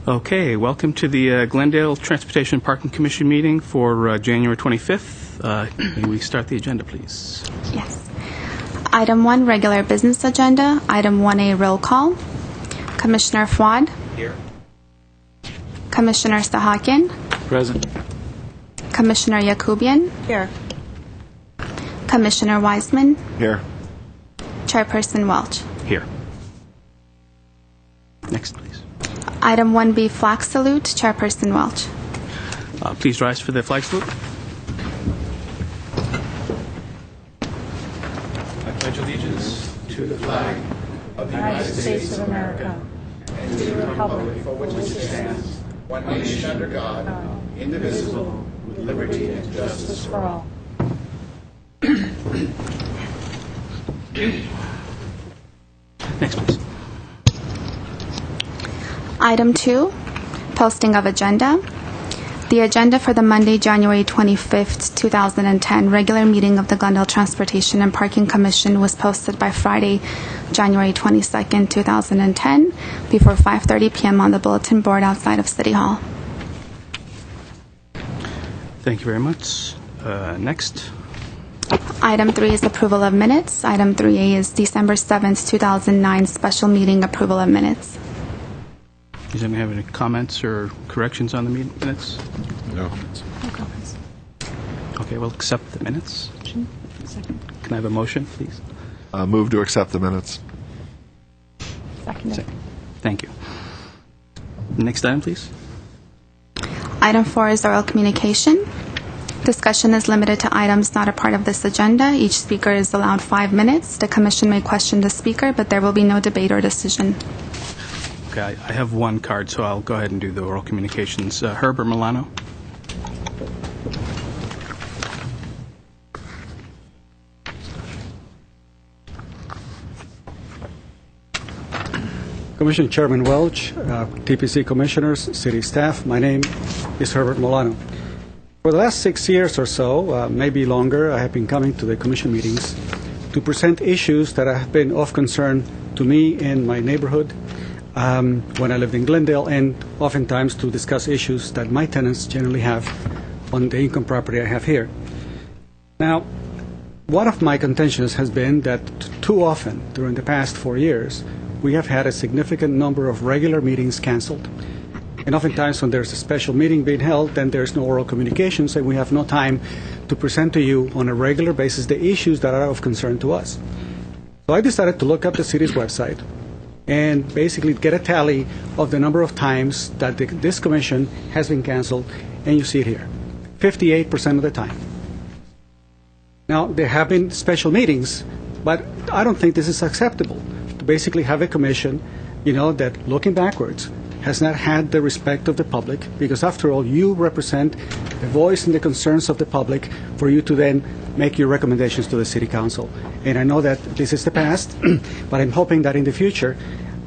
Okay, welcome to the Glendale Transportation Parking Commission meeting for January 25th. May we start the agenda, please? Yes. Item 1, regular business agenda. Item 1A, roll call. Commissioner Fuad. Here. Commissioner Sahakian. Present. Commissioner Yakubian. Here. Commissioner Wiseman. Here. Chairperson Welch. Here. Next, please. Item 1B, flag salute. Chairperson Welch. Please rise for the flag salute. I pledge allegiance to the flag of the United States of America and to the republic for which it stands, one nation under God, indivisible, with liberty and justice for all. Next, please. Item 2, posting of agenda. The agenda for the Monday, January 25th, 2010 regular meeting of the Glendale Transportation and Parking Commission was posted by Friday, January 22nd, 2010 before 5:30 p.m. on the bulletin board outside of City Hall. Thank you very much. Next. Item 3 is approval of minutes. Item 3A is December 7th, 2009 special meeting approval of minutes. Does anyone have any comments or corrections on the minutes? No. No comments. Okay, we'll accept the minutes. Second. Can I have a motion, please? Move to accept the minutes. Second. Thank you. Next item, please. Item 4 is oral communication. Discussion is limited to items not a part of this agenda. Each speaker is allowed 5 minutes. The commission may question the speaker, but there will be no debate or decision. Okay, I have one card, so I'll go ahead and do the oral communications. Herbert Milano. Commission Chairman Welch, TPC Commissioners, City staff, my name is Herbert Milano. For the last 6 years or so, maybe longer, I have been coming to the Commission meetings to present issues that have been of concern to me and my neighborhood when I lived in Glendale, and oftentimes to discuss issues that my tenants generally have on the income property I have here. Now, one of my contentions has been that too often during the past 4 years, we have had a significant number of regular meetings canceled. And oftentimes when there's a special meeting being held, then there's no oral communications and we have no time to present to you on a regular basis the issues that are of concern to us. So I decided to look up the city's website and basically get a tally of the number of times that this commission has been canceled, and you see it here, 58% of the time. Now, there have been special meetings, but I don't think this is acceptable to basically have a commission, that looking backwards has not had the respect of the public, because after all, you represent the voice and the concerns of the public for you to then make your recommendations to the City Council. And I know that this is the past, but I'm hoping that in the future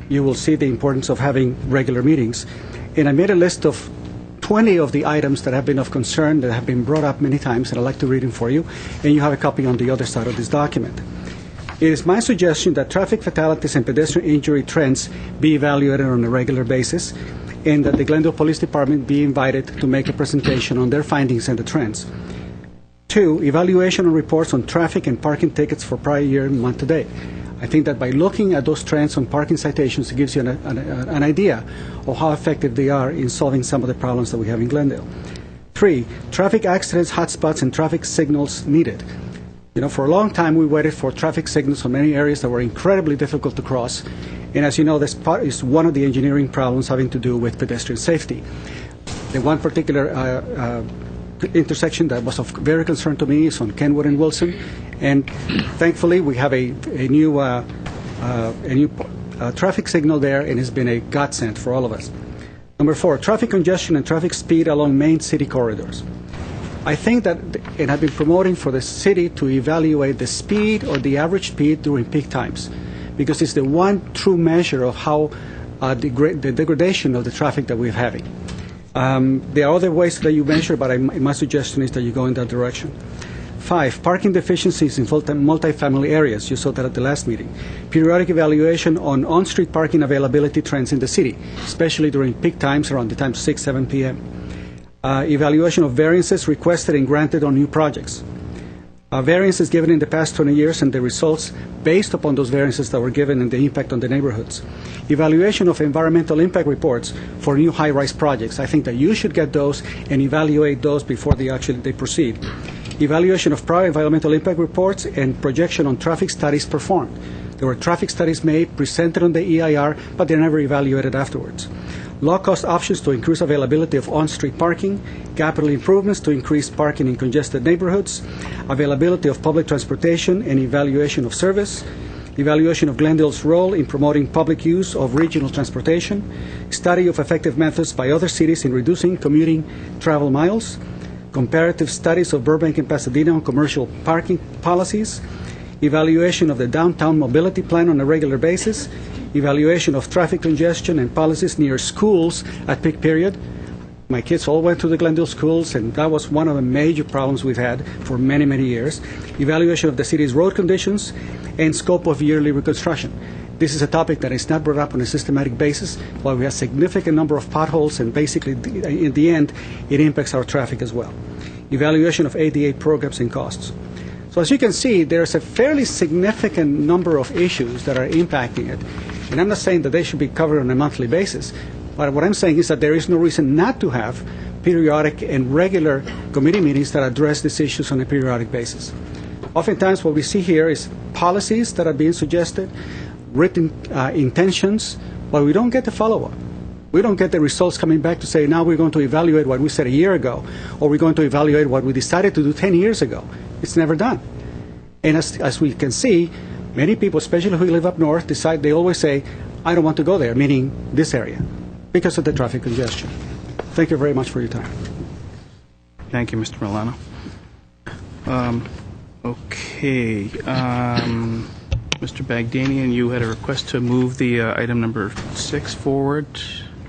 you will see the importance of having regular meetings. And I made a list of 20 of the items that have been of concern, that have been brought up many times, and I'd like to read them for you. And you have a copy on the other side of this document. It is my suggestion that traffic fatalities and pedestrian injury trends be evaluated on a regular basis, and that the Glendale Police Department be invited to make a presentation on their findings and the trends. 2, evaluation and reports on traffic and parking tickets for prior year and month to date. I think that by looking at those trends on parking citations, it gives you an idea of how effective they are in solving some of the problems that we have in Glendale. 3, traffic accidents, hotspots, and traffic signals needed. For a long time, we waited for traffic signals on many areas that were incredibly difficult to cross. And as you know, this part is one of the engineering problems having to do with pedestrian safety. The one particular intersection that was of very concern to me is on Kenwood and Wilson. And thankfully, we have a new traffic signal there, and it's been a godsend for all of us. Number 4, traffic congestion and traffic speed along main city corridors. I think that, and I've been promoting for the city to evaluate the speed or the average speed during peak times, because it's the one true measure of how the degradation of the traffic that we're having. There are other ways that you measure, but my suggestion is that you go in that direction. 5, parking deficiencies in multifamily areas. You saw that at the last meeting. Periodic evaluation on-street parking availability trends in the city, especially during peak times around the time 6, 7 p.m. Evaluation of variances requested and granted on new projects. Variances given in the past 20 years and the results based upon those variances that were given and the impact on the neighborhoods. Evaluation of environmental impact reports for new high-rise projects. I think that you should get those and evaluate those before they proceed. Evaluation of prior environmental impact reports and projection on traffic studies performed. There were traffic studies made, presented on the EIR, but they're never evaluated afterwards. Low-cost options to increase availability of on-street parking, capital improvements to increase parking in congested neighborhoods, availability of public transportation and evaluation of service, evaluation of Glendale's role in promoting public use of regional transportation, study of effective methods by other cities in reducing commuting travel miles, comparative studies of Burbank and Pasadena on commercial parking policies, evaluation of the downtown mobility plan on a regular basis, evaluation of traffic congestion and policies near schools at peak period. My kids all went to the Glendale schools, and that was one of the major problems we've had for many, many years. Evaluation of the city's road conditions and scope of yearly reconstruction. This is a topic that is not brought up on a systematic basis, while we have a significant number of potholes, and basically, in the end, it impacts our traffic as well. Evaluation of ADA programs and costs. So as you can see, there's a fairly significant number of issues that are impacting it. And I'm not saying that they should be covered on a monthly basis, but what I'm saying is that there is no reason not to have periodic and regular committee meetings that address these issues on a periodic basis. Oftentimes what we see here is policies that are being suggested, written intentions, but we don't get the follow-up. We don't get the results coming back to say, now we're going to evaluate what we said a year ago, or we're going to evaluate what we decided to do 10 years ago. It's never done. And as we can see, many people, especially who live up north, they always say, I don't want to go there, meaning this area, because of the traffic congestion. Thank you very much for your time. Thank you, Mr. Milano. Okay. Mr. Bagdanian, you had a request to move the item number 6 forward.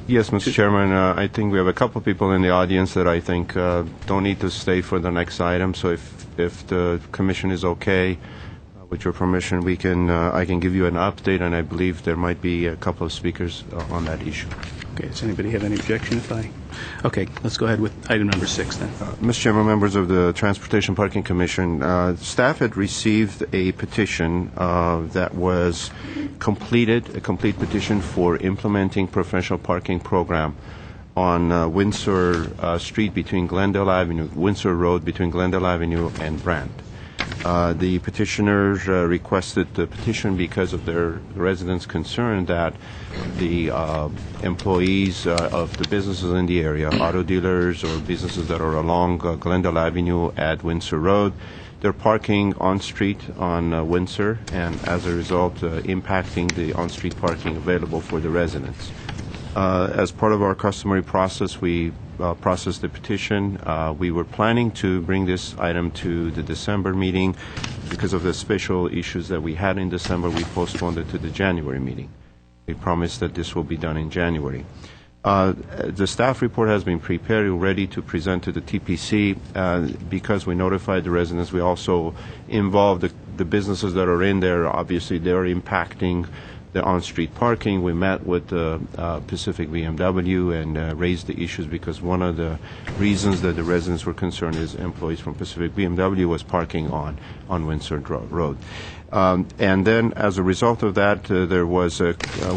Yes, Mr. Chairman. I think we have a couple people in the audience that I think don't need to stay for the next item. So if the commission is okay, with your permission, I can give you an update, and I believe there might be a couple of speakers on that issue. Okay. Does anybody have any objection Okay, let's go ahead with item number 6 then. Mr. Chairman, members of the Transportation Parking Commission, staff had received a petition that was a complete petition for implementing professional parking program on Windsor Street between Glendale Avenue, Windsor Road between Glendale Avenue and Brand. The petitioners requested the petition because of their residents' concern that the employees of the businesses in the area, auto dealers or businesses that are along Glendale Avenue at Windsor Road, they're parking on-street on Windsor, and as a result, impacting the on-street parking available for the residents. As part of our customary process, we processed the petition. We were planning to bring this item to the December meeting. Because of the special issues that we had in December, we postponed it to the January meeting. We promised that this will be done in January. The staff report has been prepared and ready to present to the TPC. Because we notified the residents, we also involved the businesses that are in there. Obviously, they're impacting the on-street parking. We met with Pacific BMW and raised the issues because one of the reasons that the residents were concerned is employees from Pacific BMW was parking on Windsor Road. And then as a result of that,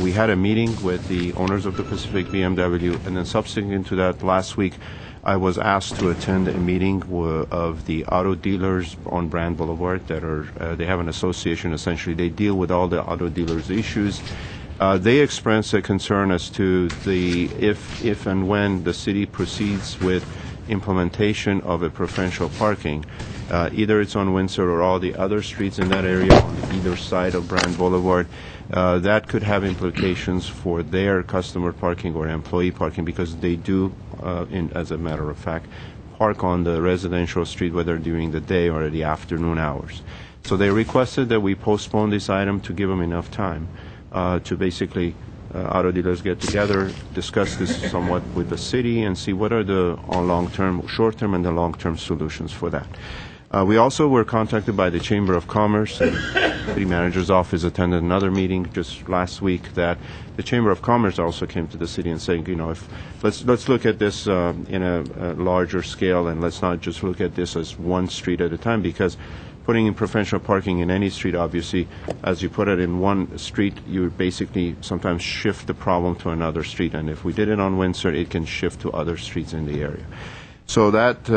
we had a meeting with the owners of the Pacific BMW, and then subsequent to that, last week, I was asked to attend a meeting of the auto dealers on Brand Boulevard they have an association. Essentially, they deal with all the auto dealers' issues. They expressed a concern as to if and when the city proceeds with implementation of a preferential parking, either it's on Windsor or all the other streets in that area on either side of Brand Boulevard, that could have implications for their customer parking or employee parking, because they do, as a matter of fact, park on the residential street, whether during the day or the afternoon hours. So they requested that we postpone this item to give them enough time to basically auto dealers get together, discuss this somewhat with the city, and see what are the long-term, short-term, and the long-term solutions for that. We also were contacted by the Chamber of Commerce, and the city manager's office attended another meeting just last week that the Chamber of Commerce also came to the city and saying, if let's look at this in a larger scale, and let's not just look at this as one street at a time, because putting in preferential parking in any street, obviously, as you put it in one street, you basically sometimes shift the problem to another street, and if we did it on Windsor, it can shift to other streets in the area. So that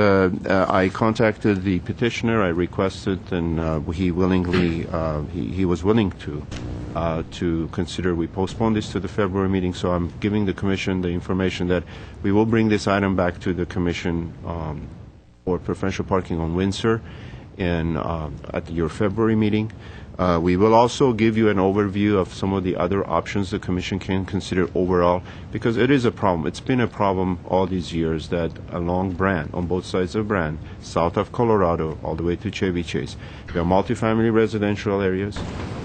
I contacted the petitioner. I requested, and he willingly he was willing to consider we postpone this to the February meeting. So I'm giving the commission the information that we will bring this item back to the commission for preferential parking on Windsor at your February meeting. We will also give you an overview of some of the other options the Commission can consider overall, because it is a problem. It's been a problem all these years that along Brand, on both sides of Brand, south of Colorado, all the way to Chevy Chase, we have multifamily residential areas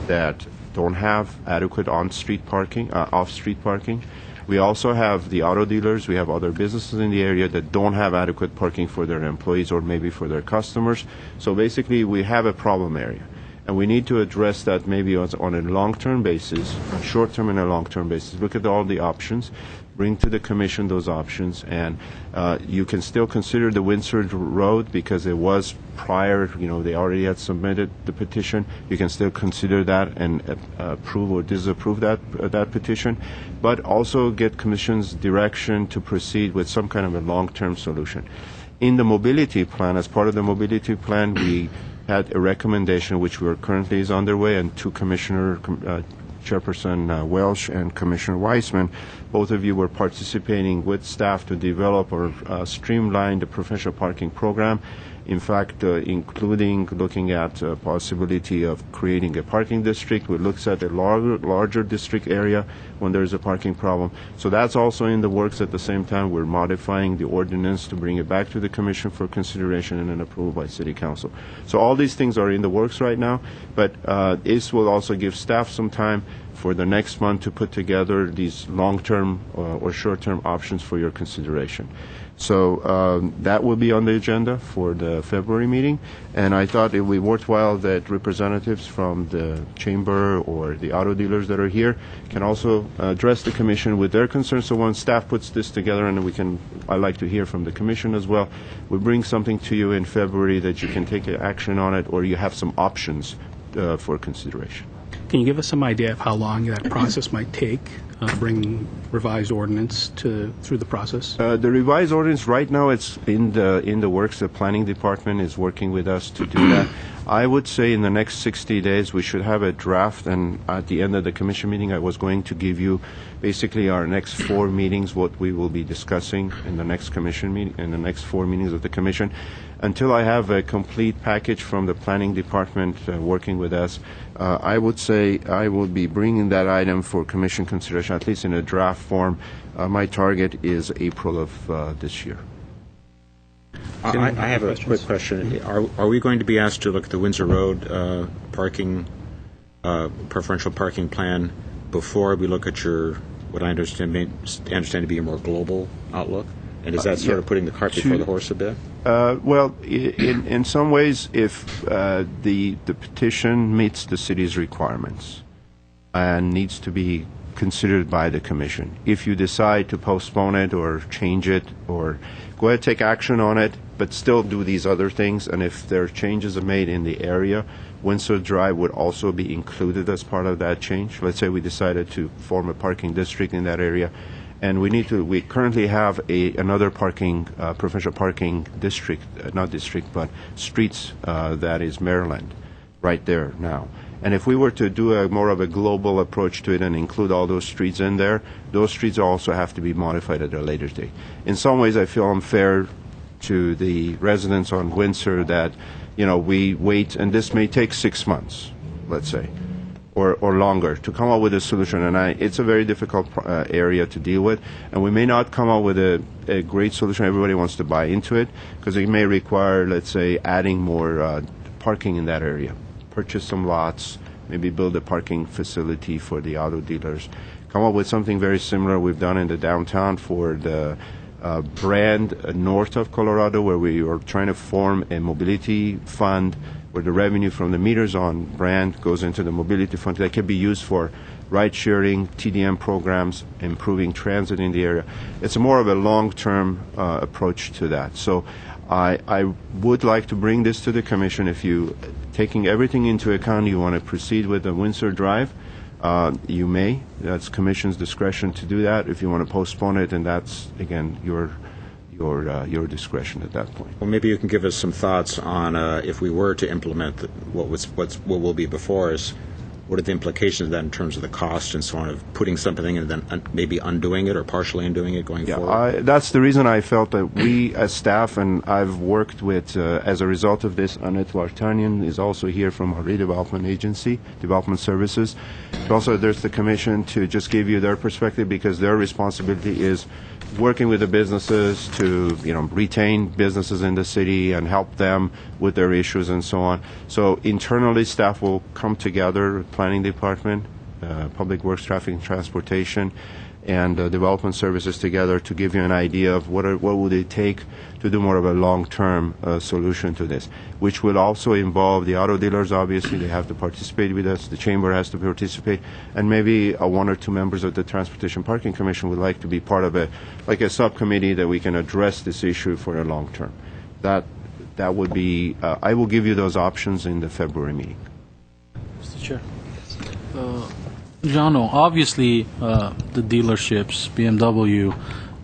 that don't have adequate on-street parking, off-street parking. We also have the auto dealers. We have other businesses in the area that don't have adequate parking for their employees or maybe for their customers. So basically, we have a problem area. And we need to address that maybe on a long-term basis, short-term and a long-term basis. Look at all the options, bring to the Commission those options, and you can still consider the Windsor Road because it was prior, they already had submitted the petition. You can still consider that and approve or disapprove that petition, but also get Commission's direction to proceed with some kind of a long-term solution. In the mobility plan, as part of the mobility plan, we had a recommendation which currently is underway, and two Chairperson Welsh and Commissioner Weissman, both of you were participating with staff to develop or streamline the preferential parking program. In fact, including looking at possibility of creating a parking district. We looked at a larger district area when there's a parking problem. So that's also in the works. At the same time, we're modifying the ordinance to bring it back to the Commission for consideration and an approval by City Council. So all these things are in the works right now, but this will also give staff some time for the next month to put together these long-term or short-term options for your consideration. So that will be on the agenda for the February meeting, and I thought it would be worthwhile that representatives from the Chamber or the auto dealers that are here can also address the Commission with their concerns. So once staff puts this together, and I'd like to hear from the Commission as well, we'll bring something to you in February that you can take action on it, or you have some options for consideration. Can you give us some idea of how long that process might take, bringing revised ordinance through the process? The revised ordinance right now, it's in the works. The planning department is working with us to do that. I would say in the next 60 days we should have a draft, and at the end of the Commission meeting I was going to give you basically our next 4 meetings, what we will be discussing in the next Commission meeting, in the next 4 meetings of the Commission. Until I have a complete package from the planning department working with us, I would say I will be bringing that item for Commission consideration, at least in a draft form. My target is April of this year. I have a quick question. Are we going to be asked to look at the Windsor Road parking, preferential parking plan before we look at your, what I understand to be a more global outlook? And is that sort of putting the cart before the horse a bit? Well, in some ways, if the petition meets the city's requirements and needs to be considered by the Commission, if you decide to postpone it or change it or go ahead, take action on it, but still do these other things, and if there are changes are made in the area, Windsor Drive would also be included as part of that change. Let's say we decided to form a parking district in that area, and we currently have another preferential parking district, not district, but streets that is Maryland, right there now. And if we were to do more of a global approach to it and include all those streets in there, those streets also have to be modified at a later date. In some ways, I feel unfair to the residents on Windsor that, we wait, and this may take 6 months, let's say, or longer to come up with a solution. And it's a very difficult area to deal with, and we may not come up with a great solution everybody wants to buy into it, because it may require, let's say, adding more parking in that area. Purchase some lots, maybe build a parking facility for the auto dealers, come up with something very similar we've done in the downtown for the Brand north of Colorado, where we are trying to form a mobility fund where the revenue from the meters on Brand goes into the mobility fund that can be used for ride-sharing, TDM programs, improving transit in the area. It's more of a long-term approach to that. So I would like to bring this to the Commission. If you, taking everything into account, you want to proceed with the Windsor Drive, you may. That's Commission's discretion to do that. If you want to postpone it, and that's, again, your discretion at that point. Well, maybe you can give us some thoughts on if we were to implement what will be before us. What are the implications of that in terms of the cost and so on of putting something and then maybe undoing it or partially undoing it going forward? That's the reason I felt that we as staff, and I've worked with, as a result of this, Annette Vartanian is also here from our redevelopment agency, Development Services. But also there's the Commission to just give you their perspective, because their responsibility is working with the businesses to, retain businesses in the city and help them with their issues and so on. So internally, staff will come together, Planning Department, Public Works, Traffic and Transportation, and Development Services together to give you an idea of what would it take to do more of a long-term solution to this, which will also involve the auto dealers. Obviously, they have to participate with us. The Chamber has to participate, and maybe one or two members of the Transportation Parking Commission would like to be part of a subcommittee that we can address this issue for a long term. That would be. I will give you those options in the February meeting. Mr. Chair. Jano, obviously the dealerships, BMW,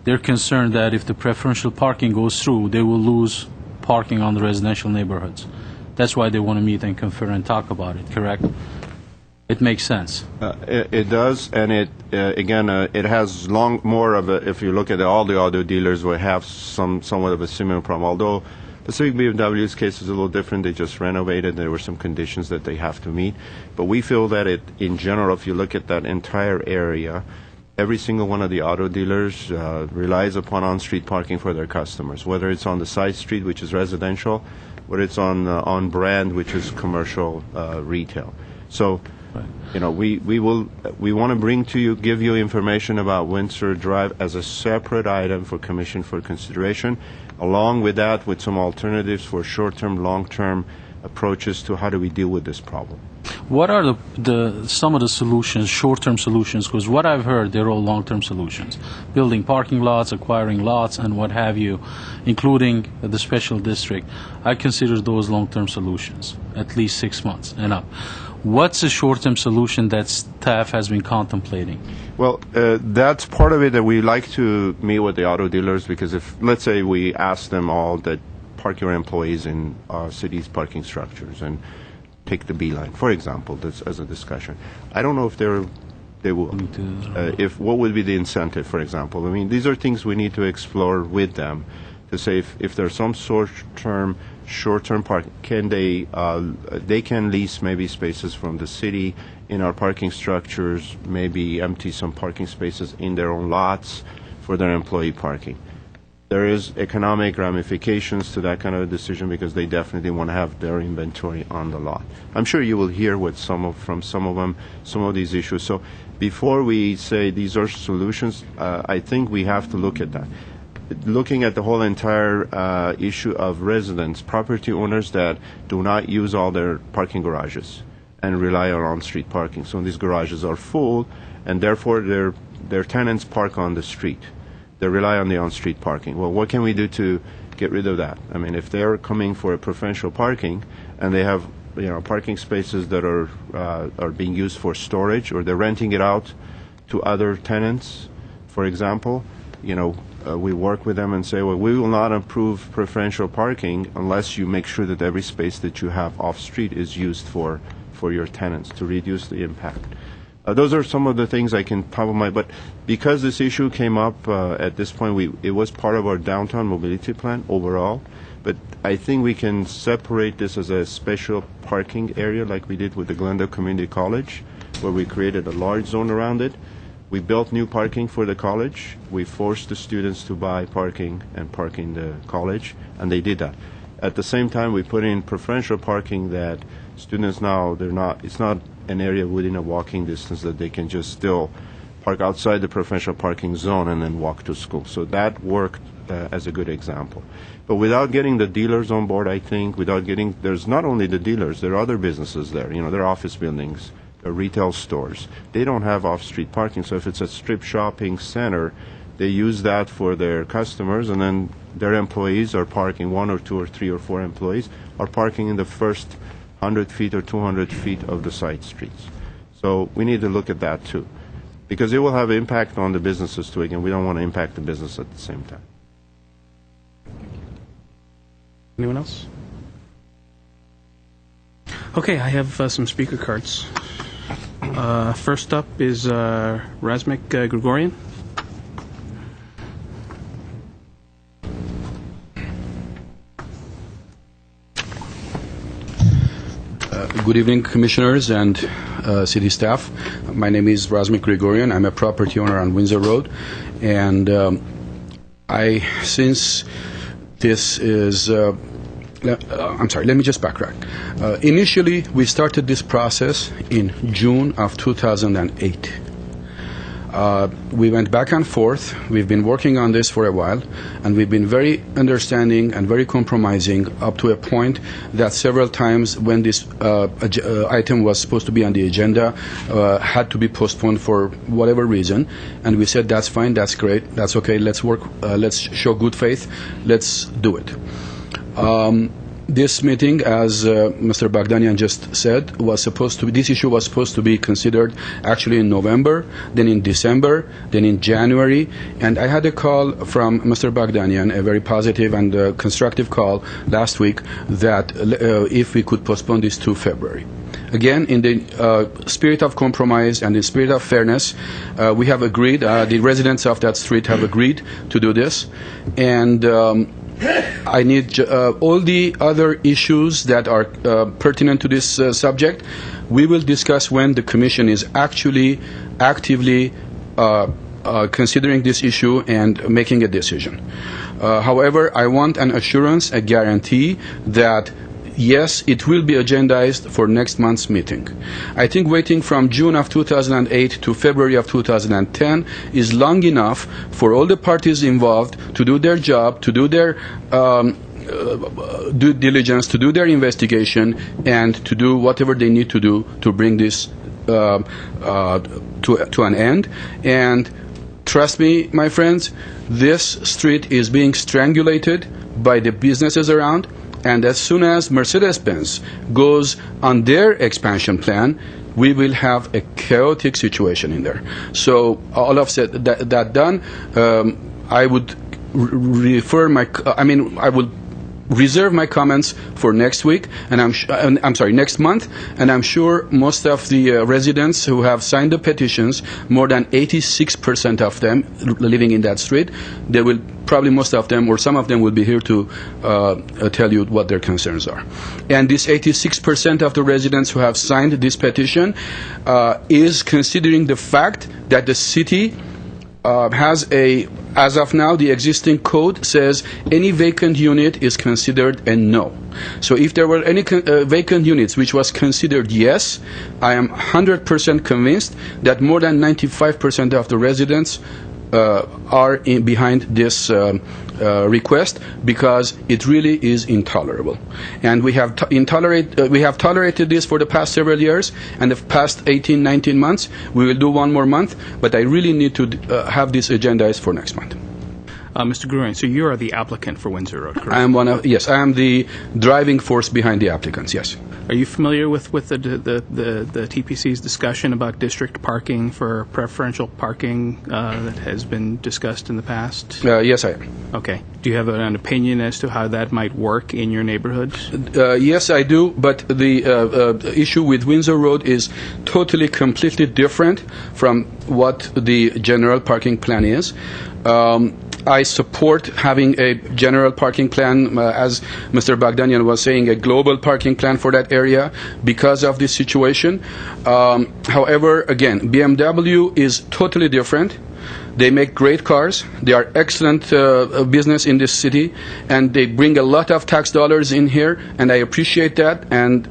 they're concerned that if the preferential parking goes through, they will lose parking on the residential neighborhoods. That's why they want to meet and confer and talk about it, correct? It makes sense. It does, and it has more of a, if you look at all the auto dealers will have somewhat of a similar problem, although Pacific BMW's case is a little different. They just renovated. There were some conditions that they have to meet. But we feel that in general, if you look at that entire area, every single one of the auto dealers relies upon on-street parking for their customers, whether it's on the side street, which is residential, whether it's on Brand, which is commercial retail. So, we want to give you information about Windsor Drive as a separate item for Commission for consideration. Along with that, with some alternatives for short-term, long-term approaches to how do we deal with this problem. What are some of the solutions, short-term solutions? Because what I've heard, they're all long-term solutions. Building parking lots, acquiring lots, and what have you, including the special district. I consider those long-term solutions, at least 6 months and up. What's a short-term solution that staff has been contemplating? Well, that's part of it, that we like to meet with the auto dealers, because if, let's say, we ask them all that park your employees in our city's parking structures and take the B-line, for example, that's as a discussion. I don't know if they will. What would be the incentive, for example? I mean, these are things we need to explore with them to say if there's some short-term parking, can they can lease maybe spaces from the city in our parking structures, maybe empty some parking spaces in their own lots for their employee parking. There is economic ramifications to that kind of a decision, because they definitely want to have their inventory on the lot. I'm sure you will hear from some of them, some of these issues. So before we say these are solutions, I think we have to look at that. Looking at the whole entire issue of residents, property owners that do not use all their parking garages and rely on street parking. So these garages are full, and therefore their tenants park on the street. They rely on the on-street parking. Well, what can we do to get rid of that? I mean, if they're coming for a preferential parking and they have parking spaces that are being used for storage, or they're renting it out to other tenants, for example, we work with them and say, well, we will not approve preferential parking unless you make sure that every space that you have off-street is used for your tenants to reduce the impact. Those are some of the things I can top of my, but because this issue came up at this point, it was part of our downtown mobility plan overall, but I think we can separate this as a special parking area like we did with the Glendale Community College, where we created a large zone around it. We built new parking for the college. We forced the students to buy parking and park in the college, and they did that. At the same time, we put in preferential parking that students now, it's not an area within a walking distance that they can just still park outside the preferential parking zone and then walk to school. So that worked as a good example. But without getting the dealers on board, I think, there's not only the dealers, there are other businesses there. There are office buildings, there are retail stores. They don't have off-street parking, so if it's a strip shopping center, they use that for their customers, and then their employees are parking, 1 or 2 or 3 or 4 employees are parking in the first 100 feet or 200 feet of the side streets. So we need to look at that too, because it will have impact on the businesses too. Again, we don't want to impact the business at the same time. Anyone else? Okay, I have some speaker cards. First up is Razmik Grigorian. Good evening, commissioners and city staff. My name is Razmik Grigorian. I'm a property owner on Windsor Road, and since this is, I'm sorry, let me just backtrack. Initially, we started this process in June of 2008. We went back and forth. We've been working on this for a while, and we've been very understanding and very compromising up to a point that several times when this item was supposed to be on the agenda had to be postponed for whatever reason. And we said, that's fine, that's great, that's okay, let's work, let's show good faith, let's do it. This meeting, as Mr. Bagdanian just said, this issue was supposed to be considered actually in November, then in December, then in January, and I had a call from Mr. Bagdanian, a very positive and constructive call last week, that if we could postpone this to February. Again, in the spirit of compromise and in spirit of fairness, we have agreed, the residents of that street have agreed to do this, and I need all the other issues that are pertinent to this subject. We will discuss when the Commission is actually actively considering this issue and making a decision. However, I want an assurance, a guarantee that yes, it will be agendized for next month's meeting. I think waiting from June of 2008 to February of 2010 is long enough for all the parties involved to do their job, to do their due diligence, to do their investigation, and to do whatever they need to do to bring this to an end. And trust me, my friends, this street is being strangulated by the businesses around. And as soon as Mercedes-Benz goes on their expansion plan, we will have a chaotic situation in there. So all of that done, I would I would reserve my comments for next week, and next month, and I'm sure most of the residents who have signed the petitions, more than 86% of them living in that street, they will probably, most of them or some of them will be here to tell you what their concerns are. And this 86% of the residents who have signed this petition is considering the fact that the city has as of now, the existing code says any vacant unit is considered a no. So if there were any vacant units which was considered yes, I am 100% convinced that more than 95% of the residents are behind this request, because it really is intolerable. And we have tolerated this for the past several years, and the past 18, 19 months. We will do one more month, but I really need to have this agendized for next month. Mr. Gruen, so you are the applicant for Windsor Road, correct? Yes, I am the driving force behind the applicants, yes. Are you familiar with the TPC's discussion about district parking for preferential parking that has been discussed in the past? Yes, I am. Okay. Do you have an opinion as to how that might work in your neighborhood? Yes, I do, but the issue with Windsor Road is totally, completely different from what the general parking plan is. I support having a general parking plan, as Mr. Bagdanian was saying, a global parking plan for that area because of this situation. However, again, BMW is totally different. They make great cars. They are excellent business in this city, and they bring a lot of tax dollars in here, and I appreciate that. And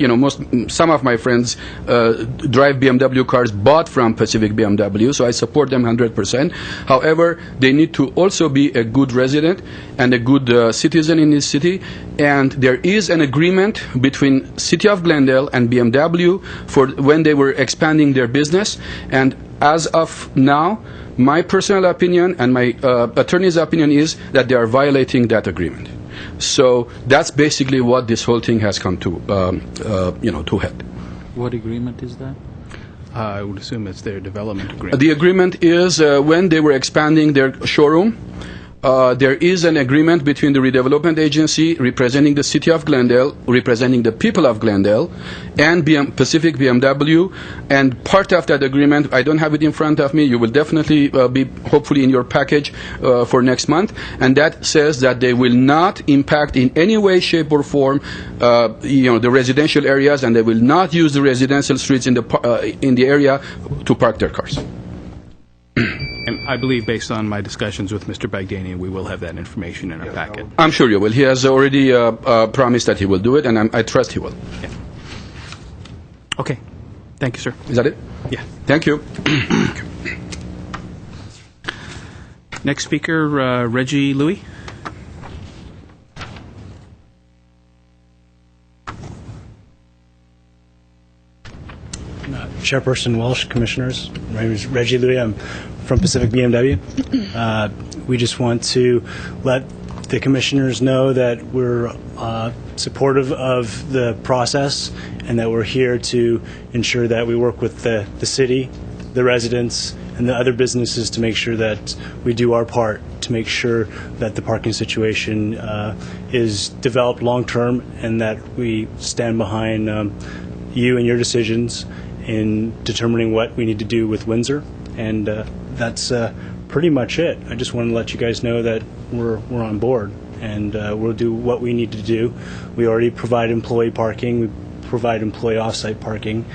some of my friends drive BMW cars bought from Pacific BMW, so I support them 100%. However, they need to also be a good resident and a good citizen in this city. And there is an agreement between City of Glendale and BMW for when they were expanding their business. And as of now, my personal opinion and my attorney's opinion is that they are violating that agreement. So that's basically what this whole thing has come to, to head. What agreement is that? I would assume it's their development agreement. The agreement is when they were expanding their showroom, there is an agreement between the redevelopment agency representing the city of Glendale, representing the people of Glendale, and Pacific BMW. And part of that agreement, I don't have it in front of me. You will definitely be hopefully in your package for next month. And that says that they will not impact in any way, shape, or form, the residential areas, and they will not use the residential streets in the area to park their cars. And I believe, based on my discussions with Mr. Bagdanian, we will have that information in our packet. I'm sure you will. He has already promised that he will do it, and I trust he will. Yeah. Okay. Thank you, sir. Is that it? Yeah. Thank you. Next speaker, Reggie Louie. Chairperson Welsh, Commissioners. My name is Reggie Louie. I'm from Pacific BMW. We just want to let the Commissioners know that we're supportive of the process and that we're here to ensure that we work with the city, the residents, and the other businesses to make sure that we do our part to make sure that the parking situation is developed long-term and that we stand behind you and your decisions in determining what we need to do with Windsor, and that's pretty much it. I just want to let you guys know that we're on board, and we'll do what we need to do. We already provide employee parking, we provide employee off-site parking,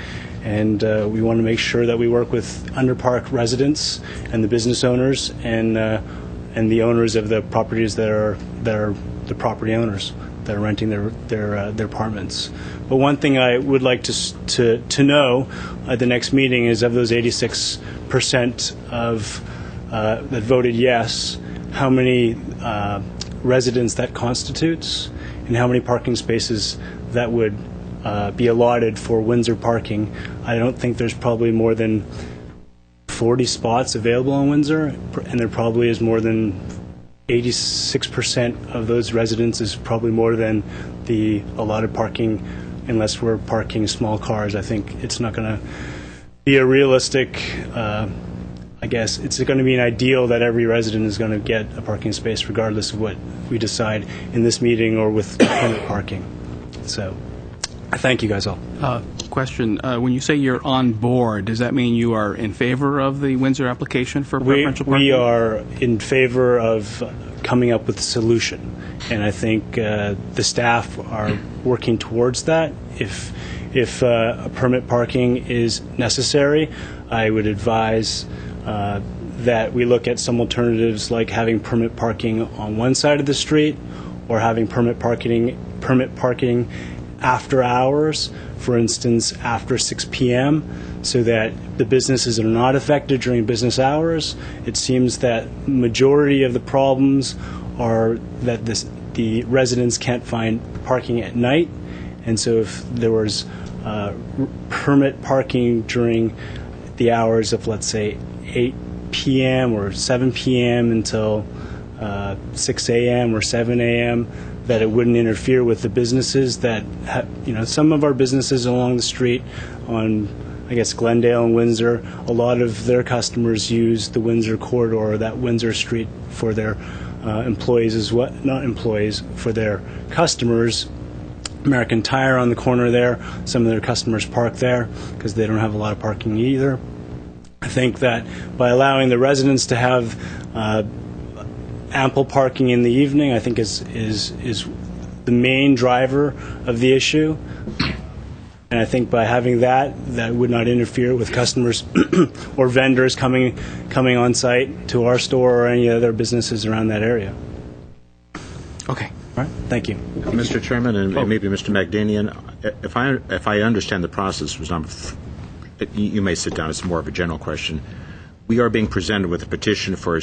and we want to make sure that we work with underpark residents and the business owners and the owners of the properties that are the property owners that are renting their apartments. But one thing I would like to know at the next meeting is, of those 86% of that voted yes, how many residents that constitutes, and how many parking spaces that would be allotted for Windsor parking. I don't think there's probably more than 40 spots available in Windsor, and there probably is more than 86% of those residents is probably more than the allotted parking, unless we're parking small cars. I think it's not going to be a realistic, I guess it's going to be an ideal that every resident is going to get a parking space regardless of what we decide in this meeting or with permit parking. So I thank you guys all. Question. When you say you're on board, does that mean you are in favor of the Windsor application for preferential parking? We are in favor of coming up with a solution, and I think the staff are working towards that. If a permit parking is necessary, I would advise that we look at some alternatives, like having permit parking on one side of the street or having permit parking after hours, for instance, after 6 p.m., so that the businesses are not affected during business hours. It seems that majority of the problems are that the residents can't find parking at night, and so if there was permit parking during the hours of, let's say, 8 p.m. or 7 p.m. until 6 a.m. or 7 a.m., that it wouldn't interfere with the businesses that some of our businesses along the street on, I guess, Glendale and Windsor, a lot of their customers use the Windsor corridor, that Windsor street, for their employees as well, not employees, for their customers. American Tire on the corner there, some of their customers park there because they don't have a lot of parking either. I think that by allowing the residents to have ample parking in the evening, I think is the main driver of the issue. And I think by having that would not interfere with customers or vendors coming on site to our store or any other businesses around that area. Okay. All right. Thank you. Mr. Chairman, and maybe Mr. McDaniel, if I understand the process, you may sit down. It's more of a general question. We are being presented with a petition for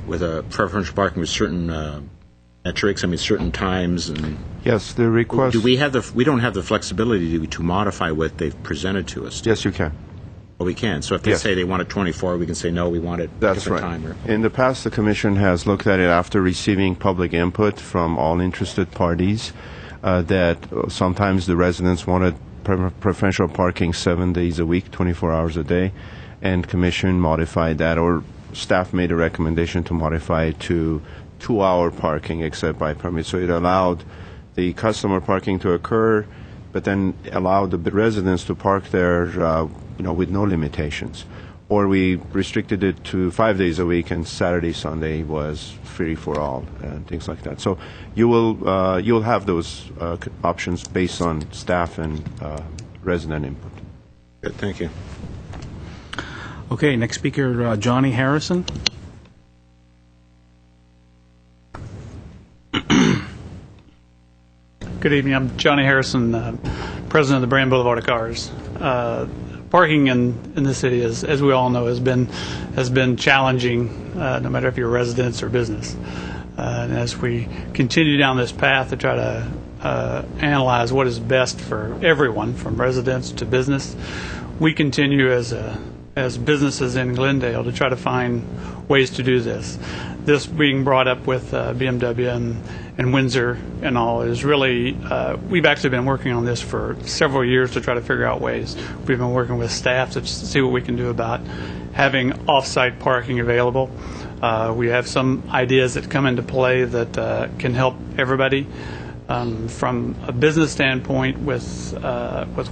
with a preferential parking with certain metrics. Certain times and. Yes, the request. Do we have we don't have the flexibility to modify what they've presented to us? Yes, you can. Well, we can. So if they say they want it 24, we can say no, we want it That's different right. time. In the past, the Commission has looked at it after receiving public input from all interested parties, that sometimes the residents wanted preferential parking 7 days a week, 24 hours a day, and Commission modified that, or staff made a recommendation to modify it to 2-hour parking except by permit. So it allowed the customer parking to occur, but then allowed the residents to park there, with no limitations. Or we restricted it to 5 days a week, and Saturday, Sunday was free for all, and things like that. So you'll have those options based on staff and resident input. Good, thank you. Okay, next speaker, Johnny Harrison. Good evening. I'm Johnny Harrison, president of the Brand Boulevard of Cars. Parking in the city, as we all know, has been challenging, no matter if you're residents or business. And as we continue down this path to try to analyze what is best for everyone, from residents to business, we continue as businesses in Glendale to try to find ways to do this. This being brought up with BMW and Windsor and all is really, we've actually been working on this for several years to try to figure out ways. We've been working with staff to see what we can do about having off-site parking available. We have some ideas that come into play that can help everybody. From a business standpoint, with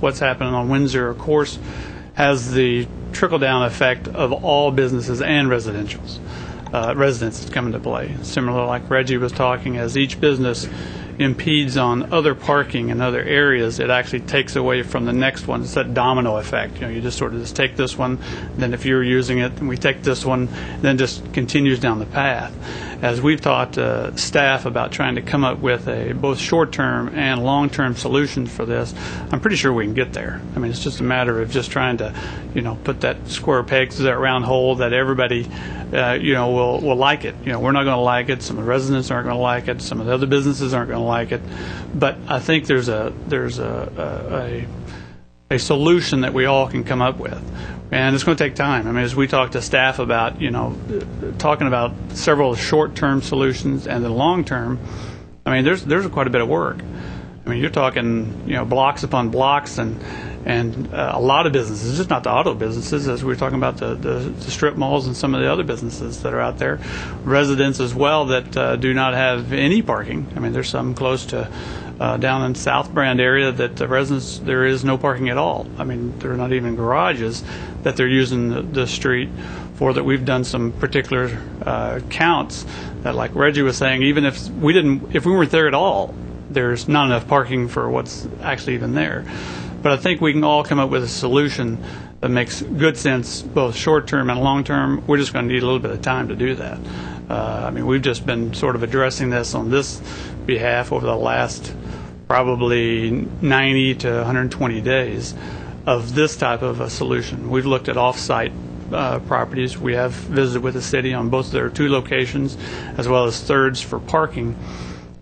what's happening on Windsor, of course, has the trickle-down effect of all businesses and residentials. Residents come into play. Similar, like Reggie was talking, as each business impedes on other parking in other areas, it actually takes away from the next one. It's that domino effect. You just sort of just take this one, then if you're using it, and we take this one, then just continues down the path. As we've taught staff about trying to come up with both short-term and long-term solutions for this, I'm pretty sure we can get there. It's just a matter of just trying to, put that square peg to that round hole that everybody, will like it. We're not going to like it. Some of the residents aren't going to like it. Some of the other businesses aren't going to like it. But I think there's a solution that we all can come up with. And it's going to take time. As we talk to staff about, talking about several short-term solutions and the long-term, there's quite a bit of work. You're talking, blocks upon blocks and a lot of businesses, just not the auto businesses, as we were talking about the strip malls and some of the other businesses that are out there. Residents as well that do not have any parking. There's some close to down in South Brand area that the residents, there is no parking at all. There are not even garages that they're using the street for, that we've done some particular counts that, like Reggie was saying, even if we weren't there at all, there's not enough parking for what's actually even there. But I think we can all come up with a solution that makes good sense, both short-term and long-term. We're just going to need a little bit of time to do that. We've just been sort of addressing this on this behalf over the last probably 90 to 120 days of this type of a solution. We've looked at off-site properties. We have visited with the city on both their 2 locations, as well as thirds for parking,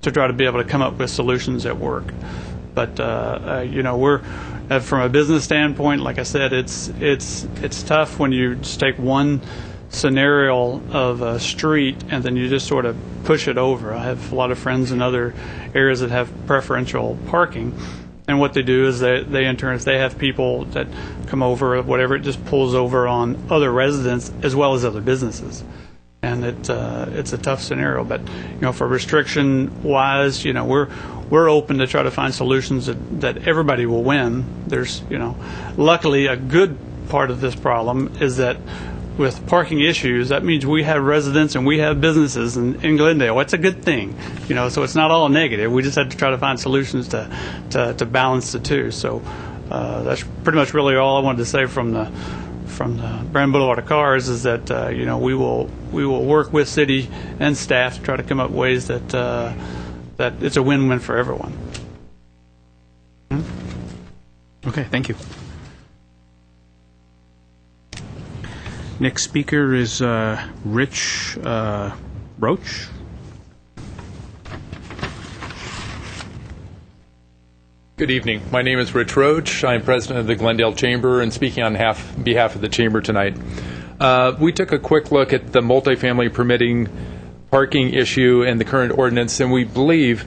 to try to be able to come up with solutions that work. But we're from a business standpoint, like I said, it's tough when you just take one scenario of a street and then you just sort of push it over. I have a lot of friends in other areas that have preferential parking, and what they do is they in turn, if they have people that come over or whatever, it just pulls over on other residents as well as other businesses. And it's a tough scenario, but for restriction wise, we're open to try to find solutions that everybody will win. There's luckily a good part of this problem is that with parking issues, that means we have residents and we have businesses in Glendale. It's a good thing, so it's not all negative. We just have to try to find solutions to balance the two. So that's pretty much really all I wanted to say from the Brand Boulevard of Cars is that we will work with city and staff to try to come up with ways that it's a win-win for everyone. Okay, thank you. Next speaker is Rich Roach. Good evening. My name is Rich Roach. I'm president of the Glendale Chamber and speaking on behalf of the Chamber tonight. We took a quick look at the multifamily permitting parking issue and the current ordinance, and we believe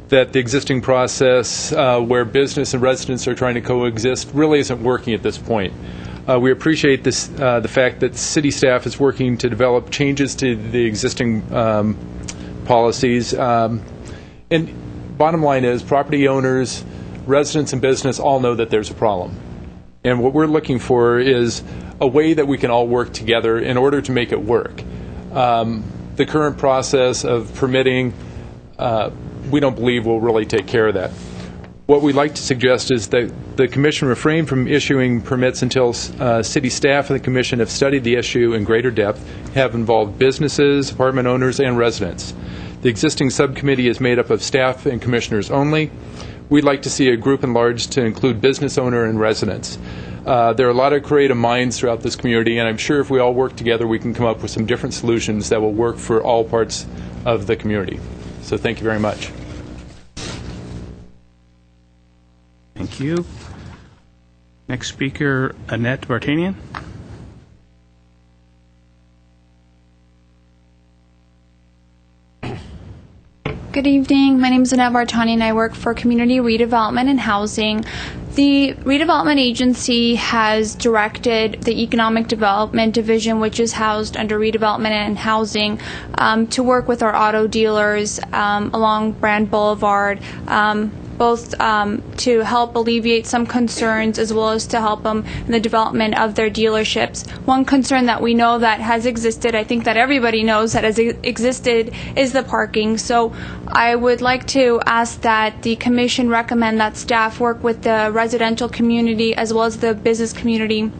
that the existing process where business and residents are trying to coexist really isn't working at this point. We appreciate the fact that city staff is working to develop changes to the existing policies. And bottom line is property owners, residents, and business all know that there's a problem. And what we're looking for is a way that we can all work together in order to make it work. The current process of permitting, we don't believe will really take care of that. What we'd like to suggest is that the Commission refrain from issuing permits until city staff and the Commission have studied the issue in greater depth, have involved businesses, apartment owners, and residents. The existing subcommittee is made up of staff and commissioners only. We'd like to see a group enlarged to include business owner and residents. There are a lot of creative minds throughout this community, and I'm sure if we all work together, we can come up with some different solutions that will work for all parts of the community. So thank you very much. Thank you. Next speaker, Annette Vartanian. Good evening. My name is Annette Vartanian and I work for Community Redevelopment and Housing. The Redevelopment Agency has directed the Economic Development Division, which is housed under Redevelopment and Housing, to work with our auto dealers along Brand Boulevard, both to help alleviate some concerns as well as to help them in the development of their dealerships. One concern that we know that has existed, I think that everybody knows that has existed, is the parking. So I would like to ask that the Commission recommend that staff work with the residential community as well as the business community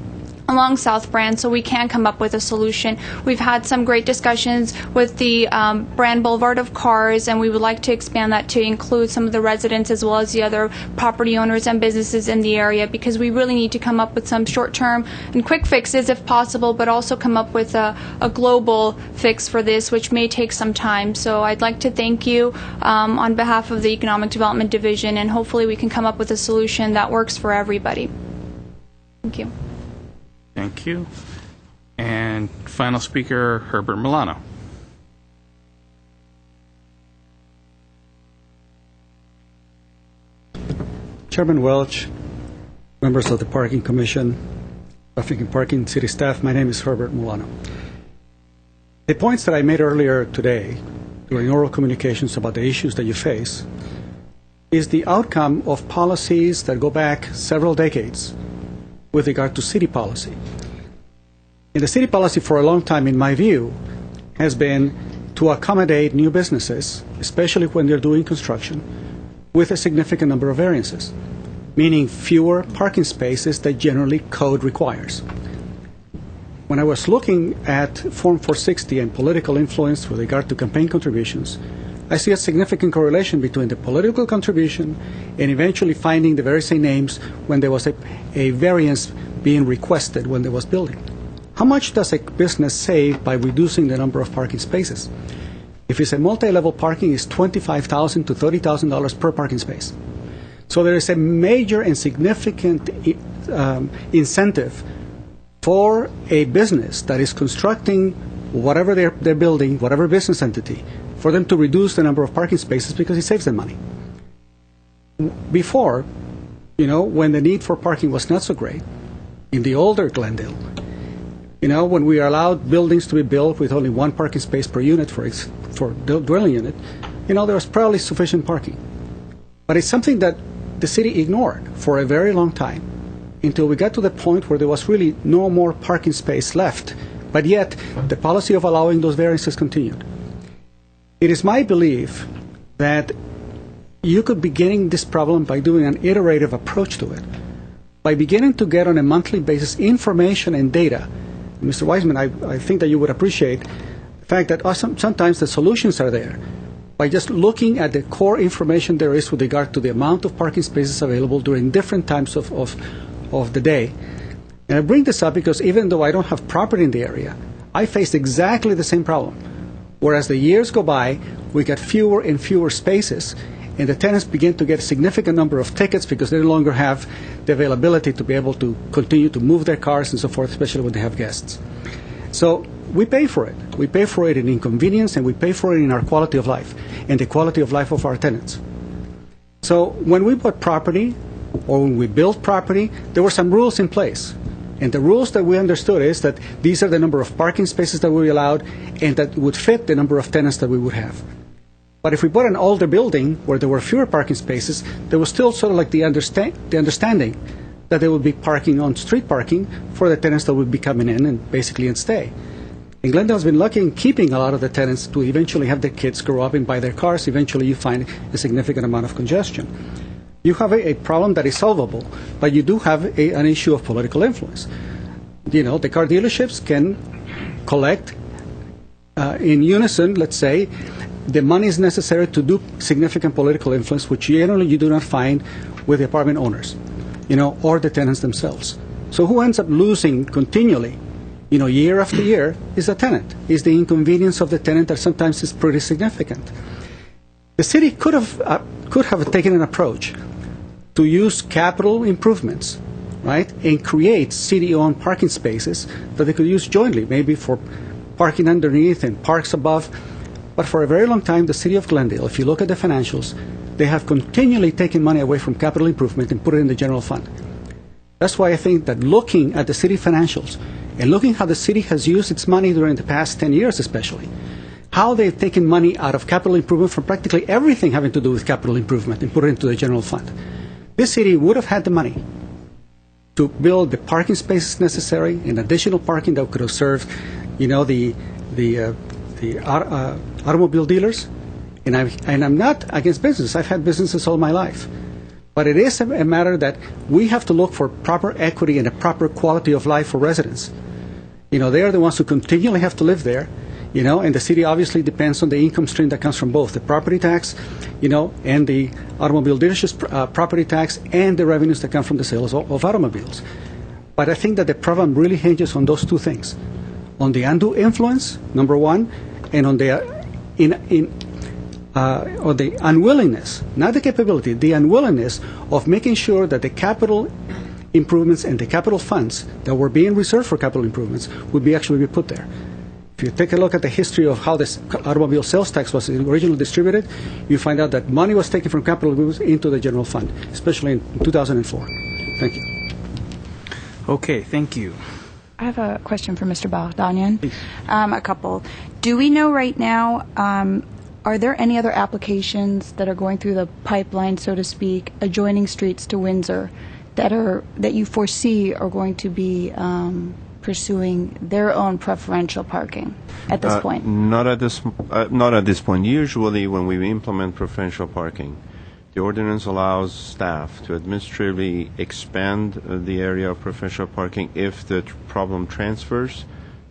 along South Brand so we can come up with a solution. We've had some great discussions with the Brand Boulevard of Cars, and we would like to expand that to include some of the residents as well as the other property owners and businesses in the area, because we really need to come up with some short-term and quick fixes if possible, but also come up with a global fix for this, which may take some time. So I'd like to thank you on behalf of the Economic Development Division, and hopefully we can come up with a solution that works for everybody. Thank you. Thank you. And final speaker, Herbert Milano. Chairman Welch, members of the Parking Commission, Traffic and Parking City staff, my name is Herbert Milano. The points that I made earlier today during oral communications about the issues that you face is the outcome of policies that go back several decades with regard to city policy. And the city policy for a long time, in my view, has been to accommodate new businesses, especially when they're doing construction, with a significant number of variances, meaning fewer parking spaces that generally code requires. When I was looking at Form 460 and political influence with regard to campaign contributions, I see a significant correlation between the political contribution and eventually finding the very same names when there was a variance being requested when there was building. How much does a business save by reducing the number of parking spaces? If it's a multi-level parking, it's $25,000 to $30,000 per parking space. So there is a major and significant incentive for a business that is constructing whatever they're building, whatever business entity, for them to reduce the number of parking spaces because it saves them money. Before, when the need for parking was not so great, in the older Glendale, when we allowed buildings to be built with only one parking space per unit for dwelling unit, there was probably sufficient parking. But it's something that the city ignored for a very long time until we got to the point where there was really no more parking space left But yet, the policy of allowing those variances continued. It is my belief that you could be getting this problem by doing an iterative approach to it, by beginning to get on a monthly basis information and data. Mr. Wiseman, I think that you would appreciate the fact that sometimes the solutions are there by just looking at the core information there is with regard to the amount of parking spaces available during different times of the day. And I bring this up because even though I don't have property in the area, I faced exactly the same problem. Whereas the years go by, we get fewer and fewer spaces, and the tenants begin to get a significant number of tickets because they no longer have the availability to be able to continue to move their cars and so forth, especially when they have guests. So we pay for it. We pay for it in inconvenience, and we pay for it in our quality of life and the quality of life of our tenants. So when we bought property or when we built property, there were some rules in place. And the rules that we understood is that these are the number of parking spaces that we allowed and that would fit the number of tenants that we would have. But if we bought an older building where there were fewer parking spaces, there was still sort of like the understanding that there would be parking on street parking for the tenants that would be coming in and basically and stay. And Glendale has been lucky in keeping a lot of the tenants to eventually have their kids grow up and buy their cars. Eventually you find a significant amount of congestion. You have a problem that is solvable, but you do have an issue of political influence. You know, the car dealerships can collect in unison, let's say, the money is necessary to do significant political influence, which generally you do not find with the apartment owners, you know, or the tenants themselves. So who ends up losing continually, you know, year after year is the tenant, is the inconvenience of the tenant that sometimes is pretty significant. The city could have taken an approach to use capital improvements, right, and create city-owned parking spaces that they could use jointly, maybe for parking underneath and parks above. But for a very long time, the city of Glendale, if you look at the financials, they have continually taken money away from capital improvement and put it in the general fund. That's why I think that looking at the city financials and looking how the city has used its money during the past 10 years especially, how they've taken money out of capital improvement from practically everything having to do with capital improvement and put it into the general fund. This city would have had the money to build the parking spaces necessary and additional parking that could have served, you know, the automobile dealers. And I'm not against business. I've had businesses all my life. But it is a matter that we have to look for proper equity and a proper quality of life for residents. You know, they are the ones who continually have to live there, you know, and the city obviously depends on the income stream that comes from both the property tax, you know, and the automobile dealerships property tax and the revenues that come from the sales of automobiles. But I think that the problem really hinges on those two things, on the undue influence, number one, and on the or the unwillingness, not the capability, the unwillingness of making sure that the capital improvements and the capital funds that were being reserved for capital improvements would be actually be put there. If you take a look at the history of how this automobile sales tax was originally distributed, you find out that money was taken from capital improvements into the general fund, especially in 2004. Thank you. Okay, thank you. I have a question for Mr. Baldanyan. A couple. Do we know right now, are there any other applications that are going through the pipeline, so to speak, adjoining streets to Windsor that you foresee are going to be pursuing their own preferential parking at this point? Not at this point. Usually, when we implement preferential parking, the ordinance allows staff to administratively expand the area of preferential parking if the problem transfers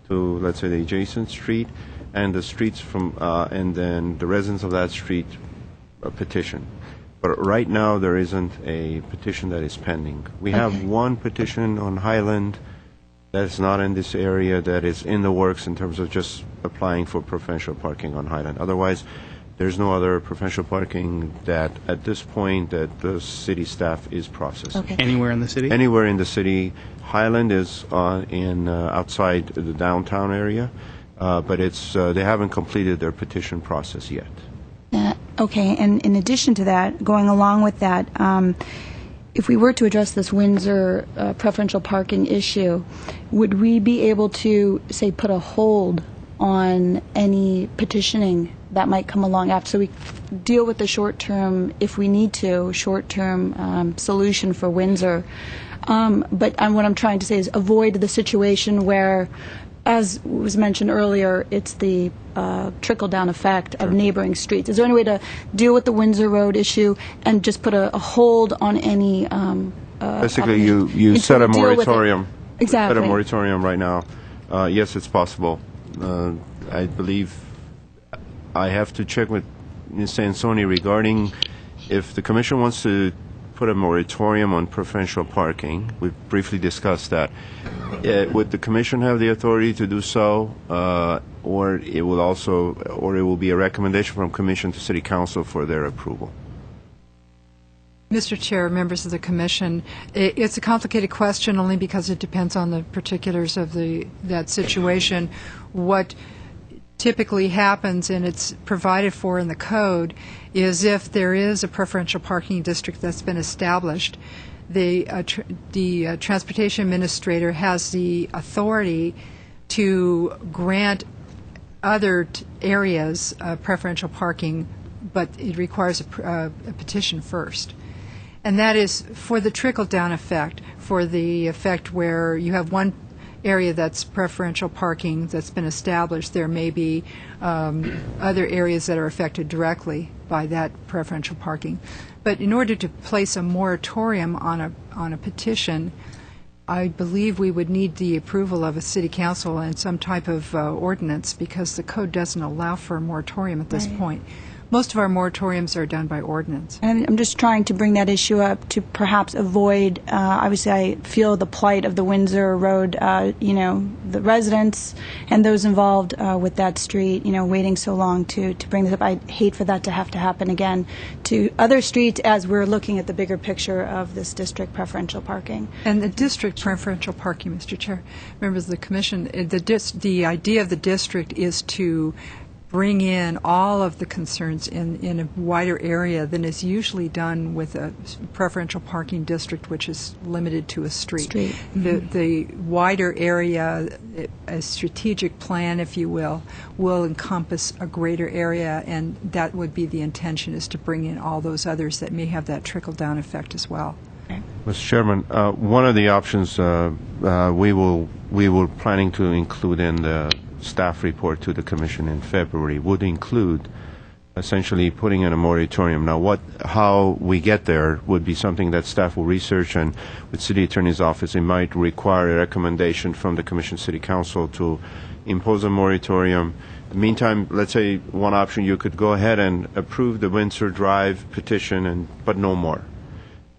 to, let's say, the adjacent street, and the streets from, and then the residents of that street petition. But right now, there isn't a petition that is pending. We have one petition on Highland that's not in this area that is in the works in terms of just applying for preferential parking on Highland. Otherwise, there's no other preferential parking that, at this point, that the city staff is processing. Okay. Anywhere in the city? Anywhere in the city. Highland is outside the downtown area, but it's they haven't completed their petition process yet. Okay, and in addition to that, going along with that, if we were to address this Windsor preferential parking issue, would we be able to, say, put a hold on any petitioning that might come along after, so we deal with the short-term, if we need to, short-term solution for Windsor? But what I'm trying to say is avoid the situation where as was mentioned earlier, it's the trickle-down effect of neighboring streets. Is there any way to deal with the Windsor Road issue and just put a hold on any? Basically, you set a moratorium. Exactly. Set a moratorium right now. Yes, it's possible. I believe I have to check with Ms. Sansoni regarding if the Commission wants to put a moratorium on preferential parking. We've briefly discussed that. Would the Commission have the authority to do so, or it will be a recommendation from Commission to City Council for their approval? Mr. Chair, members of the Commission, it's a complicated question only because it depends on the particulars of that situation. What typically happens, and it's provided for in the code, is if there is a preferential parking district that's been established, the transportation administrator has the authority to grant other areas preferential parking, but it requires a petition first. And that is for the trickle-down effect, for the effect where you have one area that's preferential parking that's been established. There may be other areas that are affected directly by that preferential parking. But in order to place a moratorium on a petition, I believe we would need the approval of a city council and some type of ordinance, because the code doesn't allow for a moratorium at this point. Most of our moratoriums are done by ordinance. And I'm just trying to bring that issue up to perhaps avoid, obviously I feel the plight of the Windsor Road, the residents and those involved with that street, waiting so long to bring this up. I'd hate for that to have to happen again to other streets as we're looking at the bigger picture of this district preferential parking. And the district preferential parking, Mr. Chair, members of the Commission, the idea of the district is to bring in all of the concerns in a wider area than is usually done with a preferential parking district, which is limited to a street. The wider area, a strategic plan, if you will encompass a greater area, and that would be the intention, is to bring in all those others that may have that trickle-down effect as well. Mr. Chairman, one of the options we were planning to include in the staff report to the Commission in February would include essentially putting in a moratorium. Now, how we get there would be something that staff will research, and with City Attorney's Office, it might require a recommendation from the Commission City Council to impose a moratorium. In the meantime, let's say one option, you could go ahead and approve the Windsor Drive petition, but no more,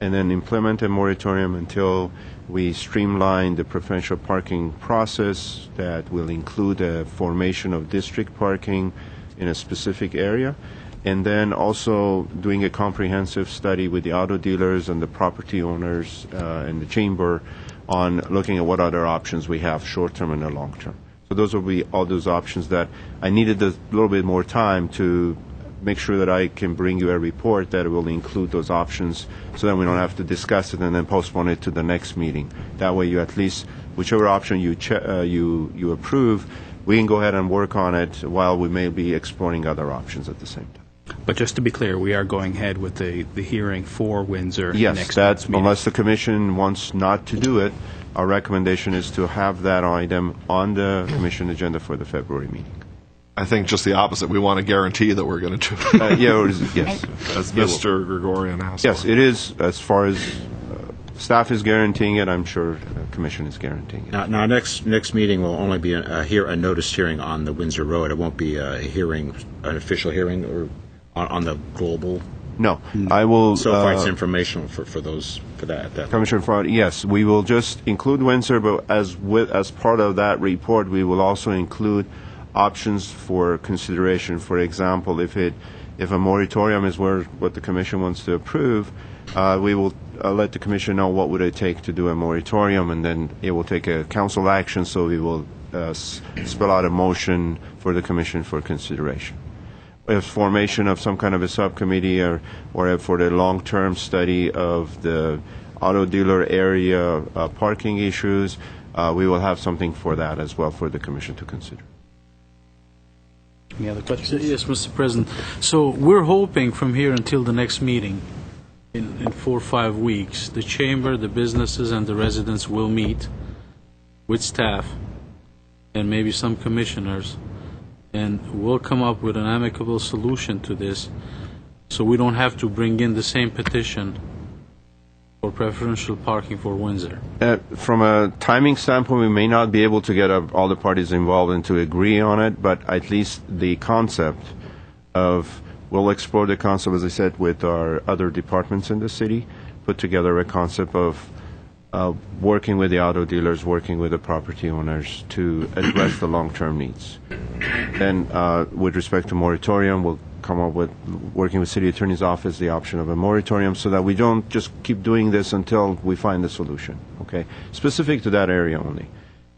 and then implement a moratorium until we streamline the preferential parking process that will include a formation of district parking in a specific area, and then also doing a comprehensive study with the auto dealers and the property owners and the chamber on looking at what other options we have, short-term and long-term. So those will be all those options that I needed a little bit more time to make sure that I can bring you a report that will include those options, so that we don't have to discuss it and then postpone it to the next meeting. That way, you at least, whichever option you approve, we can go ahead and work on it while we may be exploring other options at the same time. But just to be clear, we are going ahead with the hearing for Windsor next meeting. Unless the Commission wants not to do it, our recommendation is to have that item on the Commission agenda for the February meeting. I think just the opposite. We want to guarantee that we're going to do it. Yes. As Mr. Gregorian asked. Yes, it is. As far as staff is guaranteeing it, I'm sure the Commission is guaranteeing it. Now next meeting will only be a noticed hearing on the Windsor Road. It won't be a hearing, an official hearing, or on the global. No, I will. So far, it's informational for that. Commissioner Fraud, yes, we will just include Windsor, but as part of that report, we will also include options for consideration. For example, if a moratorium is what the Commission wants to approve, we will let the Commission know what would it take to do a moratorium, and then it will take a council action, so we will spell out a motion for the Commission for consideration. If formation of some kind of a subcommittee or for the long-term study of the auto dealer area parking issues, we will have something for that as well for the Commission to consider. Any other questions? Yes, Mr. President. So we're hoping from here until the next meeting, in 4 or 5 weeks, the chamber, the businesses, and the residents will meet with staff and maybe some commissioners, and we'll come up with an amicable solution to this, so we don't have to bring in the same petition for preferential parking for Windsor. From a timing standpoint, we may not be able to get all the parties involved and to agree on it, but at least the concept of, we'll explore the concept, as I said, with our other departments in the city, put together a concept of working with the auto dealers, working with the property owners to address the long-term needs. Then, with respect to moratorium, we'll come up with, working with City Attorney's Office, the option of a moratorium so that we don't just keep doing this until we find the solution, okay? Specific to that area only.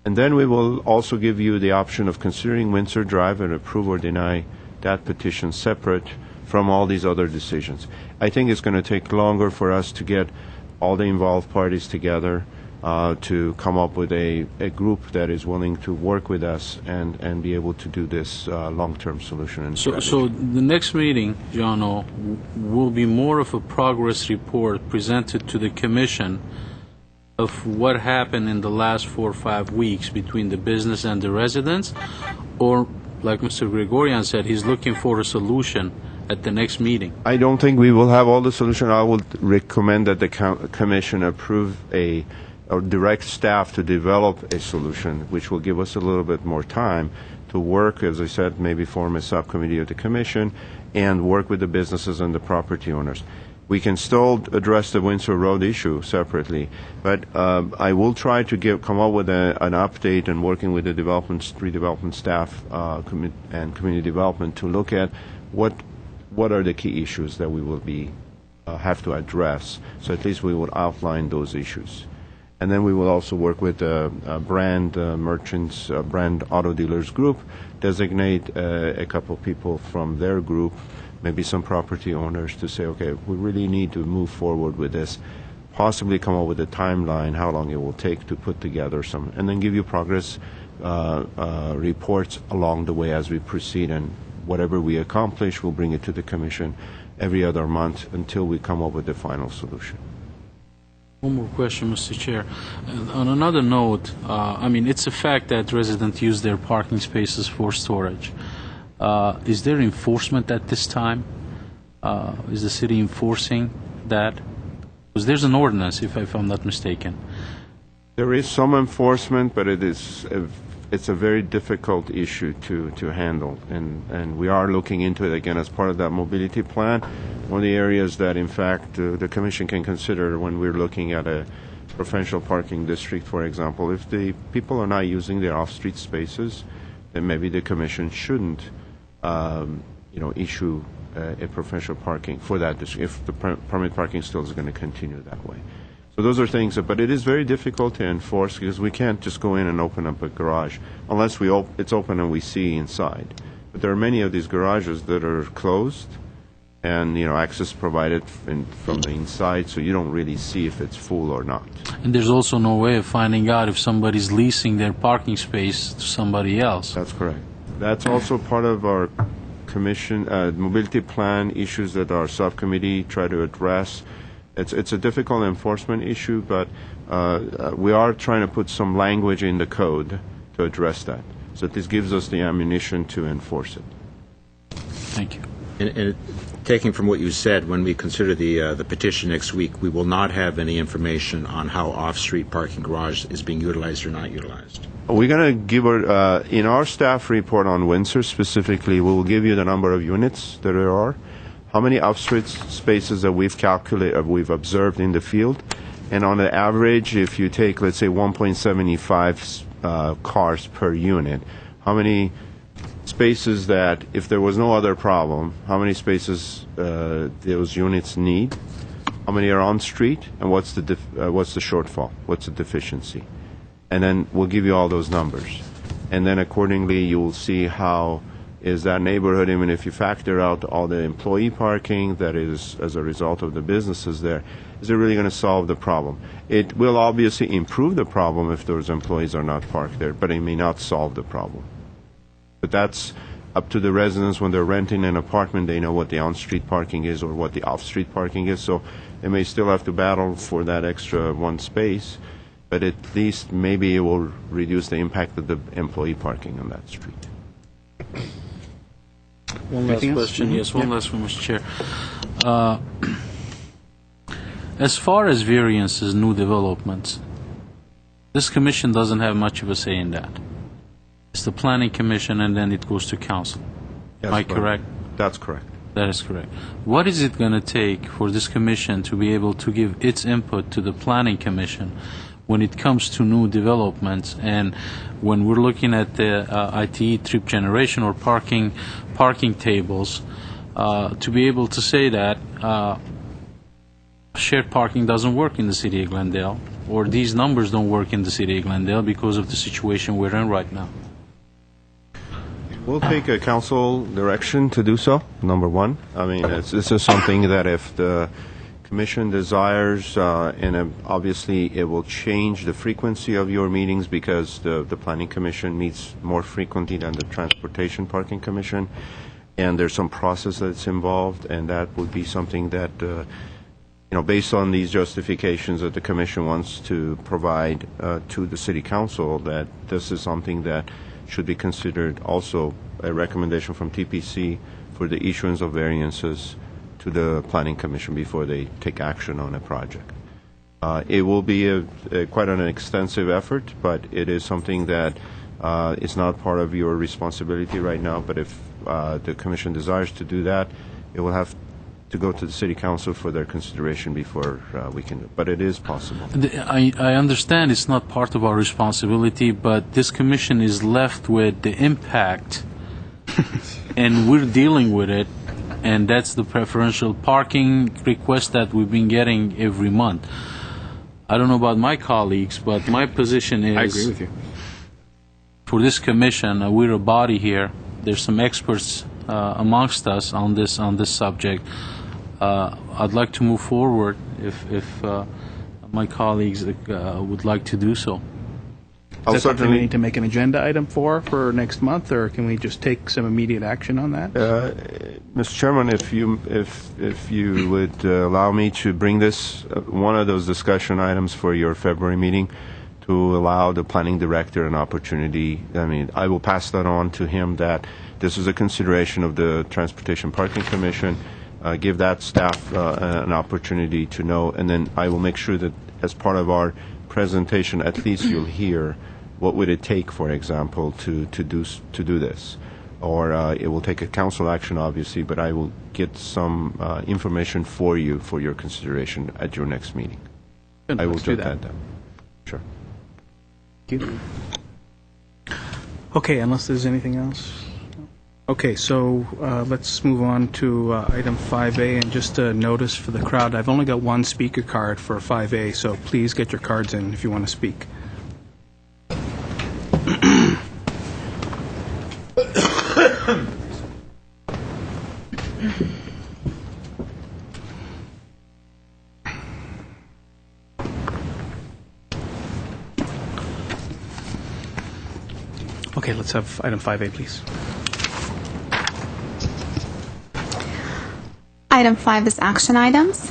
And then we will also give you the option of considering Windsor Drive and approve or deny that petition separate from all these other decisions. I think it's going to take longer for us to get all the involved parties together to come up with a group that is willing to work with us and be able to do this long-term solution. And so the next meeting, Jono, will be more of a progress report presented to the Commission of what happened in the last 4 or 5 weeks between the business and the residents, or, like Mr. Gregorian said, he's looking for a solution at the next meeting. I don't think we will have all the solution. I would recommend that the Commission approve or direct staff to develop a solution, which will give us a little bit more time to work, as I said, maybe form a subcommittee of the Commission and work with the businesses and the property owners. We can still address the Windsor Road issue separately, but I will try to come up with an update and working with the redevelopment staff and community development to look at what are the key issues that we will have to address. So at least we will outline those issues. And then we will also work with brand merchants, brand auto dealers group, designate a couple of people from their group, maybe some property owners, to say, okay, we really need to move forward with this, possibly come up with a timeline, how long it will take to put together some, and then give you progress reports along the way as we proceed, and whatever we accomplish, we'll bring it to the Commission every other month until we come up with the final solution. One more question, Mr. Chair. On another note, I mean, it's a fact that residents use their parking spaces for storage. Is there enforcement at this time? Is the city enforcing that? Because there's an ordinance, if I'm not mistaken. There is some enforcement, but it's a very difficult issue to handle, and we are looking into it again as part of that mobility plan. One of the areas that, in fact, the Commission can consider when we're looking at a preferential parking district, for example, if the people are not using their off-street spaces, then maybe the Commission shouldn't, issue a preferential parking for that district if the permit parking still is going to continue that way. So those are things, but it is very difficult to enforce because we can't just go in and open up a garage unless it's open and we see inside. But there are many of these garages that are closed and, access provided from the inside, so you don't really see if it's full or not. And there's also no way of finding out if somebody's leasing their parking space to somebody else. That's correct. That's also part of our Commission mobility plan issues that our subcommittee try to address. It's a difficult enforcement issue, but we are trying to put some language in the code to address that. So this gives us the ammunition to enforce it. Thank you. And taking from what you said, when we consider the petition next week, we will not have any information on how off-street parking garage is being utilized or not utilized. We're going to give in our staff report on Windsor specifically, we will give you the number of units that there are, how many off-street spaces that we've observed in the field, and on the average, if you take, let's say, 1.75 cars per unit, how many spaces that, if there was no other problem, how many spaces those units need, how many are on street, and what's the shortfall, what's the deficiency. And then we'll give you all those numbers. And then accordingly, you will see how is that neighborhood, even if you factor out all the employee parking that is as a result of the businesses there, is it really going to solve the problem? It will obviously improve the problem if those employees are not parked there, but it may not solve the problem. But that's up to the residents. When they're renting an apartment, they know what the on-street parking is or what the off-street parking is, so they may still have to battle for that extra one space. but at least maybe it will reduce the impact of the employee parking on that street. One last question. Yes, one last one, Mr. Chair. As far as variances, new developments, this commission doesn't have much of a say in that. It's the planning commission, and then it goes to council. Am I correct? That's correct. That is correct. What is it going to take for this commission to be able to give its input to the planning commission when it comes to new developments, and when we're looking at the ITE trip generation or parking tables, to be able to say that shared parking doesn't work in the city of Glendale, or these numbers don't work in the city of Glendale because of the situation we're in right now? We'll take a council direction to do so, number one. I mean, this is something that if the commission desires, and obviously it will change the frequency of your meetings because the planning commission meets more frequently than the transportation parking commission, and there's some process that's involved, and that would be something that, based on these justifications that the commission wants to provide to the city council, that this is something that should be considered also a recommendation from TPC for the issuance of variances to the Planning Commission before they take action on a project. It will be quite an extensive effort, but it is something that is not part of your responsibility right now. But if the Commission desires to do that, it will have to go to the City Council for their consideration before we can do it. But it is possible. I understand it's not part of our responsibility, but this commission is left with the impact, and we're dealing with it, and that's the preferential parking request that we've been getting every month. I don't know about my colleagues, but my position is... I agree with you. For this commission, we're a body here. There's some experts amongst us on this subject. I'd like to move forward if my colleagues would like to do so. Is that something we need to make an agenda item for next month, or can we just take some immediate action on that? Mr. Chairman, if you would allow me to bring this one of those discussion items for your February meeting, to allow the planning director an opportunity. I mean, I will pass that on to him, that this is a consideration of the Transportation Parking Commission. Give that staff an opportunity to know, and then I will make sure that as part of our presentation, at least you'll hear what would it take, for example, to do this. Or it will take a council action, obviously, but I will get some information for you for your consideration at your next meeting. Good, I will do jot that down. Sure. Thank you. Okay, unless there's anything else. Okay, so let's move on to item 5A, and just a notice for the crowd. I've only got one speaker card for 5A, so please get your cards in if you want to speak. Okay, let's have item 5A, please. Item 5 is action items.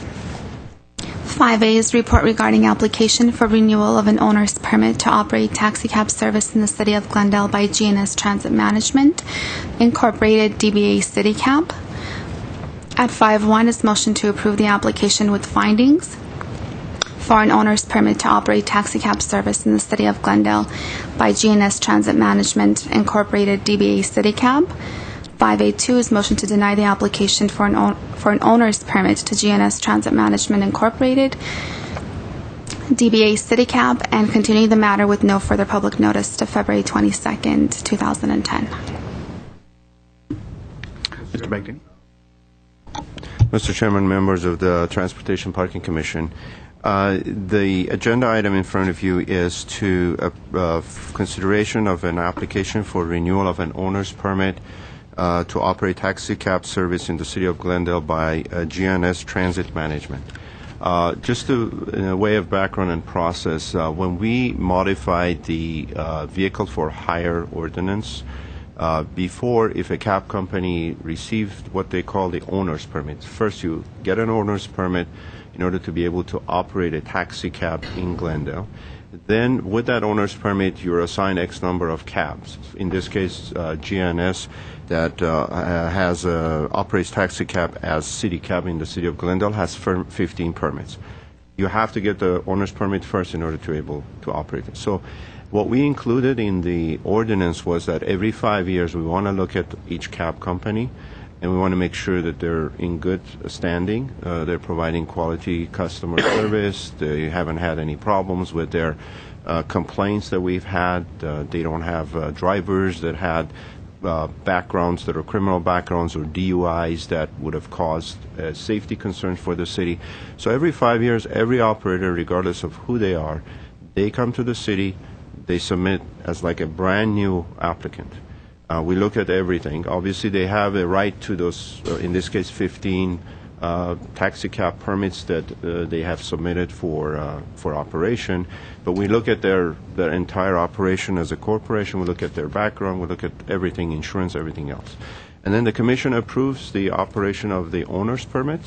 5A is report regarding application for renewal of an owner's permit to operate taxi cab service in the city of Glendale by GNS Transit Management, Incorporated, DBA City Cab. At 5.1 is motion to approve the application with findings for an owner's permit to operate taxi cab service in the city of Glendale by GNS Transit Management, Incorporated, DBA City Cab. 5A2 is motion to deny the application for an owner's permit to GNS Transit Management Incorporated, DBA City Cab, and continue the matter with no further public notice to February 22nd, 2010. Mr. Bagdini. Mr. Chairman, members of the Transportation Parking Commission, the agenda item in front of you is to consideration of an application for renewal of an owner's permit to operate taxi cab service in the city of Glendale by GNS Transit Management. Just in a way of background and process, when we modified the vehicle for hire ordinance, before, if a cab company received what they call the owner's permit, first you get an owner's permit, in order to be able to operate a taxi cab in Glendale. Then, with that owner's permit, you're assigned X number of cabs. In this case, GNS that operates taxi cab as city cab in the city of Glendale has 15 permits. You have to get the owner's permit first in order to be able to operate it. So, what we included in the ordinance was that every 5 years we want to look at each cab company, and we want to make sure that they're in good standing. They're providing quality customer service. They haven't had any problems with their complaints that we've had. They don't have drivers that had backgrounds that are criminal backgrounds or DUIs that would have caused safety concerns for the city. So every 5 years, every operator, regardless of who they are, they come to the city, they submit as like a brand new applicant. We look at everything. Obviously, they have a right to those, in this case, 15 taxi cab permits that they have submitted for operation. But we look at their entire operation as a corporation. We look at their background. We look at everything, insurance, everything else. And then the commission approves the operation of the owner's permit.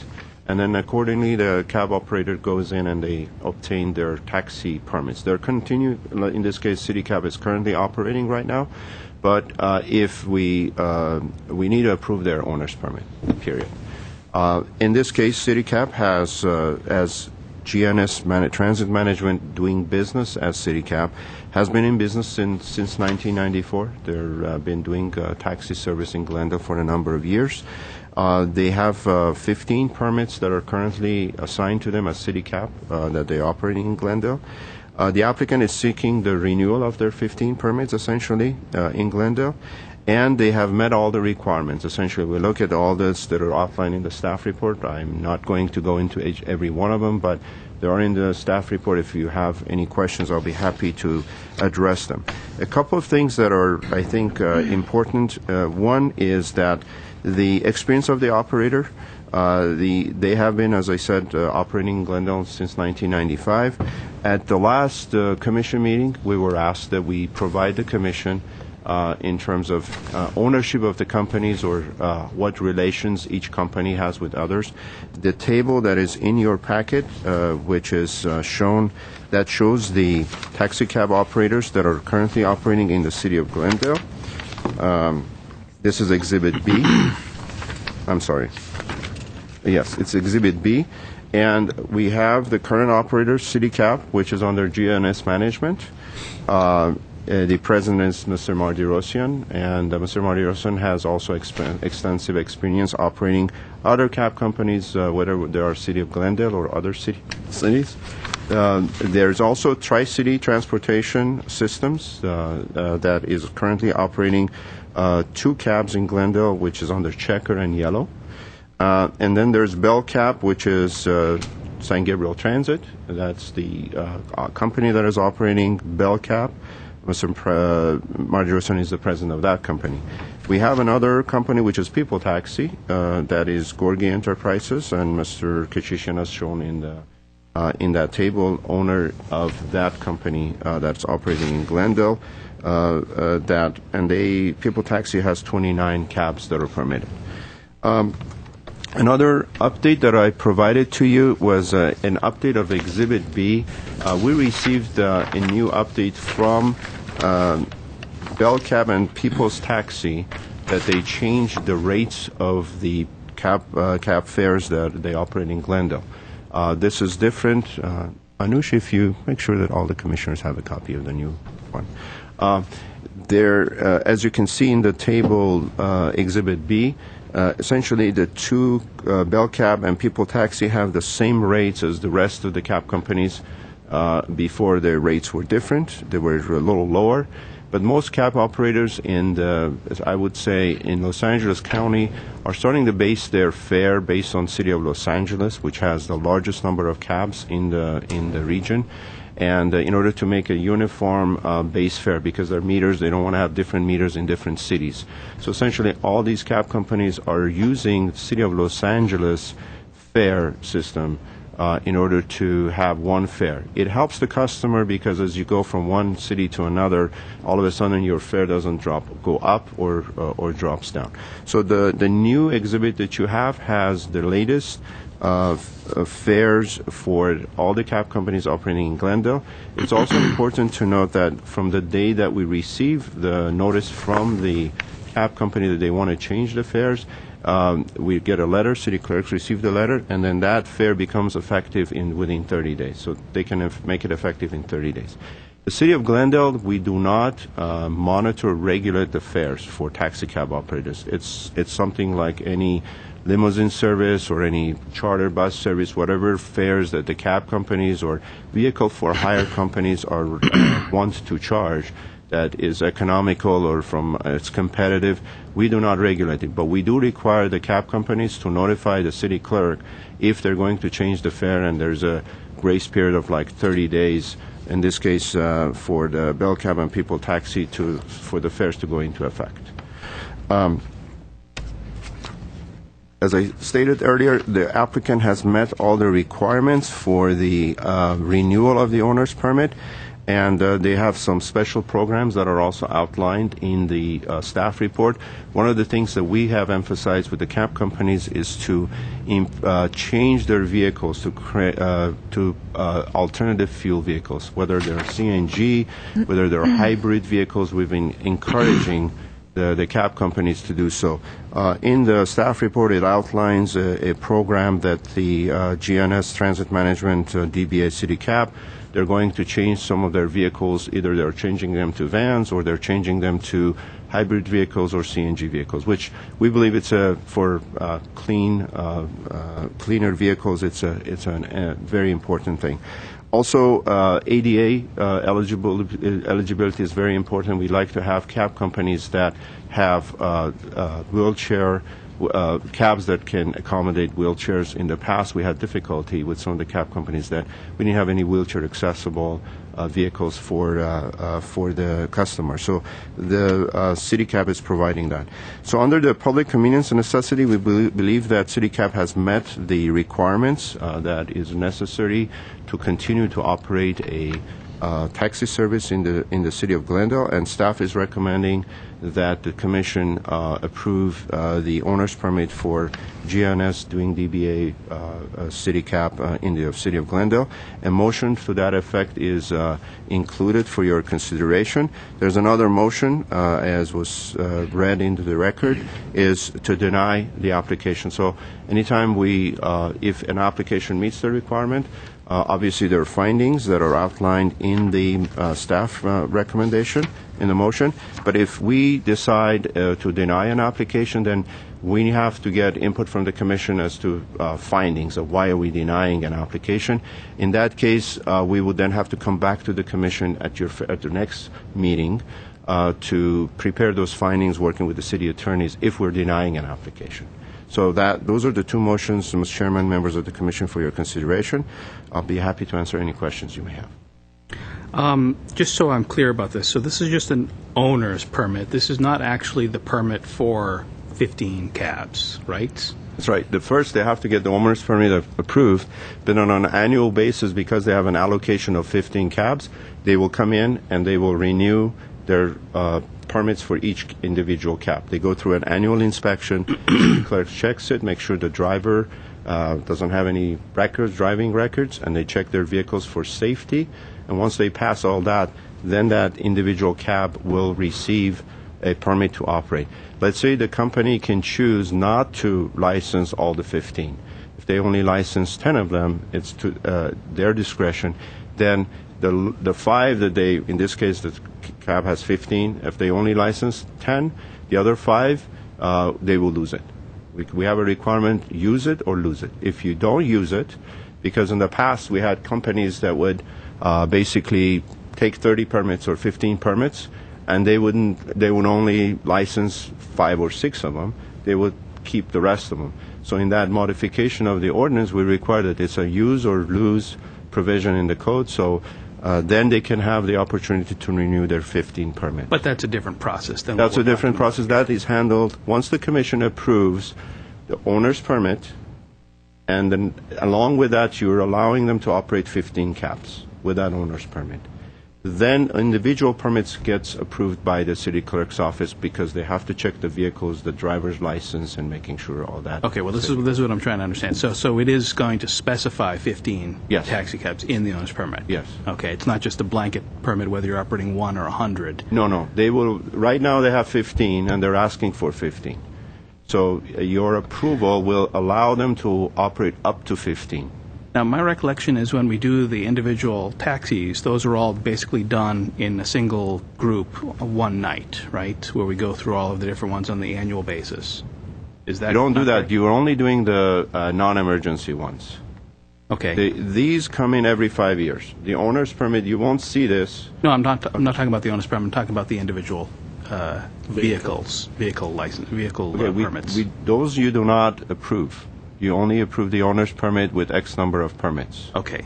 And then accordingly, the cab operator goes in and they obtain their taxi permits. They're in this case, City Cab is currently operating right now. But if we need to approve their owner's permit, period. In this case, City Cab has, as GNS Transit Management doing business as City Cab, has been in business since 1994. They've been doing taxi service in Glendale for a number of years. They have 15 permits that are currently assigned to them as City Cab that they're operating in Glendale. The applicant is seeking the renewal of their 15 permits, essentially, in Glendale, and they have met all the requirements. Essentially, we look at all this that are outlined in the staff report. I'm not going to go into every one of them, but they are in the staff report. If you have any questions, I'll be happy to address them. A couple of things that are, I think, important. One is that the experience of the operator. They have been, as I said, operating in Glendale since 1995. At the last commission meeting, we were asked that we provide the commission in terms of ownership of the companies or what relations each company has with others. The table that is in your packet, which is shown, that shows the taxi cab operators that are currently operating in the city of Glendale. This is Exhibit B. I'm sorry. Yes, it's Exhibit B. And we have the current operator, City Cab, which is under GNS management. The president is Mr. Mardirosyan, and Mr. Mardirosyan has also extensive experience operating other cab companies, whether they are City of Glendale or other cities. There's also Tri-City Transportation Systems that is currently operating 2 cabs in Glendale, which is under Checker and Yellow. And then there's Bell Cab, which is San Gabriel Transit. That's the company that is operating Bell Cab. Mr. Mardirosyan is the president of that company. We have another company, which is People Taxi, that is Gorgie Enterprises, and Mr. Kachishian is shown in that table, owner of that company that's operating in Glendale. People Taxi has 29 cabs that are permitted. Another update that I provided to you was an update of Exhibit B. We received a new update from Bell Cab and People's Taxi that they changed the rates of the cab fares that they operate in Glendale. This is different. Anush, if you make sure that all the commissioners have a copy of the new one. As you can see in the table, Exhibit B, essentially the 2 Bell Cab and People Taxi have the same rates as the rest of the cab companies. Before, their rates were different. They were a little lower. But most cab operators I would say, in Los Angeles County are starting to base their fare based on City of Los Angeles, which has the largest number of cabs in the region. And in order to make a uniform base fare, because their meters, they don't want to have different meters in different cities. So essentially, all these cab companies are using the City of Los Angeles fare system in order to have one fare. It helps the customer because as you go from one city to another, all of a sudden your fare doesn't go up or drops down. So the new exhibit that you have has the latest fares for all the cab companies operating in Glendale. It's also important to note that from the day that we receive the notice from the cab company that they want to change the fares, we get a letter, city clerks receive the letter, and then that fare becomes effective within 30 days. So they can make it effective in 30 days. The city of Glendale, we do not monitor or regulate the fares for taxi cab operators. It's something like any limousine service or any charter bus service, whatever fares that the cab companies or vehicle for hire companies are want to charge that is economical or it's competitive, we do not regulate it. But we do require the cab companies to notify the city clerk if they're going to change the fare, and there's a grace period of like 30 days, in this case for the Bell Cab and People Taxi for the fares to go into effect. As I stated earlier, the applicant has met all the requirements for the renewal of the owner's permit, and they have some special programs that are also outlined in the staff report. One of the things that we have emphasized with the cab companies is to change their vehicles to alternative fuel vehicles, whether they're CNG, whether they're hybrid vehicles. We've been encouraging the cab companies to do so. In the staff report, it outlines a program that the GNS Transit Management, DBA City Cab, they're going to change some of their vehicles. Either they're changing them to vans or they're changing them to hybrid vehicles or CNG vehicles, which we believe it's for cleaner vehicles. It's a very important thing. Also, ADA eligibility is very important. We like to have cab companies that have wheelchair cabs that can accommodate wheelchairs. In the past, we had difficulty with some of the cab companies that we didn't have any wheelchair accessible vehicles for the customer. So the City Cab is providing that. So under the public convenience and necessity, we believe that City Cab has met the requirements that is necessary to continue to operate a taxi service in the city of Glendale, and staff is recommending that the commission approve the owner's permit for GNS doing DBA City Cab in the city of Glendale. A motion to that effect is included for your consideration. There's another motion, as was read into the record, is to deny the application. So anytime if an application meets the requirement, obviously, there are findings that are outlined in the staff recommendation in the motion. But if we decide to deny an application, then we have to get input from the commission as to findings of why are we denying an application. In that case, we would then have to come back to the commission at the next meeting to prepare those findings, working with the city attorneys if we're denying an application. So those are the two motions, Mr. Chairman, members of the Commission, for your consideration. I'll be happy to answer any questions you may have. Just so I'm clear about this, so this is just an owner's permit. This is not actually the permit for 15 cabs, right? That's right. First, they have to get the owner's permit approved, but on an annual basis, because they have an allocation of 15 cabs, they will come in and they will renew their permits for each individual cab. They go through an annual inspection. The clerk checks it, make sure the driver doesn't have any driving records, and they check their vehicles for safety. And once they pass all that, then that individual cab will receive a permit to operate. Let's say the company can choose not to license all the 15. If they only license 10 of them, it's to their discretion. Then the 5 that they, in this case, the cab has 15. If they only license 10, the other 5, they will lose it. We have a requirement: use it or lose it. If you don't use it, because in the past we had companies that would basically take 30 permits or 15 permits, and they would only license 5 or 6 of them. They would keep the rest of them. So in that modification of the ordinance, we require that it's a use or lose provision in the code. So then they can have the opportunity to renew their 15 permits. But that's a different process than that's a different process. That is handled once the commission approves the owner's permit. And then along with that, you're allowing them to operate 15 cabs with that owner's permit. Then individual permits gets approved by the city clerk's office because they have to check the vehicles, the driver's license, and making sure all that. Okay, well, this is what I'm trying to understand. So it is going to specify 15 Yes. taxi cabs in the owner's permit? Yes. Okay, it's not just a blanket permit whether you're operating 1 or 100. No. They will. Right now they have 15, and they're asking for 15. So your approval will allow them to operate up to 15. Now, my recollection is when we do the individual taxis, those are all basically done in a single group one night, right? Where we go through all of the different ones on the annual basis. Is that You don't do not that. correct? You're only doing the non-emergency ones. Okay. These come in every 5 years. The owner's permit, you won't see this. No, I'm not talking about the owner's permit. I'm talking about the individual vehicles, vehicle license, vehicle permits. Those you do not approve. You only approve the owner's permit with X number of permits. Okay.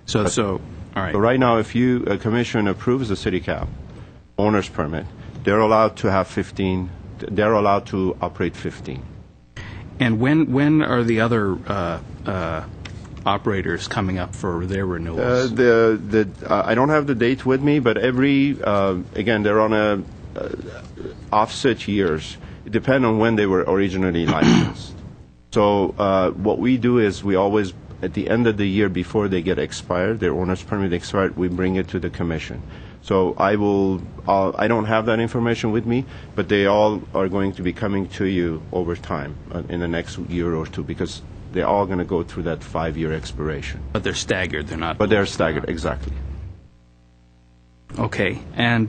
So all right. So right now, if a commission approves the city cab owner's permit, they're allowed to have 15. They're allowed to operate 15. And when are the other operators coming up for their renewals? I don't have the date with me, but again, they're on a offset years. It depends on when they were originally licensed. So what we do is we always, at the end of the year before they get expired, their owner's permit expired, we bring it to the commission. So I don't have that information with me, but they all are going to be coming to you over time in the next year or two because they're all going to go through that 5-year expiration. But they're staggered. They're not. But they're staggered, exactly. Okay. And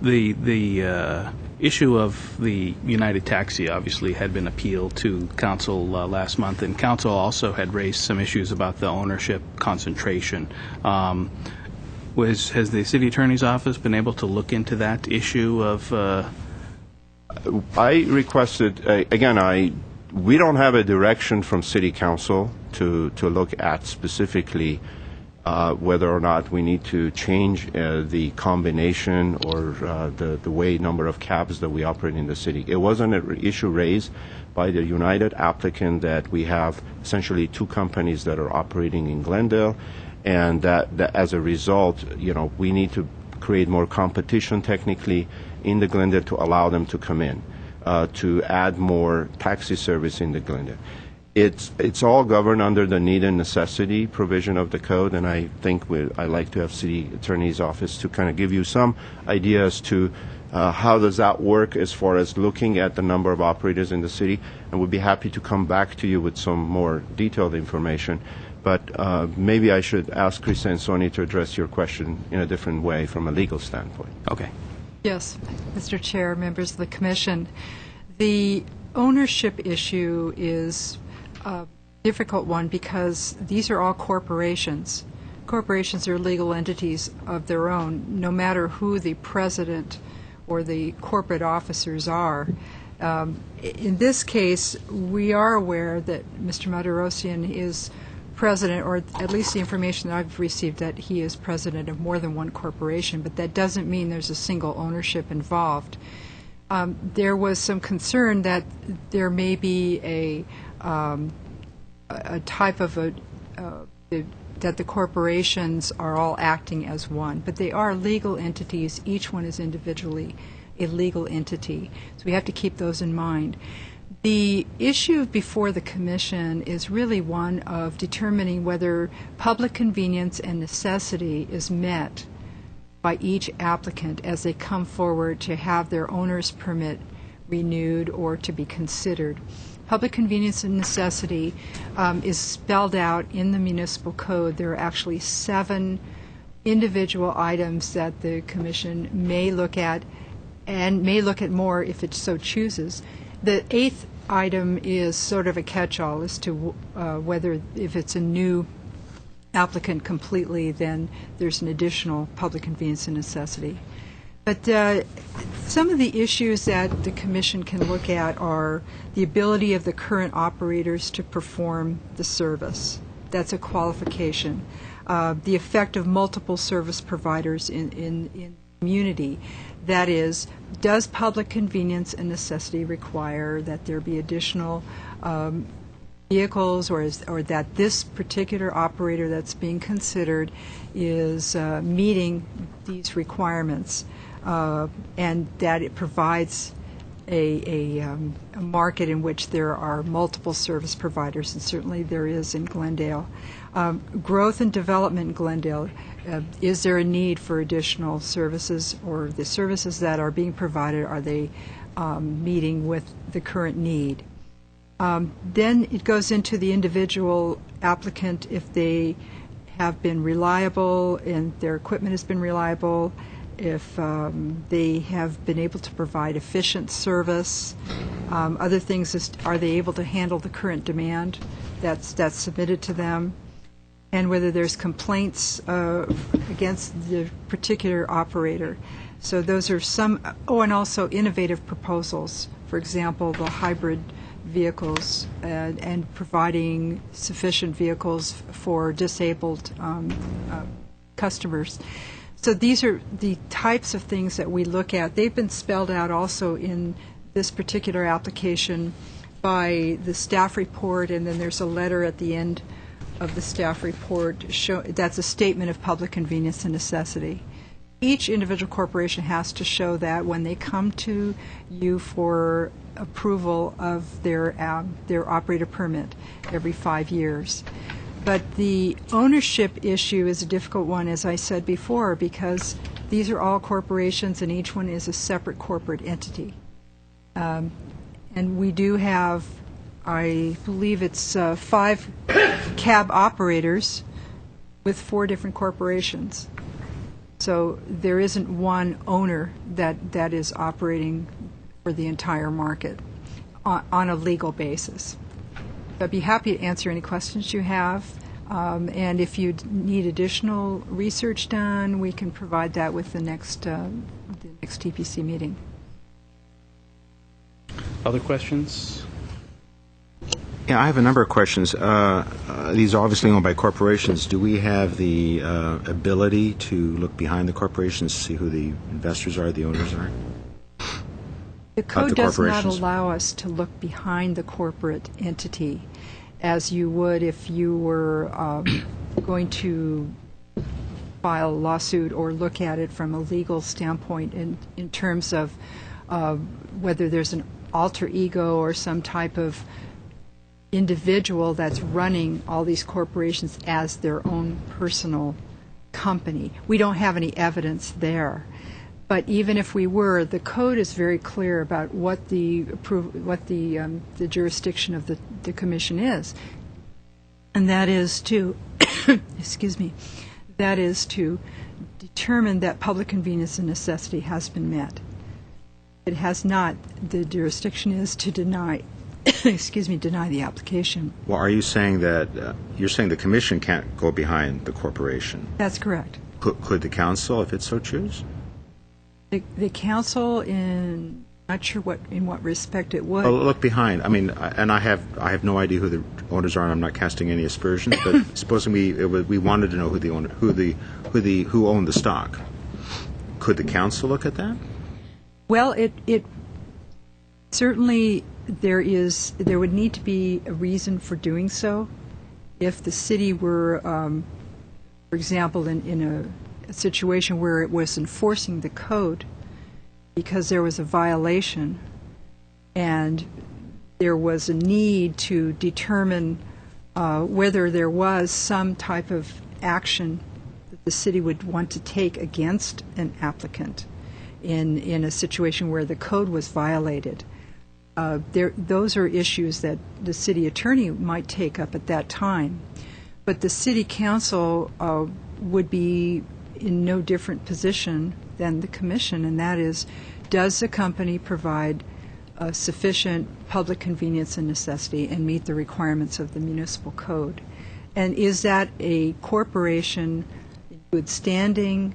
the issue of the United Taxi obviously had been appealed to council last month, and council also had raised some issues about the ownership concentration. Has the city attorney's office been able to look into that issue of? I requested we don't have a direction from city council to look at specifically whether or not we need to change the combination or the number of cabs that we operate in the city. It wasn't an issue raised by the United applicant that we have essentially 2 companies that are operating in Glendale, and that as a result, we need to create more competition technically in the Glendale to allow them to come in, to add more taxi service in the Glendale. It's all governed under the need and necessity provision of the code, and I think I'd like to have city attorney's office to kind of give you some idea as to how does that work as far as looking at the number of operators in the city, and we'd be happy to come back to you with some more detailed information. But maybe I should ask Chris and Sony to address your question in a different way from a legal standpoint. Okay. Yes, Mr. Chair, members of the Commission. The ownership issue is a difficult one because these are all corporations. Corporations are legal entities of their own, no matter who the president or the corporate officers are. In this case, we are aware that Mr. Matarosian is president, or at least the information that I've received, that he is president of more than one corporation, but that doesn't mean there's a single ownership involved. There was some concern that there may be a type of that the corporations are all acting as one, but they are legal entities. Each one is individually a legal entity, so we have to keep those in mind. The issue before the Commission is really one of determining whether public convenience and necessity is met by each applicant as they come forward to have their owner's permit renewed or to be considered. Public convenience and necessity is spelled out in the municipal code. There are actually 7 individual items that the Commission may look at, and may look at more if it so chooses. The 8th item is sort of a catch-all as to whether, if it's a new applicant completely, then there's an additional public convenience and necessity. But some of the issues that the Commission can look at are the ability of the current operators to perform the service. That's a qualification. The effect of multiple service providers in the community. That is, does public convenience and necessity require that there be additional vehicles, or that this particular operator that's being considered is meeting these requirements, and that it provides a market in which there are multiple service providers, and certainly there is in Glendale. Growth and development in Glendale, is there a need for additional services, or the services that are being provided, are they meeting with the current need? Then it goes into the individual applicant, if they have been reliable and their equipment has been reliable, if they have been able to provide efficient service. Other things is, are they able to handle the current demand that's submitted to them, and whether there's complaints against the particular operator. So those are some, and also innovative proposals. For example, the hybrid vehicles and providing sufficient vehicles for disabled customers. So these are the types of things that we look at. They've been spelled out also in this particular application by the staff report, and then there's a letter at the end of the staff report. That's a statement of public convenience and necessity. Each individual corporation has to show that when they come to you for approval of their operator permit every 5 years. But the ownership issue is a difficult one, as I said before, because these are all corporations and each one is a separate corporate entity. And we do have, I believe it's 5 cab operators with 4 different corporations. So there isn't one owner that is operating for the entire market on a legal basis. I'd be happy to answer any questions you have. And if you need additional research done, we can provide that with the next TPC meeting. Other questions? Yeah, I have a number of questions. These are obviously owned by corporations. Do we have the ability to look behind the corporations to see who the investors are, the owners are? The code does not allow us to look behind the corporate entity as you would if you were going to file a lawsuit or look at it from a legal standpoint in terms of whether there's an alter ego or some type of individual that's running all these corporations as their own personal company. We don't have any evidence there. But even if we were, the code is very clear about what the jurisdiction of the commission is, and that is to, excuse me, that is to determine that public convenience and necessity has been met. It has not. The jurisdiction is to deny, deny the application. Well, are you saying that you're saying the commission can't go behind the corporation? That's correct. Could the council, if it so choose? The council, not sure in what respect it would. Oh, look behind. I mean, and I have no idea who the owners are, and I'm not casting any aspersions. But supposing we wanted to know who the owner, who owned the stock, could the council look at that? Well, it certainly there would need to be a reason for doing so. If the city were, for example, in a situation where it was enforcing the code because there was a violation and there was a need to determine whether there was some type of action that the city would want to take against an applicant in a situation where the code was violated. Those are issues that the city attorney might take up at that time. But the city council would be in no different position than the commission, and that is, does the company provide sufficient public convenience and necessity and meet the requirements of the municipal code? And is that a corporation in good standing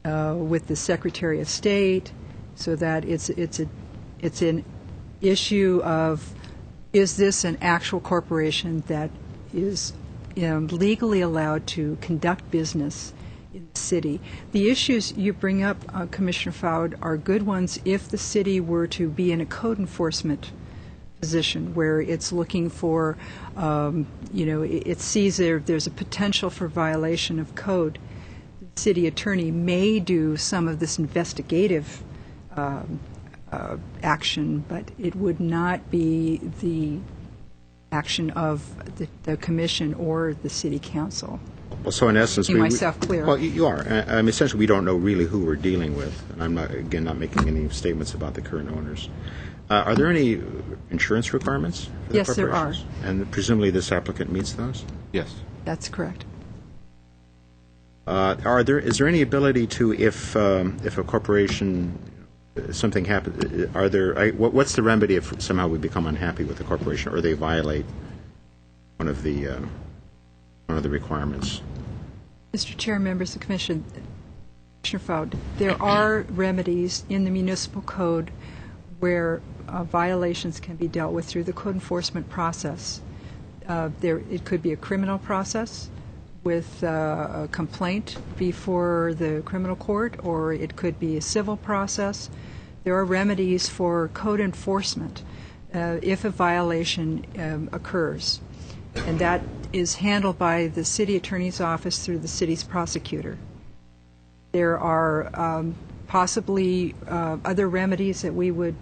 with the Secretary of State, so that it's an issue of, is this an actual corporation that is legally allowed to conduct business in the city? The issues you bring up, Commissioner Fowd, are good ones if the city were to be in a code enforcement position where it's looking for, it sees there's a potential for violation of code. The city attorney may do some of this investigative action, but it would not be the action of the commission or the city council. Well, so in essence, Making myself clear. Well, you are. Essentially, we don't know really who we're dealing with, and I'm not making any statements about the current owners. Are there any insurance requirements for the Yes, there are. corporations? And presumably this applicant meets those? Yes. That's correct. Is there any ability to, if a corporation, something happens, what's the remedy if somehow we become unhappy with the corporation or they violate one of the requirements? Mr. Chair, members of the Commission, Commissioner Fowd, there are remedies in the municipal code where violations can be dealt with through the code enforcement process. It could be a criminal process with a complaint before the criminal court, or it could be a civil process. There are remedies for code enforcement if a violation occurs, and that is handled by the city attorney's office through the city's prosecutor. There are possibly other remedies that we would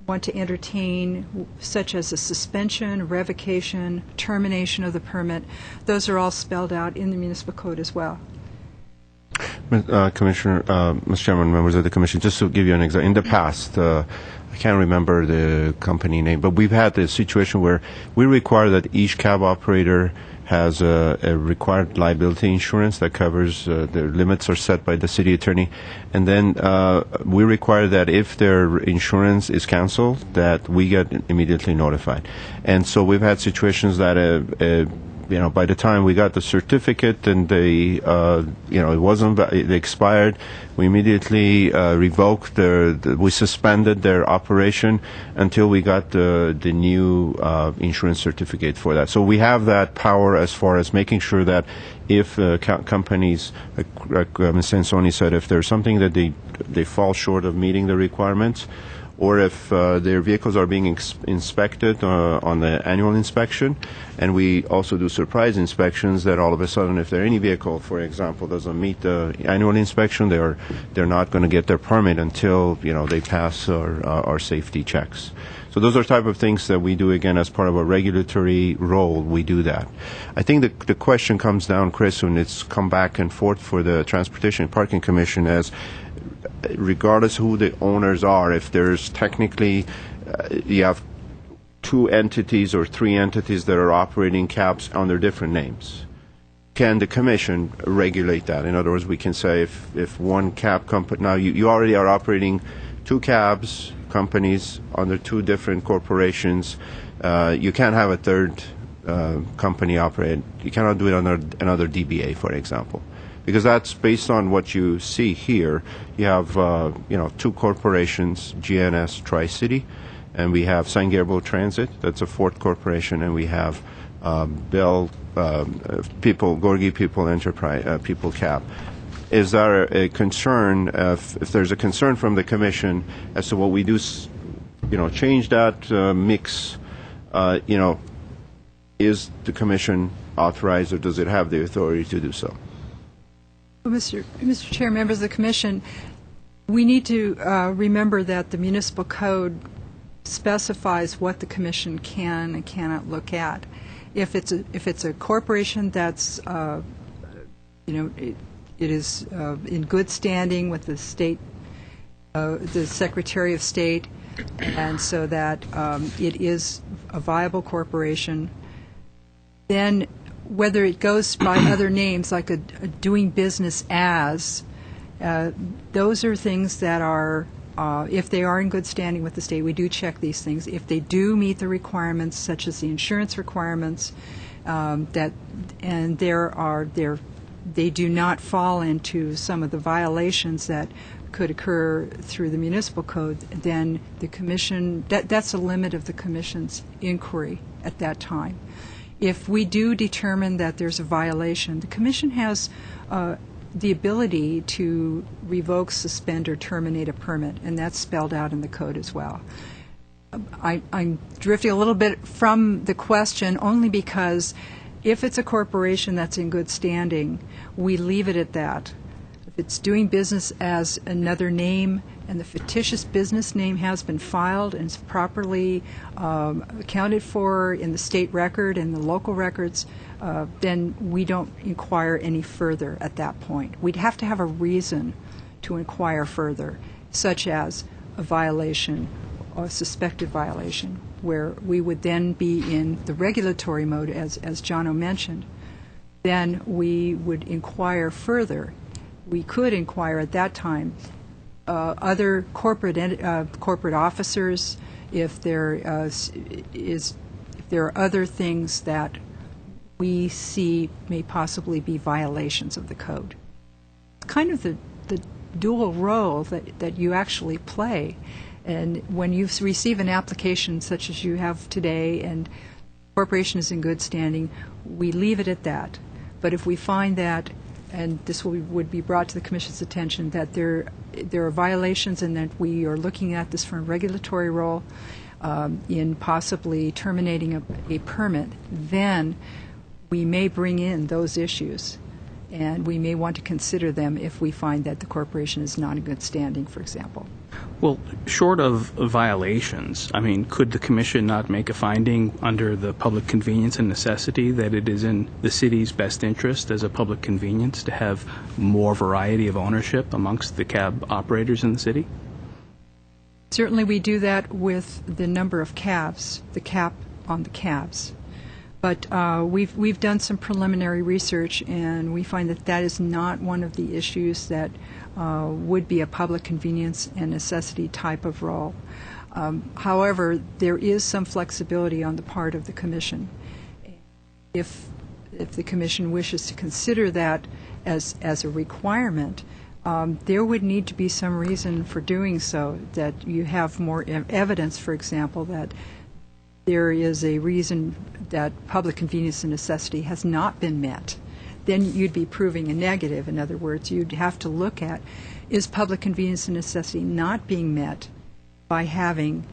want to entertain, such as a suspension, revocation, termination of the permit. Those are all spelled out in the municipal code as well. Commissioner, Mr. Chairman, members of the Commission, just to give you an example, in the past, I can't remember the company name, but we've had this situation where we require that each cab operator has a required liability insurance that covers their limits are set by the city attorney, and then we require that if their insurance is canceled, that we get immediately notified. And so we've had situations that by the time we got the certificate and they it expired, we immediately revoked we suspended their operation until we got the new insurance certificate for that. So we have that power as far as making sure that if companies, like Ms. Sansoni said, if there's something that they fall short of meeting the requirements, or if their vehicles are being inspected on the annual inspection, and we also do surprise inspections that all of a sudden, if any vehicle, for example, doesn't meet the annual inspection, they're not going to get their permit until they pass our safety checks. So those are type of things that we do, again, as part of a regulatory role. We do that. I think the question comes down, Chris, and it's come back and forth for the Transportation and Parking Commission as regardless who the owners are, if there's technically you have two entities or three entities that are operating cabs under different names, can the Commission regulate that? In other words, we can say if one cab company, now you already are operating two cabs companies under two different corporations, you can't have a third company operate. You cannot do it under another DBA, for example. Because that's based on what you see here. You have, two corporations, GNS Tri-City, and we have San Gabriel Transit, that's a fourth corporation, and we have Bell Gorgie People Enterprise, People Cab. Is there a concern, if there's a concern from the Commission as to what we do, change that mix, is the Commission authorized or does it have the authority to do so? Well, Mr. Chair, members of the Commission, we need to remember that the municipal code specifies what the Commission can and cannot look at. If it's a corporation that's it is in good standing with the state, the Secretary of State, and so that it is a viable corporation, then whether it goes by other names like a doing business as, those are things that are, if they are in good standing with the state, we do check these things. If they do meet the requirements, such as the insurance requirements, they do not fall into some of the violations that could occur through the municipal code, then the Commission, that's a limit of the Commission's inquiry at that time. If we do determine that there's a violation, the Commission has the ability to revoke, suspend, or terminate a permit, and that's spelled out in the code as well. I'm drifting a little bit from the question only because if it's a corporation that's in good standing, we leave it at that. If it's doing business as another name and the fictitious business name has been filed and is properly accounted for in the state record and the local records, then we don't inquire any further at that point. We'd have to have a reason to inquire further, such as a violation or a suspected violation, where we would then be in the regulatory mode, as Jono mentioned. Then we would inquire further. We could inquire at that time other corporate officers if there are other things that we see may possibly be violations of the code. It's kind of the dual role that you actually play. And when you receive an application such as you have today and the corporation is in good standing, we leave it at that. But if we find that, and this would be brought to the Commission's attention, that there are violations and that we are looking at this from a regulatory role in possibly terminating a permit, then we may bring in those issues. And we may want to consider them if we find that the corporation is not in good standing, for example. Well, short of violations, I mean, could the Commission not make a finding under the public convenience and necessity that it is in the city's best interest as a public convenience to have more variety of ownership amongst the cab operators in the city? Certainly we do that with the number of cabs, the cap on the cabs. But we've done some preliminary research, and we find that that is not one of the issues that would be a public convenience and necessity type of role. However, there is some flexibility on the part of the Commission. If the Commission wishes to consider that as a requirement, there would need to be some reason for doing so, that you have more evidence, for example, that there is a reason that public convenience and necessity has not been met. Then you'd be proving a negative. In other words, you'd have to look at, is public convenience and necessity not being met by having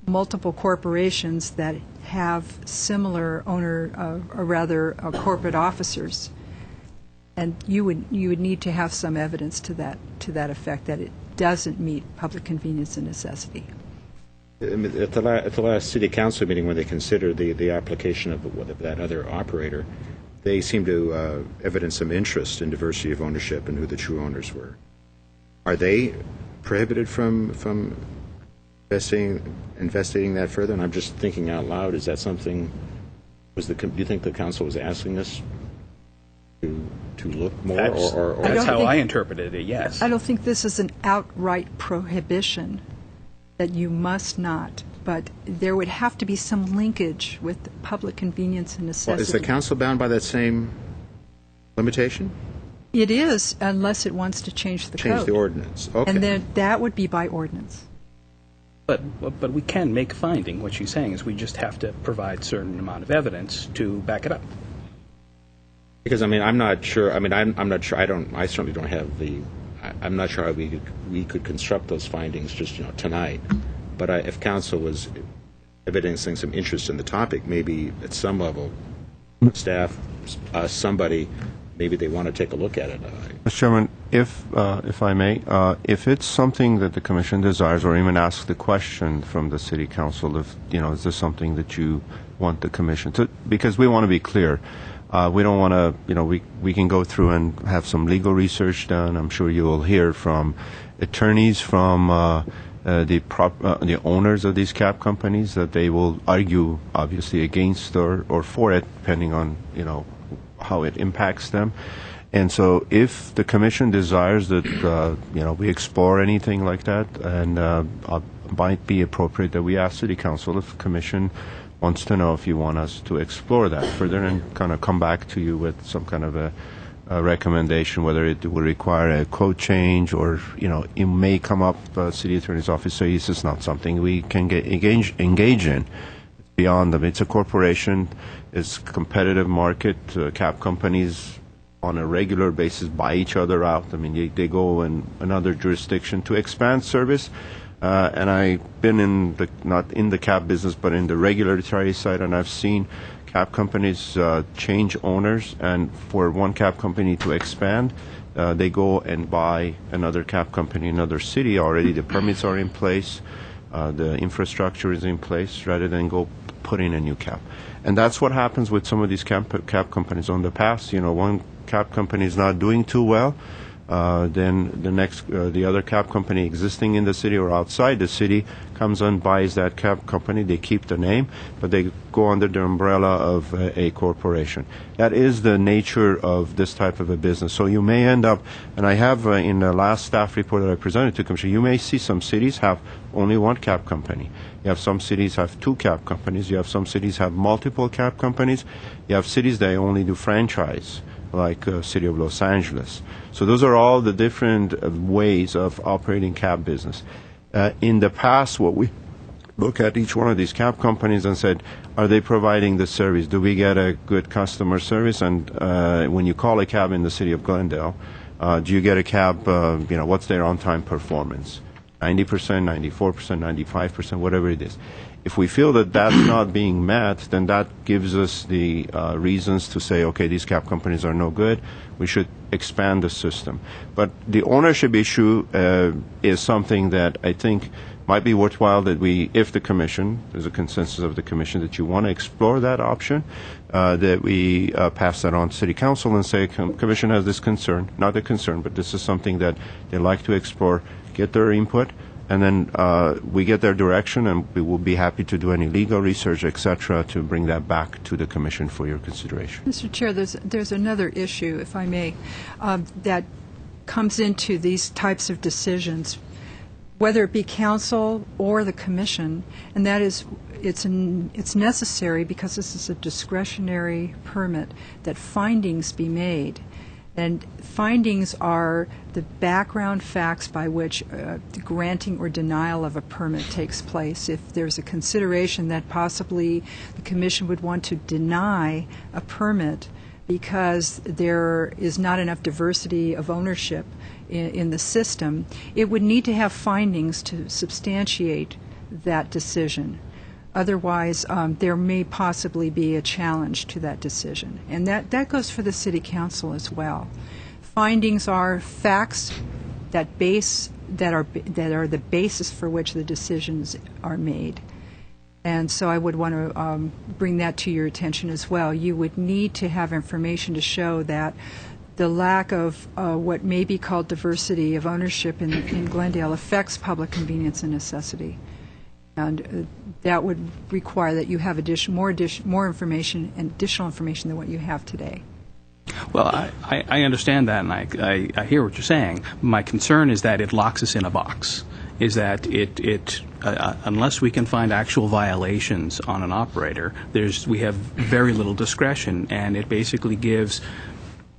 multiple corporations that have similar corporate officers? And you would need to have some evidence to that effect, that it doesn't meet public convenience and necessity. At the last city council meeting, when they considered the application of that other operator, they seemed to evidence some interest in diversity of ownership and who the true owners were. Are they prohibited from investigating that further? And I'm just thinking out loud. Is that something? Do you think the council was asking us to look more? That's how I interpreted it. Yes. I don't think this is an outright prohibition that you must not, but there would have to be some linkage with public convenience and necessity. Well, is the council bound by that same limitation? It is, unless it wants to change the code. Change the ordinance. Okay. And then that would be by ordinance. But we can make a finding. What she's saying is we just have to provide a certain amount of evidence to back it up. Because I'm not sure. I'm not sure. I certainly don't have the. I'm not sure how we could construct those findings just tonight. But if council was evidencing some interest in the topic, maybe at some level, staff, somebody, maybe they want to take a look at it. Mr. Chairman, if I may, if it's something that the Commission desires, or even ask the question from the City Council, if is this something that you want the Commission to? Because we want to be clear. We don't want to, we can go through and have some legal research done. I'm sure you will hear from attorneys from the owners of these cab companies that they will argue, obviously, against or for it, depending on, how it impacts them. And so if the Commission desires that, we explore anything like that, and might be appropriate that we ask City Council if the Commission wants to know if you want us to explore that further and kind of come back to you with some kind of a recommendation, whether it will require a code change or, it may come up, City Attorney's Office says this is not something we can engage in. Beyond them. It's a corporation, it's a competitive market, cab companies on a regular basis buy each other out. They go in another jurisdiction to expand service. and I've been in the, not in the cab business, but in the regulatory side, and I've seen cab companies change owners, and for one cab company to expand, they go and buy another cab company in another city. Already the permits are in place, the infrastructure is in place, rather than go put in a new cab. And that's what happens with some of these cab companies. On the past, one cab company is not doing too well, then the other cab company existing in the city or outside the city comes and buys that cab company. They keep the name, but they go under the umbrella of a corporation. That is the nature of this type of a business. So you may end up, and I have in the last staff report that I presented to Commissioner, you may see some cities have only one cab company. You have some cities have two cab companies. You have some cities have multiple cab companies. You have cities that only do franchise, like City of Los Angeles. So those are all the different ways of operating cab business. In the past, what we look at each one of these cab companies and said, are they providing the service? Do we get a good customer service? And when you call a cab in the city of Glendale, do you get a cab, what's their on-time performance? 90%, 94%, 95%, whatever it is. If we feel that that's not being met, then that gives us the reasons to say, okay, these cab companies are no good. We should expand the system. But the ownership issue is something that I think might be worthwhile that we, if the Commission, there's a consensus of the Commission that you want to explore that option, that we pass that on to City Council and say, Commission has this concern, not a concern, but this is something that they'd like to explore, get their input, and then we get their direction, and we will be happy to do any legal research, etc., to bring that back to the Commission for your consideration. Mr. Chair, there's another issue, if I may, that comes into these types of decisions, whether it be Council or the Commission, and that is it's necessary, because this is a discretionary permit, that findings be made. And findings are the background facts by which the granting or denial of a permit takes place. If there's a consideration that possibly the Commission would want to deny a permit because there is not enough diversity of ownership in the system, it would need to have findings to substantiate that decision. Otherwise, there may possibly be a challenge to that decision. And that goes for the City Council as well. Findings are facts that are the basis for which the decisions are made. And so I would want to bring that to your attention as well. You would need to have information to show that the lack of what may be called diversity of ownership in Glendale affects public convenience and necessity. And that would require that you have more information and additional information than what you have today. Well, I understand that, and I hear what you're saying. My concern is that it locks us in a box, is that unless we can find actual violations on an operator, we have very little discretion, and it basically gives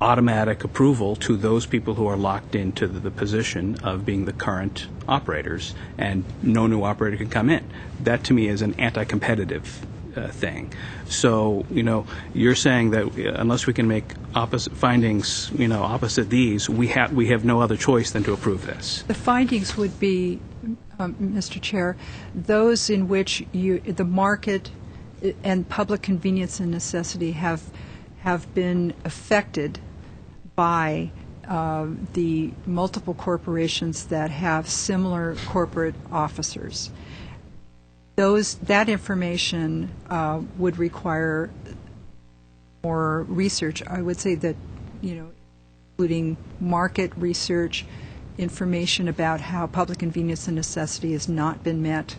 automatic approval to those people who are locked into the position of being the current operators, and no new operator can come in. That, to me, is an anti-competitive thing. So, you're saying that unless we can make opposite findings, opposite these, we have no other choice than to approve this. The findings would be, Mr. Chair, those in which the market and public convenience and necessity have been affected by the multiple corporations that have similar corporate officers. That information would require more research. I would say that, including market research, information about how public convenience and necessity has not been met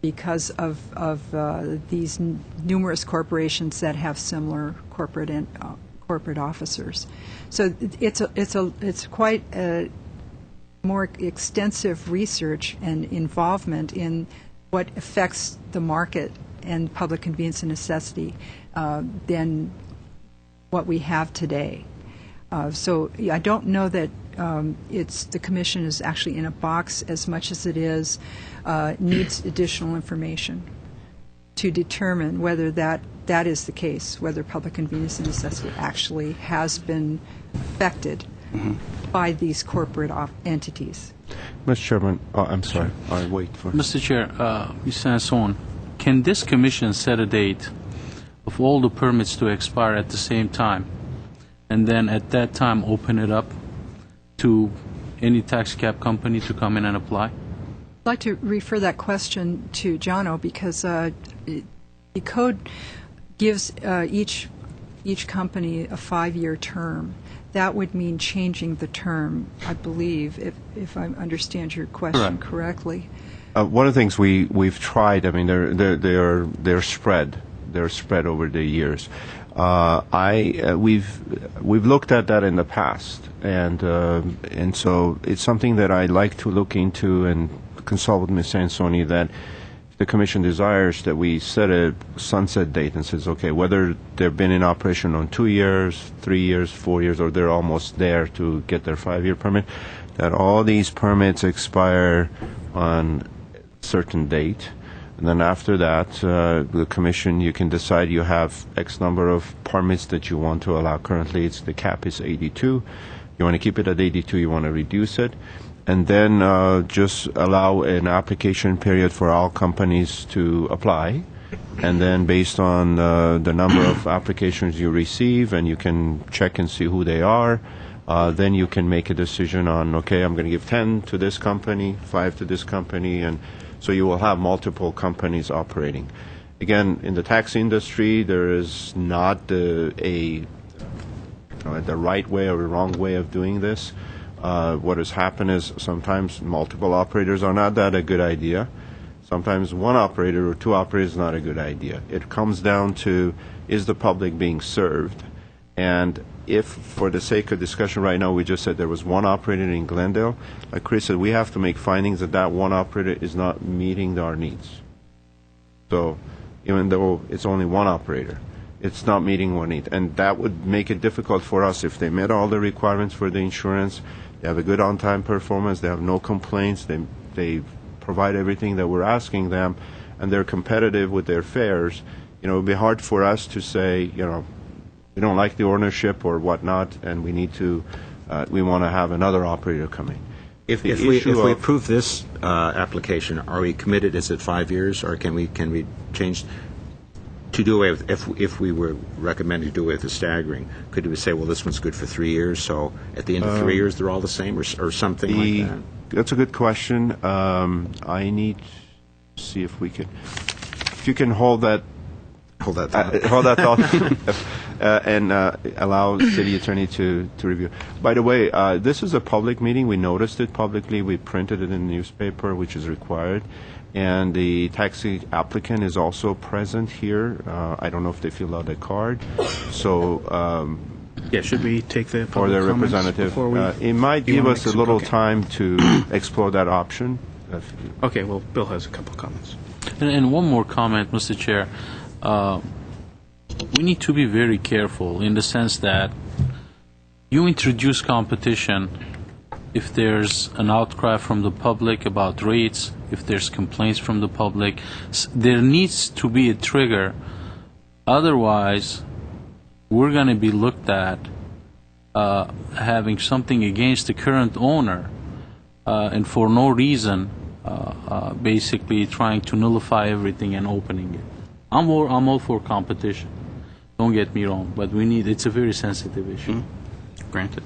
because of these numerous corporations that have similar corporate officers. So it's quite a more extensive research and involvement in what affects the market and public convenience and necessity than what we have today. So I don't know that the Commission is actually in a box as much as it is needs additional information to determine whether that is the case, whether public convenience and necessity actually has been affected by these corporate entities. Mr. Chairman, I'm sorry. I'll wait for... Mr. Chair, Ms. Sansone, can this commission set a date of all the permits to expire at the same time, and then at that time open it up to any taxi cab company to come in and apply? I'd like to refer that question to Jono because the code gives each company a 5-year term. That would mean changing the term, I believe, if I understand your question correctly. One of the things we've tried, I mean, they're spread. They're spread over the years. We've looked at that in the past, and so it's something that I'd like to look into and consult with Ms. Sansoni, that if the Commission desires that we set a sunset date and says, okay, whether they've been in operation on 2 years, 3 years, 4 years, or they're almost there to get their 5-year permit, that all these permits expire on a certain date. And then after that, the Commission, you can decide you have X number of permits that you want to allow. Currently, the cap is 82. You want to keep it at 82, you want to reduce it. And then just allow an application period for all companies to apply. And then based on the number of applications you receive, and you can check and see who they are, then you can make a decision on, okay, I'm going to give 10 to this company, 5 to this company, and so you will have multiple companies operating. Again, in the taxi industry, there is not the right way or the wrong way of doing this. What has happened is sometimes multiple operators are not that a good idea. Sometimes one operator or two operators is not a good idea. It comes down to, is the public being served? And if, for the sake of discussion right now, we just said there was one operator in Glendale, like Chris said, we have to make findings that that one operator is not meeting our needs. So even though it's only one operator, it's not meeting our need. And that would make it difficult for us if they met all the requirements for the insurance, they have a good on-time performance, they have no complaints, they provide everything that we're asking them, and they're competitive with their fares. It would be hard for us to say, we don't like the ownership or whatnot, and we need to, we want to have another operator coming. If we approve this application, are we committed? Is it 5 years, or can we change to do away with, if we were recommending to do away with the staggering? Could we say, well, this one's good for 3 years, so at the end of 3 years they're all the same, or something like that? That's a good question. I need to see if we can. If you can hold that thought, and allow city attorney to review. By the way, this is a public meeting. We noticed it publicly. We printed it in the newspaper, which is required. And the taxi applicant is also present here. I don't know if they filled out a card. So. Should we take the or their representative? It might give us a little time to explore that option. Okay. Well, Bill has a couple of comments. And one more comment, Mr. Chair. We need to be very careful in the sense that you introduce competition if there's an outcry from the public about rates, if there's complaints from the public. There needs to be a trigger. Otherwise, we're going to be looked at having something against the current owner and for no reason basically trying to nullify everything and opening it. I'm all for competition. Don't get me wrong, but it's a very sensitive issue. Granted.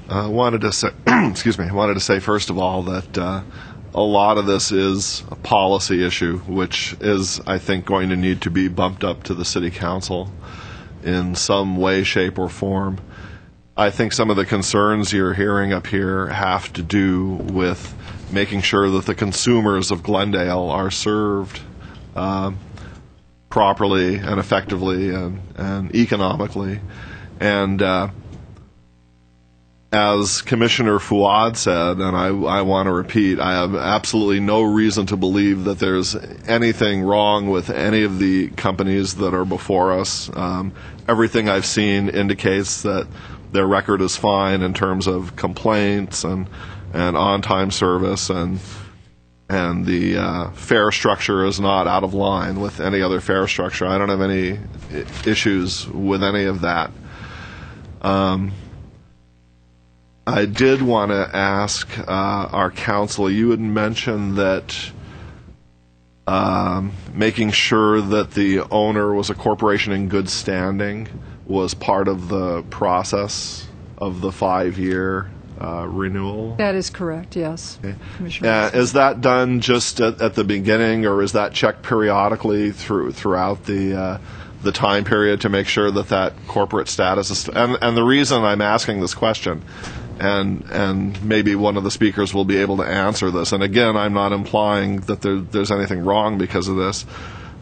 I wanted to say first of all that a lot of this is a policy issue, which is, I think, going to need to be bumped up to the City Council in some way, shape, or form. I think some of the concerns you're hearing up here have to do with making sure that the consumers of Glendale are served properly and effectively and economically. And as Commissioner Fuad said, and I want to repeat, I have absolutely no reason to believe that there's anything wrong with any of the companies that are before us. Everything I've seen indicates that their record is fine in terms of complaints and on-time service, and the fare structure is not out of line with any other fare structure. I don't have any issues with any of that. I did want to ask our counsel, you had mentioned that making sure that the owner was a corporation in good standing was part of the process of the 5-year renewal? That is correct, yes. Okay. Commissioner. Is that done just at the beginning, or is that checked periodically throughout the time period to make sure that corporate status is... And the reason I'm asking this question, and maybe one of the speakers will be able to answer this, and again, I'm not implying that there's anything wrong because of this.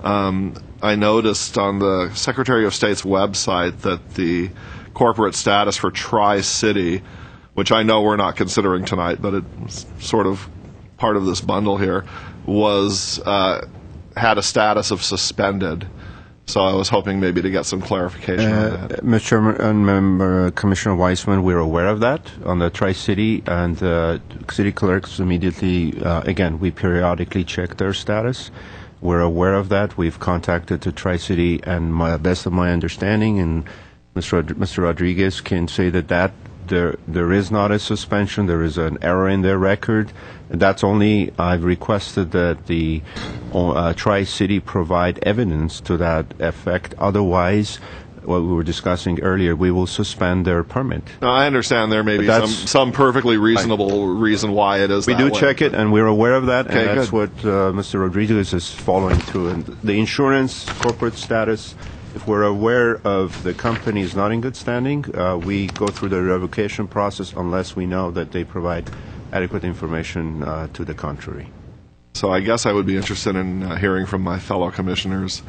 I noticed on the Secretary of State's website that the corporate status for Tri-City, which I know we're not considering tonight, but it's sort of part of this bundle here, had a status of suspended. So I was hoping maybe to get some clarification on that. Mr. Chairman and Member Commissioner Weissman, we're aware of that on the Tri-City, and city clerks immediately, again, we periodically check their status. We're aware of that. We've contacted the Tri-City, and best of my understanding, and Mr. Rodriguez can say that there is not a suspension. There is an error in their record. That's only, I've requested that the Tri-City provide evidence to that effect. Otherwise, what we were discussing earlier, we will suspend their permit. Now, I understand there may be some perfectly reasonable reason why it is we that do way. check it, and we're aware of that, Okay, and that's good. what Mr. Rodriguez is following through. And the insurance, corporate status, if we're aware of the company is not in good standing, we go through the revocation process unless we know that they provide adequate information to the contrary. So I guess I would be interested in hearing from my fellow commissioners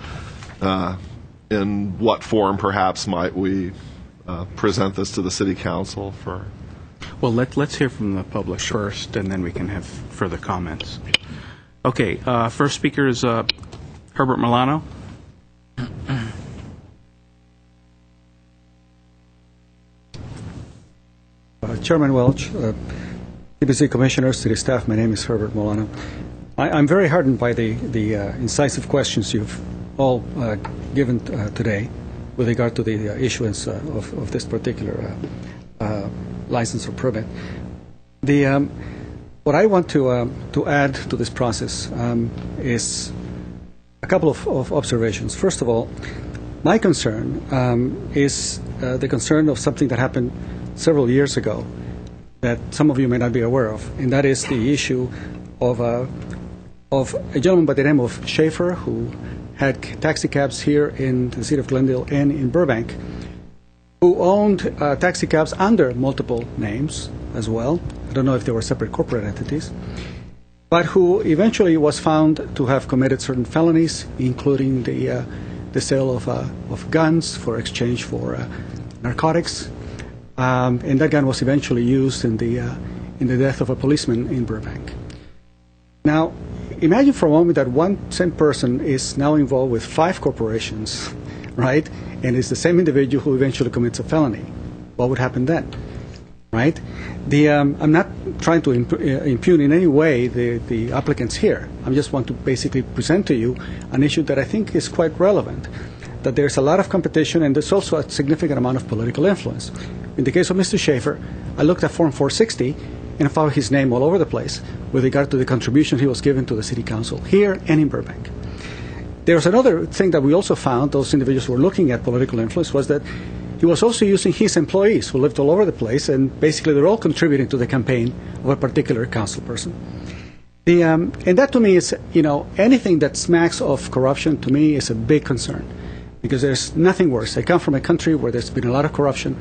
in what form perhaps might we present this to the City Council for... Well, let's hear from the public first, and then we can have further comments. Okay, first speaker is Herbert Milano. Chairman Welch, TPC Commissioners, City Staff, my name is Herbert Milano. I'm very heartened by the incisive questions you've all given today with regard to the issuance of this particular license or permit. What I want to add to this process is a couple of observations. First of all, my concern is the concern of something that happened several years ago that some of you may not be aware of, and that is the issue of a gentleman by the name of Schaefer, who had taxi cabs here in the city of Glendale and in Burbank, who owned taxi cabs under multiple names as well. I don't know if they were separate corporate entities, but who eventually was found to have committed certain felonies, including the sale of guns for exchange for narcotics. And that gun was eventually used in the death of a policeman in Burbank. Now, imagine for a moment that one same person is now involved with 5 corporations, right? And it's the same individual who eventually commits a felony. What would happen then, right? I'm not trying to impugn in any way the applicants here. I just want to basically present to you an issue that I think is quite relevant, that there's a lot of competition and there's also a significant amount of political influence. In the case of Mr. Schaefer, I looked at Form 460 and found his name all over the place with regard to the contribution he was given to the City Council here and in Burbank. There's another thing that we also found, those individuals who were looking at political influence, was that he was also using his employees who lived all over the place, and basically they're all contributing to the campaign of a particular council person. And that to me is, anything that smacks of corruption to me is a big concern, because there's nothing worse. I come from a country where there's been a lot of corruption,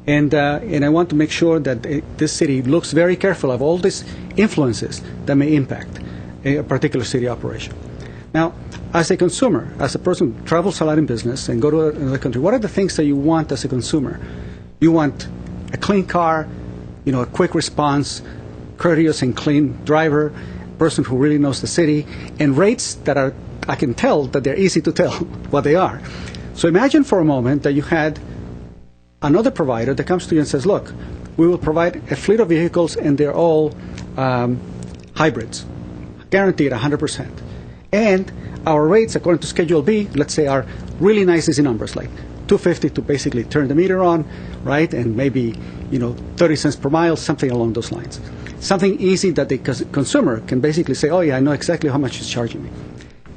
and I want to make sure that this city looks very careful of all these influences that may impact a particular city operation. Now, as a consumer, as a person who travels a lot in business and go to another country, what are the things that you want as a consumer? You want a clean car, a quick response, courteous and clean driver, person who really knows the city, and rates that are, I can tell that they're easy to tell what they are. So imagine for a moment that you had another provider that comes to you and says, look, we will provide a fleet of vehicles and they're all hybrids, guaranteed 100%. And our rates, according to Schedule B, let's say, are really nice easy numbers, like $2.50 to basically turn the meter on, right? And maybe, 30 cents per mile, something along those lines. Something easy that the consumer can basically say, oh yeah, I know exactly how much it's charging me.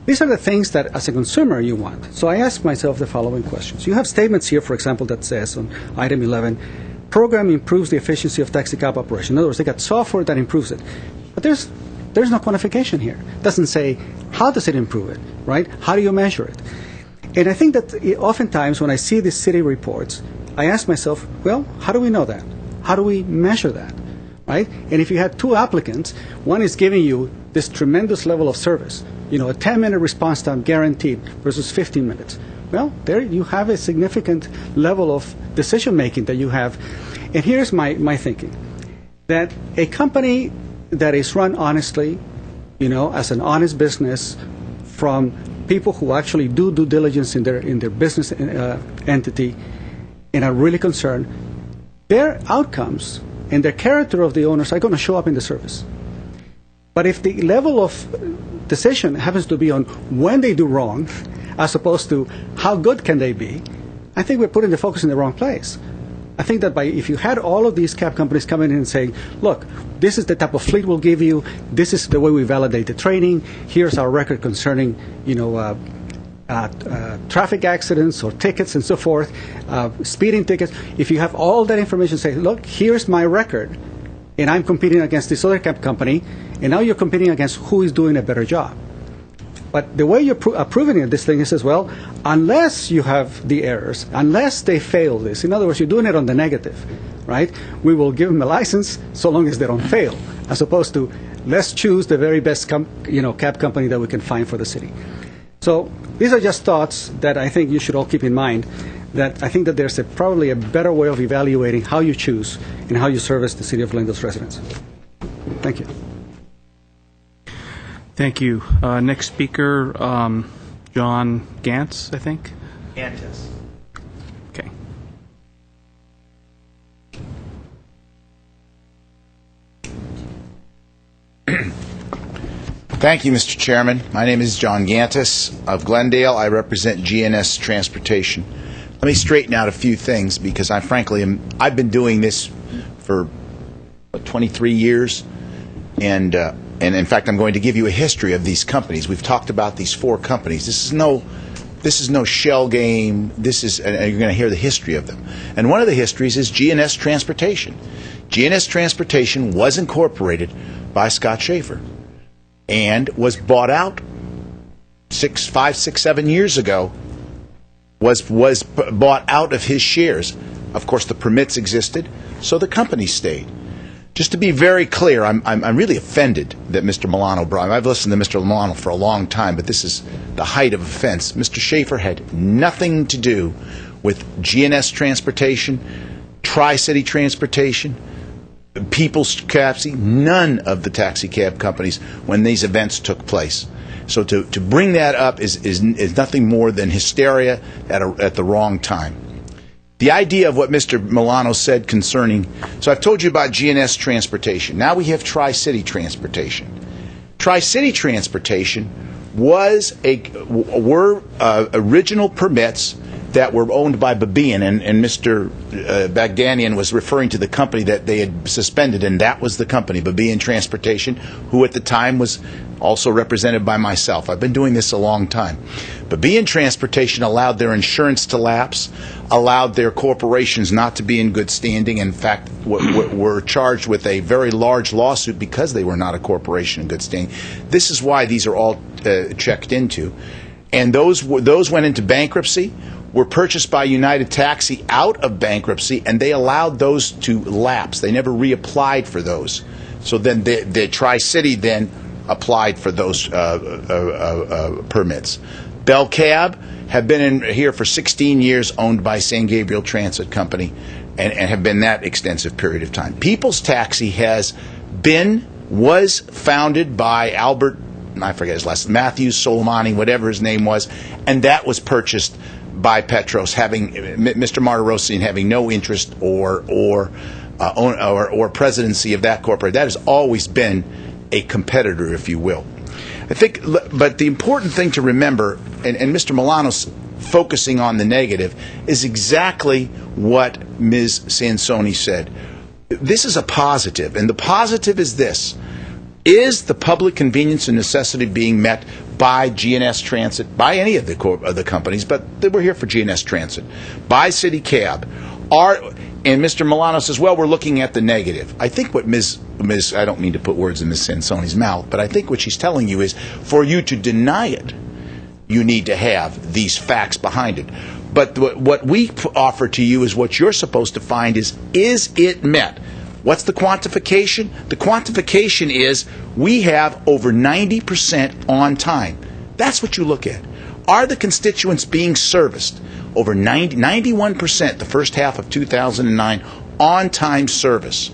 These are the things that as a consumer you want. So I ask myself the following questions. You have statements here, for example, that says on item 11, program improves the efficiency of taxi cab operation. In other words, they got software that improves it. But there's no quantification here. It doesn't say how does it improve it, right? How do you measure it? And I think that oftentimes when I see these city reports, I ask myself, well, how do we know that? How do we measure that, right? And if you had two applicants, one is giving you this tremendous level of service, a 10-minute response time guaranteed versus 15 minutes. Well, there you have a significant level of decision-making that you have. And here's my thinking, that a company that is run honestly, as an honest business from people who actually do due diligence in their business entity and are really concerned, their outcomes and the character of the owners are going to show up in the service. But if the level of decision happens to be on when they do wrong, as opposed to how good can they be, I think we're putting the focus in the wrong place. I think that if you had all of these cab companies coming in and saying, look, this is the type of fleet we'll give you, this is the way we validate the training, here's our record concerning, traffic accidents or tickets and so forth, speeding tickets. If you have all that information, say, look, here's my record, and I'm competing against this other cab company, and now you're competing against who is doing a better job. But the way you're approving this thing is as well, unless you have the errors, unless they fail this, in other words, you're doing it on the negative, right? We will give them a license so long as they don't fail, as opposed to let's choose the very best cab company that we can find for the city. So these are just thoughts that I think you should all keep in mind, that I think that there's probably a better way of evaluating how you choose and how you service the city of Glendale's residents. Thank you. Thank you. Next speaker, John Gantz, I think. Gantis. Okay. Thank you, Mr. Chairman. My name is John Gantis of Glendale. I represent GNS Transportation. Let me straighten out a few things because I've been doing this for 23 years, and in fact, I'm going to give you a history of these companies. We've talked about these four companies. This is no shell game. And you're going to hear the history of them. And one of the histories is GNS Transportation. GNS Transportation was incorporated by Scott Schaefer and was bought out 5, 6, 7 years ago. Was bought out of his shares. Of course, the permits existed, so the company stayed. Just to be very clear, I'm really offended that Mr. Milano brought. I've listened to Mr. Milano for a long time, but this is the height of offense. Mr. Schaefer had nothing to do with GNS Transportation, Tri-City Transportation, People's Taxi, none of the taxi cab companies when these events took place. So to bring that up is nothing more than hysteria at the wrong time. The idea of what Mr. Milano said concerning, so I've told you about GNS Transportation. Now we have Tri-City Transportation. Tri-City Transportation were original permits that were owned by Babian, and Mr. Bagdanian was referring to the company that they had suspended, and that was the company, Babian Transportation, who at the time was also represented by myself. I've been doing this a long time. Babian Transportation allowed their insurance to lapse, allowed their corporations not to be in good standing. In fact, were charged with a very large lawsuit because they were not a corporation in good standing. This is why these are all checked into. And those went into bankruptcy, were purchased by United Taxi out of bankruptcy, and they allowed those to lapse. They never reapplied for those. So then the Tri-City then applied for those permits. Bell Cab have been in here for 16 years, owned by San Gabriel Transit Company, and have been that extensive period of time. People's Taxi was founded by Albert, I forget his last name, Matthews, Soleimani, whatever his name was, and that was purchased by Petros, having Mr. Martirosian having no interest or presidency of that corporate. That has always been a competitor, if you will. I think, but the important thing to remember, and Mr. Milano focusing on the negative, is exactly what Ms. Sansoni said. This is a positive, and the positive is this. Is the public convenience and necessity being met by GNS Transit, by any of the companies, but we're here for GNS Transit, by City Cab? And Mr. Milano says, well, we're looking at the negative. I think what Ms. I don't mean to put words in Ms. Sansoni's mouth, but I think what she's telling you is for you to deny it, you need to have these facts behind it. But what we offer to you is what you're supposed to find is it met? What's the quantification? The quantification is we have over 90% on time. That's what you look at. Are the constituents being serviced? Over 91% the first half of 2009 on-time service.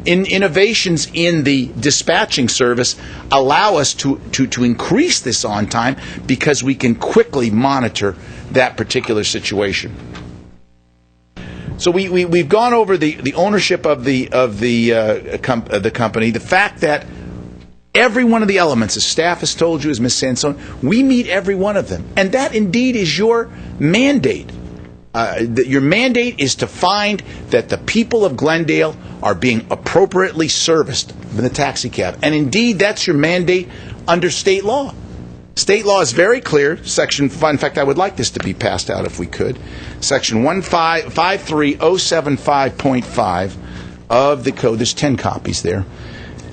Innovations in the dispatching service allow us to increase this on time because we can quickly monitor that particular situation. So we've gone over the ownership of the company, the fact that every one of the elements, as staff has told you, as Ms. Sansoni, we meet every one of them. And that indeed is your mandate. Your mandate is to find that the people of Glendale are being appropriately serviced in the taxi cab. And indeed, that's your mandate under state law. State law is very clear. In fact, I would like this to be passed out if we could. Section 53075.5 of the code, there's 10 copies there,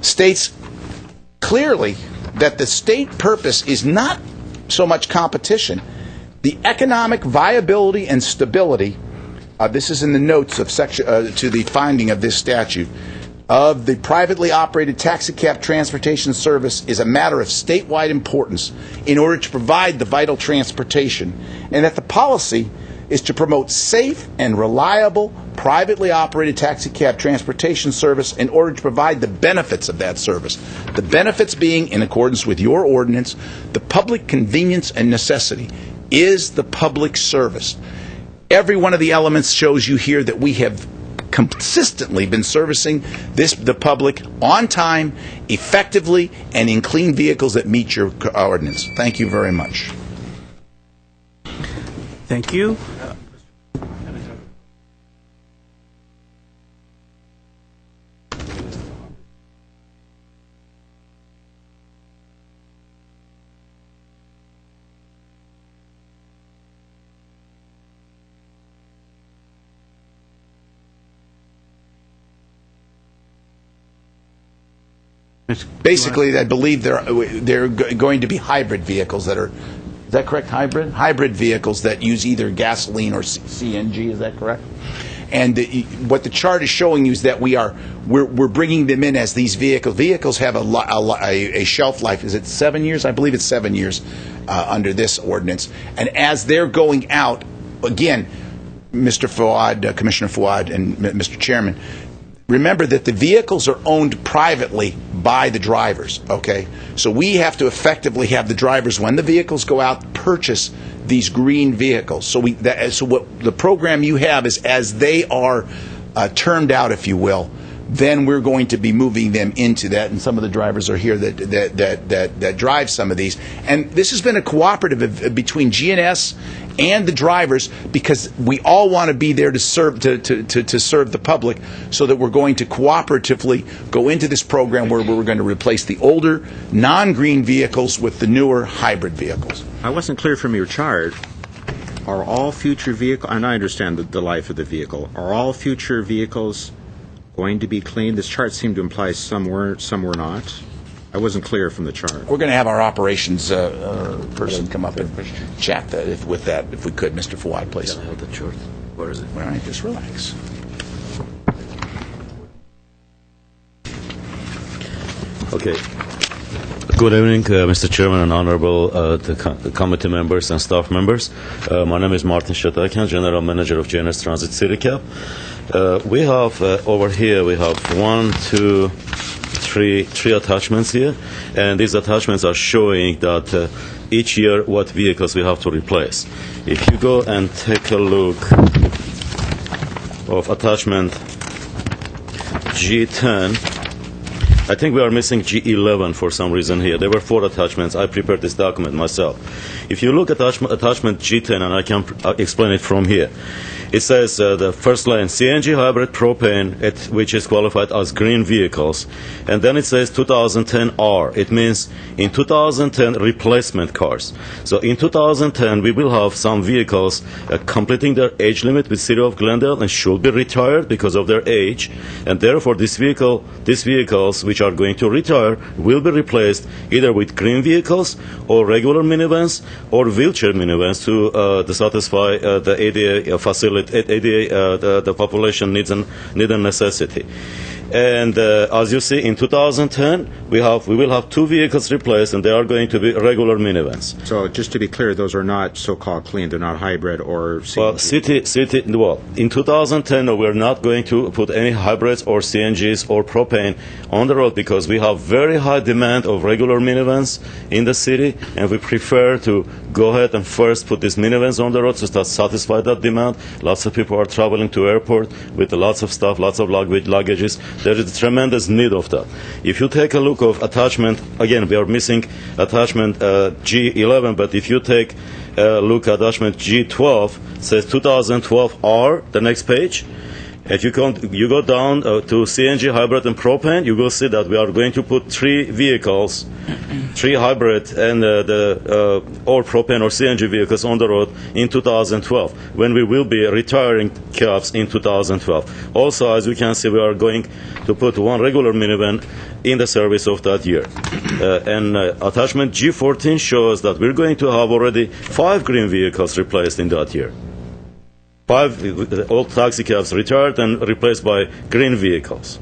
states clearly that the state purpose is not so much competition. The economic viability and stability, this is in the notes of to the finding of this statute, of the privately operated taxi cab transportation service is a matter of statewide importance in order to provide the vital transportation, and that the policy is to promote safe and reliable privately operated taxi cab transportation service in order to provide the benefits of that service. The benefits being, in accordance with your ordinance, the public convenience and necessity is the public service. Every one of the elements shows you here that we have consistently been servicing the public on time, effectively, and in clean vehicles that meet your ordinance. Thank you very much. Thank you. Basically, I believe they're going to be hybrid vehicles that are. Is that correct? Hybrid vehicles that use either gasoline or CNG. Is that correct? And what the chart is showing you is that we're bringing them in as these vehicles. Vehicles have a shelf life. Is it 7 years? I believe it's 7 years under this ordinance. And as they're going out, again, Mr. Fouad, Commissioner Fouad, and Mr. Chairman, remember that the vehicles are owned privately by the drivers, okay? So we have to effectively have the drivers, when the vehicles go out, purchase these green vehicles. So what the program you have is, as they are termed out, if you will, then we're going to be moving them into that, and some of the drivers are here that drive some of these. And this has been a cooperative between GNS and the drivers, because we all want to be there to serve the public, so that we're going to cooperatively go into this program where we're going to replace the older non-green vehicles with the newer hybrid vehicles. I wasn't clear from your chart. Are all future vehicles, and I understand the life of the vehicle, are all future vehicles going to be cleaned? This chart seemed to imply some were not. I wasn't clear from the chart. We're going to have our operations person come up and chat with that, if we could. Mr. Fouad, please. I have the chart. Where is it? All right, just relax. Okay. Good evening, Mr. Chairman and honorable the committee members and staff members. My name is Martin Shatakian, General Manager of GNS Transit City Cab. We have over here, we have three attachments here, and these attachments are showing that each year what vehicles we have to replace. If you go and take a look of attachment G10, I think we are missing G11 for some reason here. There were 4 attachments. I prepared this document myself. If you look at attachment G10, and I can explain it from here, it says the first line, CNG hybrid propane, which is qualified as green vehicles. And then it says 2010R. It means in 2010 replacement cars. So in 2010, we will have some vehicles completing their age limit with City of Glendale and should be retired because of their age. And therefore, these vehicles which are going to retire will be replaced either with green vehicles or regular minivans or wheelchair minivans to satisfy the ADA facility. The population needs and necessity. And as you see, in 2010, we will have 2 vehicles replaced, and they are going to be regular minivans. So just to be clear, those are not so-called clean. They're not hybrid or CNG. Well, in 2010, no, we're not going to put any hybrids or CNGs or propane on the road because we have very high demand of regular minivans in the city, and we prefer to go ahead and first put these minivans on the road to satisfy that demand. Lots of people are traveling to airport with lots of stuff, lots of luggages. There is a tremendous need of that. If you take a look of attachment, again, we are missing attachment G11, but if you take a look at attachment G12, it says 2012R, the next page. If you go down to CNG, hybrid, and propane, you will see that we are going to put 3 vehicles, 3 hybrid and or propane or CNG vehicles on the road in 2012, when we will be retiring cabs in 2012. Also, as you can see, we are going to put 1 regular minivan in the service of that year. And attachment G14 shows that we're going to have already 5 green vehicles replaced in that year. 5 old taxi cabs retired and replaced by green vehicles.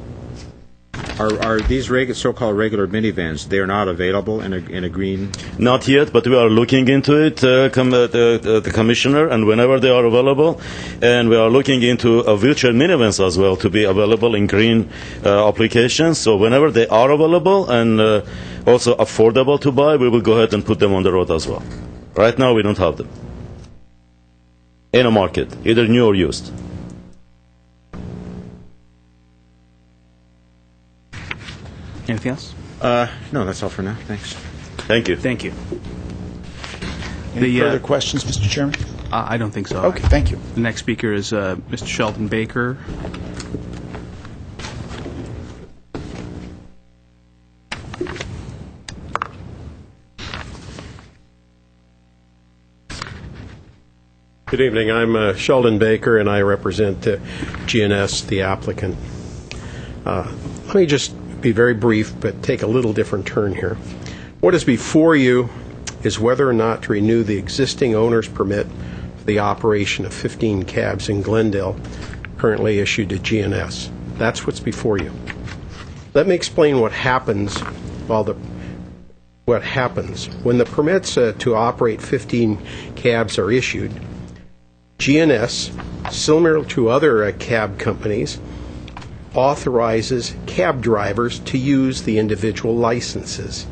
Are these so-called regular minivans? They are not available in a green. Not yet, but we are looking into it, the commissioner, and whenever they are available, and we are looking into wheelchair minivans as well to be available in green applications. So whenever they are available and also affordable to buy, we will go ahead and put them on the road as well. Right now, we don't have them in a market, either new or used. Anything else? No, that's all for now. Thanks. Thank you. Thank you. Any further questions, Mr. Chairman? I don't think so. Okay, thank you. The next speaker is Mr. Sheldon Baker. Good evening. I'm Sheldon Baker, and I represent GNS, the applicant. Let me just be very brief, but take a little different turn here. What is before you is whether or not to renew the existing owner's permit for the operation of 15 cabs in Glendale, currently issued to GNS. That's what's before you. Let me explain what happens when the permits to operate 15 cabs are issued. GNS, similar to other cab companies, authorizes cab drivers to use the individual licenses.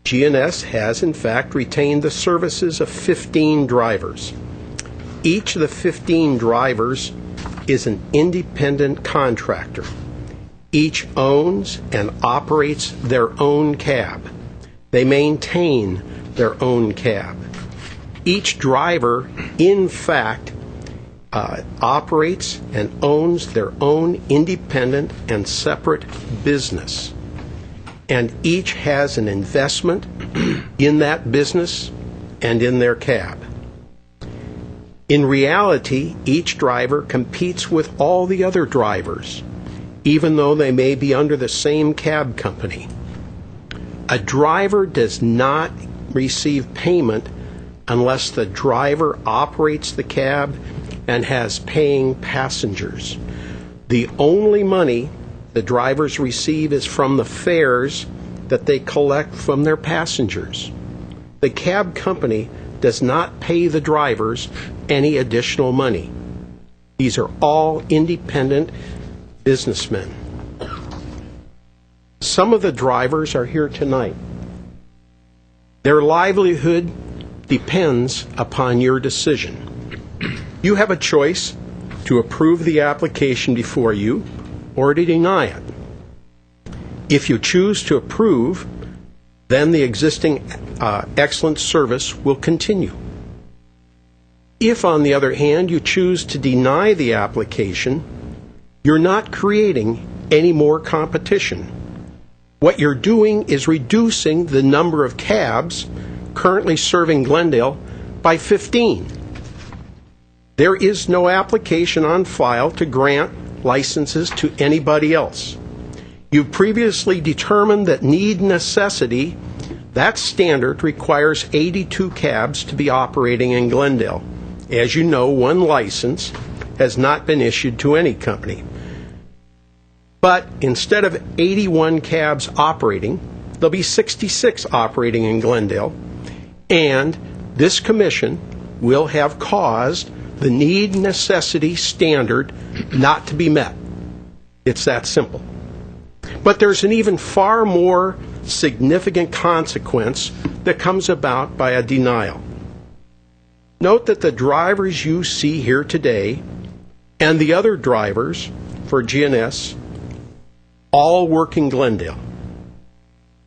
GNS has, in fact, retained the services of 15 drivers. Each of the 15 drivers is an independent contractor. Each owns and operates their own cab. They maintain their own cab. Each driver, in fact, operates and owns their own independent and separate business. And each has an investment in that business and in their cab. In reality, each driver competes with all the other drivers, even though they may be under the same cab company. A driver does not receive payment unless the driver operates the cab and has paying passengers. The only money the drivers receive is from the fares that they collect from their passengers. The cab company does not pay the drivers any additional money. These are all independent businessmen. Some of the drivers are here tonight. Their livelihood depends upon your decision. You have a choice to approve the application before you or to deny it. If you choose to approve, then the existing excellent service will continue. If, on the other hand, you choose to deny the application, you're not creating any more competition. What you're doing is reducing the number of cabs currently serving Glendale by 15. There is no application on file to grant licenses to anybody else. You previously determined that need necessity, that standard requires 82 cabs to be operating in Glendale. As you know, one license has not been issued to any company. But instead of 81 cabs operating, there'll be 66 operating in Glendale, and this commission will have caused the need necessity standard not to be met. It's that simple. But there's an even far more significant consequence that comes about by a denial. Note that the drivers you see here today and the other drivers for GNS all work in Glendale.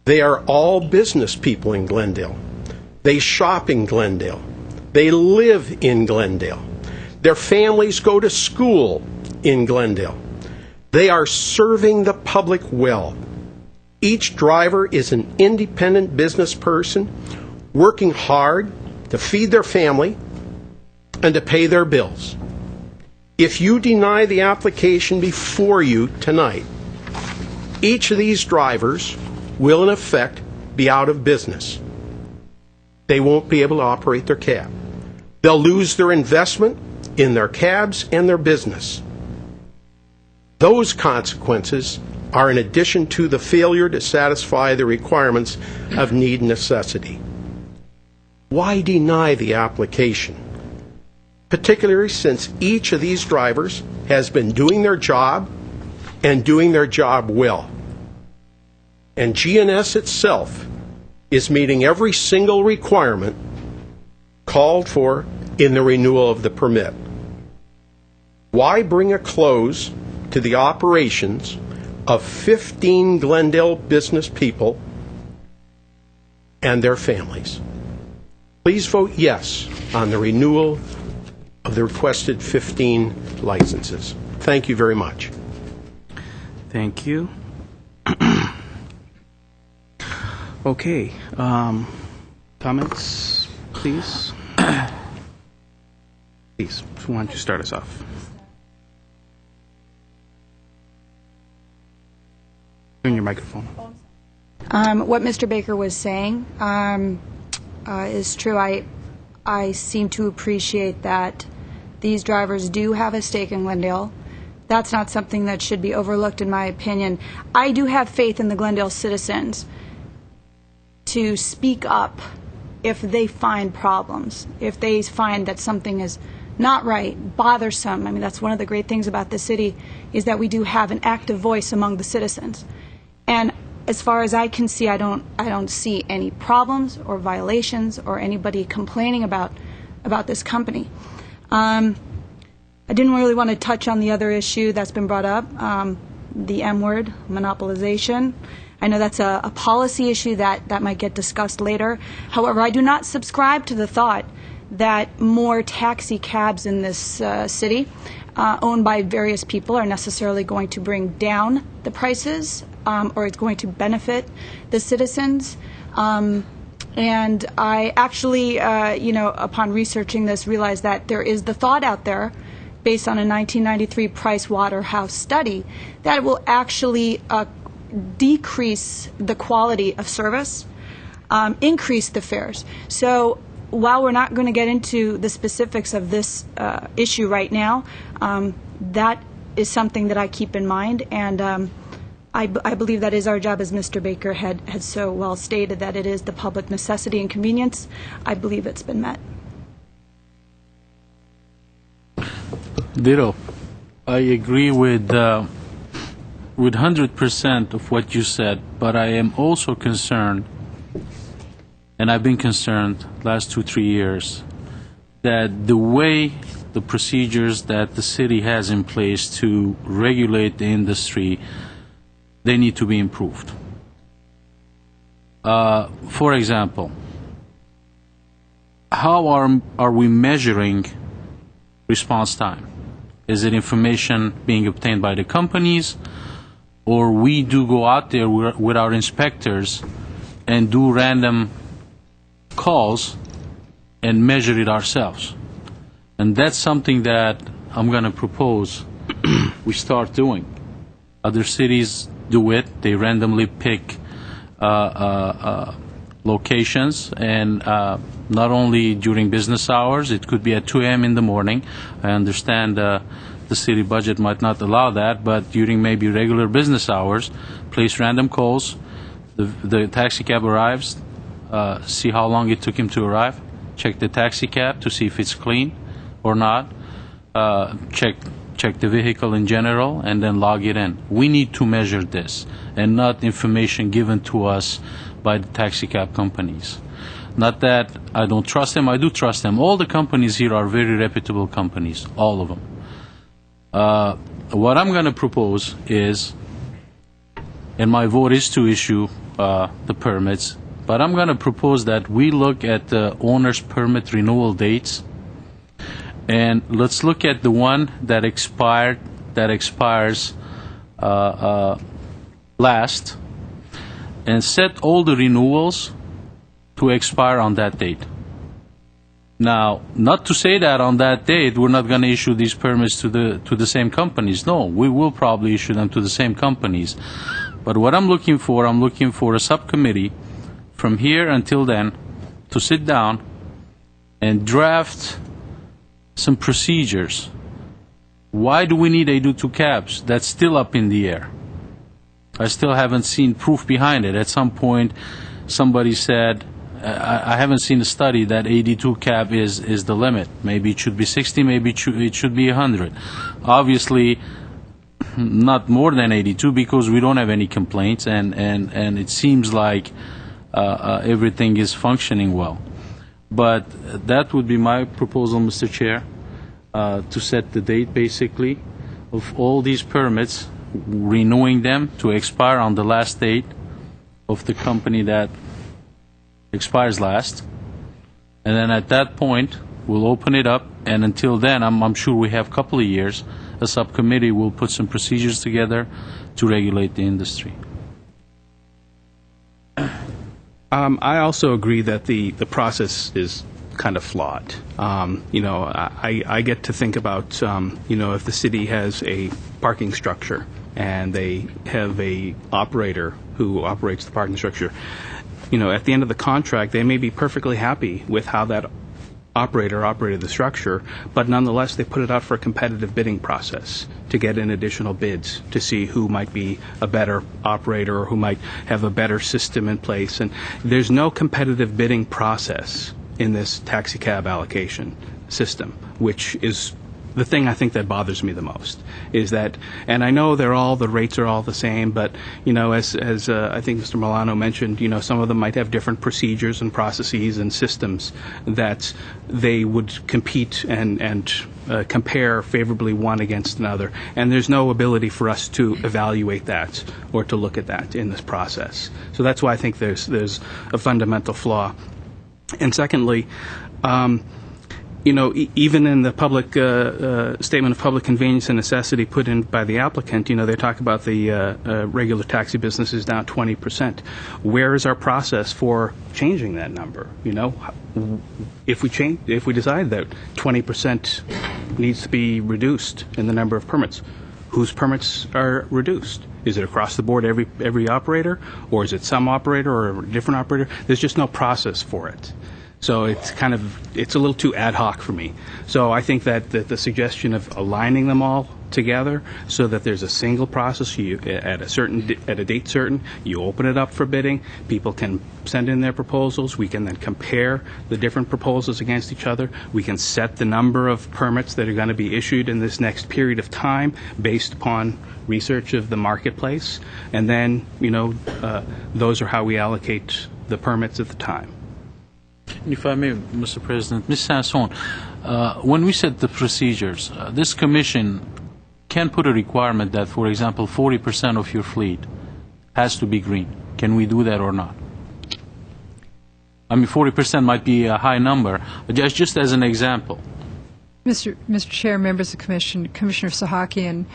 They are all business people in Glendale. They shop in Glendale. They live in Glendale. Their families go to school in Glendale. They are serving the public well. Each driver is an independent business person working hard to feed their family and to pay their bills. If you deny the application before you tonight, each of these drivers will in effect be out of business. They won't be able to operate their cab. They'll lose their investment in their cabs and their business. Those consequences are in addition to the failure to satisfy the requirements of need and necessity. Why deny the application? Particularly since each of these drivers has been doing their job and doing their job well. And GNS itself is meeting every single requirement called for in the renewal of the permit. Why bring a close to the operations of 15 Glendale business people and their families? Please vote yes on the renewal of the requested 15 licenses. Thank you very much. Thank you. Okay. Comments, please? Please, why don't you start us off? Turn your microphone. What Mr. Baker was saying is true. I seem to appreciate that these drivers do have a stake in Glendale. That's not something that should be overlooked, in my opinion. I do have faith in the Glendale citizens to speak up if they find problems, if they find that something is not right, bothersome. I mean, that's one of the great things about the city, is that we do have an active voice among the citizens. And as far as I can see, I don't see any problems or violations or anybody complaining about this company. I didn't really want to touch on the other issue that's been brought up, the M word, monopolization. I know that's a policy issue that might get discussed later. However, I do not subscribe to the thought that more taxi cabs in this city owned by various people are necessarily going to bring down the prices or it's going to benefit the citizens. And I actually, upon researching this, realized that there is the thought out there, based on a 1993 Price Waterhouse study, that it will actually decrease the quality of service, increase the fares. So while we're not going to get into the specifics of this issue right now, that is something that I keep in mind, and I believe that is our job, as Mr. Baker had so well stated, that it is the public necessity and convenience. I believe it's been met. Ditto. I agree with 100% of what you said, but I am also concerned, and I've been concerned last 2-3 years, that the way the procedures that the city has in place to regulate the industry they need to be improved. For example, how are we measuring response time? Is it information being obtained by the companies, or we do go out there with our inspectors and do random calls and measure it ourselves? And that's something that I'm going to propose we start doing. Other cities do it. They randomly pick locations, and not only during business hours, it could be at 2 a.m. in the morning. I understand the city budget might not allow that, but during maybe regular business hours, place random calls. The taxi cab arrives, see how long it took him to arrive, check the taxi cab to see if it's clean or not, check the vehicle in general, and then log it in. We need to measure this, and not information given to us by the taxi cab companies. Not that I don't trust them, I do trust them. All the companies here are very reputable companies, all of them. What I'm going to propose is, and my vote is to issue the permits, but I'm going to propose that we look at the owner's permit renewal dates, and let's look at the one that expires last, and set all the renewals to expire on that date. Now, not to say that on that date we're not going to issue these permits to the same companies. No, we will probably issue them to the same companies. But what I'm looking for a subcommittee from here until then to sit down and draft some procedures. Why do we need A22 cabs? That's still up in the air. I still haven't seen proof behind it. At some point, somebody said, I haven't seen a study that 82 cab is the limit. Maybe it should be 60, maybe it should be 100. Obviously, not more than 82 because we don't have any complaints, and it seems like everything is functioning well. But that would be my proposal, Mr. Chair, to set the date, basically, of all these permits, renewing them to expire on the last date of the company that expires last. And then at that point, we'll open it up, and until then, I'm sure we have a couple of years, a subcommittee will put some procedures together to regulate the industry. I also agree that the process is kind of flawed. I get to think about, if the city has a parking structure and they have a operator who operates the parking structure, at the end of the contract, they may be perfectly happy with how that operator operated the structure, but nonetheless, they put it out for a competitive bidding process to get in additional bids to see who might be a better operator or who might have a better system in place. And there's no competitive bidding process in this taxi cab allocation system, which is the thing I think that bothers me the most. Is that, and I know the rates are all the same, but as I think Mr. Milano mentioned, some of them might have different procedures and processes and systems that they would compete and compare favorably one against another, and there's no ability for us to evaluate that or to look at that in this process. So that's why I think there's a fundamental flaw. And secondly, even in the public statement of public convenience and necessity put in by the applicant, they talk about the regular taxi business is down 20%. Where is our process for changing that number? If we decide that 20% needs to be reduced in the number of permits, whose permits are reduced? Is it across the board every operator, or is it some operator or a different operator? There's just no process for it. So it's a little too ad hoc for me. So I think that the suggestion of aligning them all together so that there's a single process, at a date certain, you open it up for bidding, people can send in their proposals, we can then compare the different proposals against each other, we can set the number of permits that are going to be issued in this next period of time based upon research of the marketplace, and then, those are how we allocate the permits at the time. If I may, Mr. President, Ms. Sanson, when we set the procedures, this commission can put a requirement that, for example, 40% of your fleet has to be green. Can we do that or not? I mean, 40% might be a high number, but just as an example. Mr. Chair, members of the Commission, Commissioner Sahakian,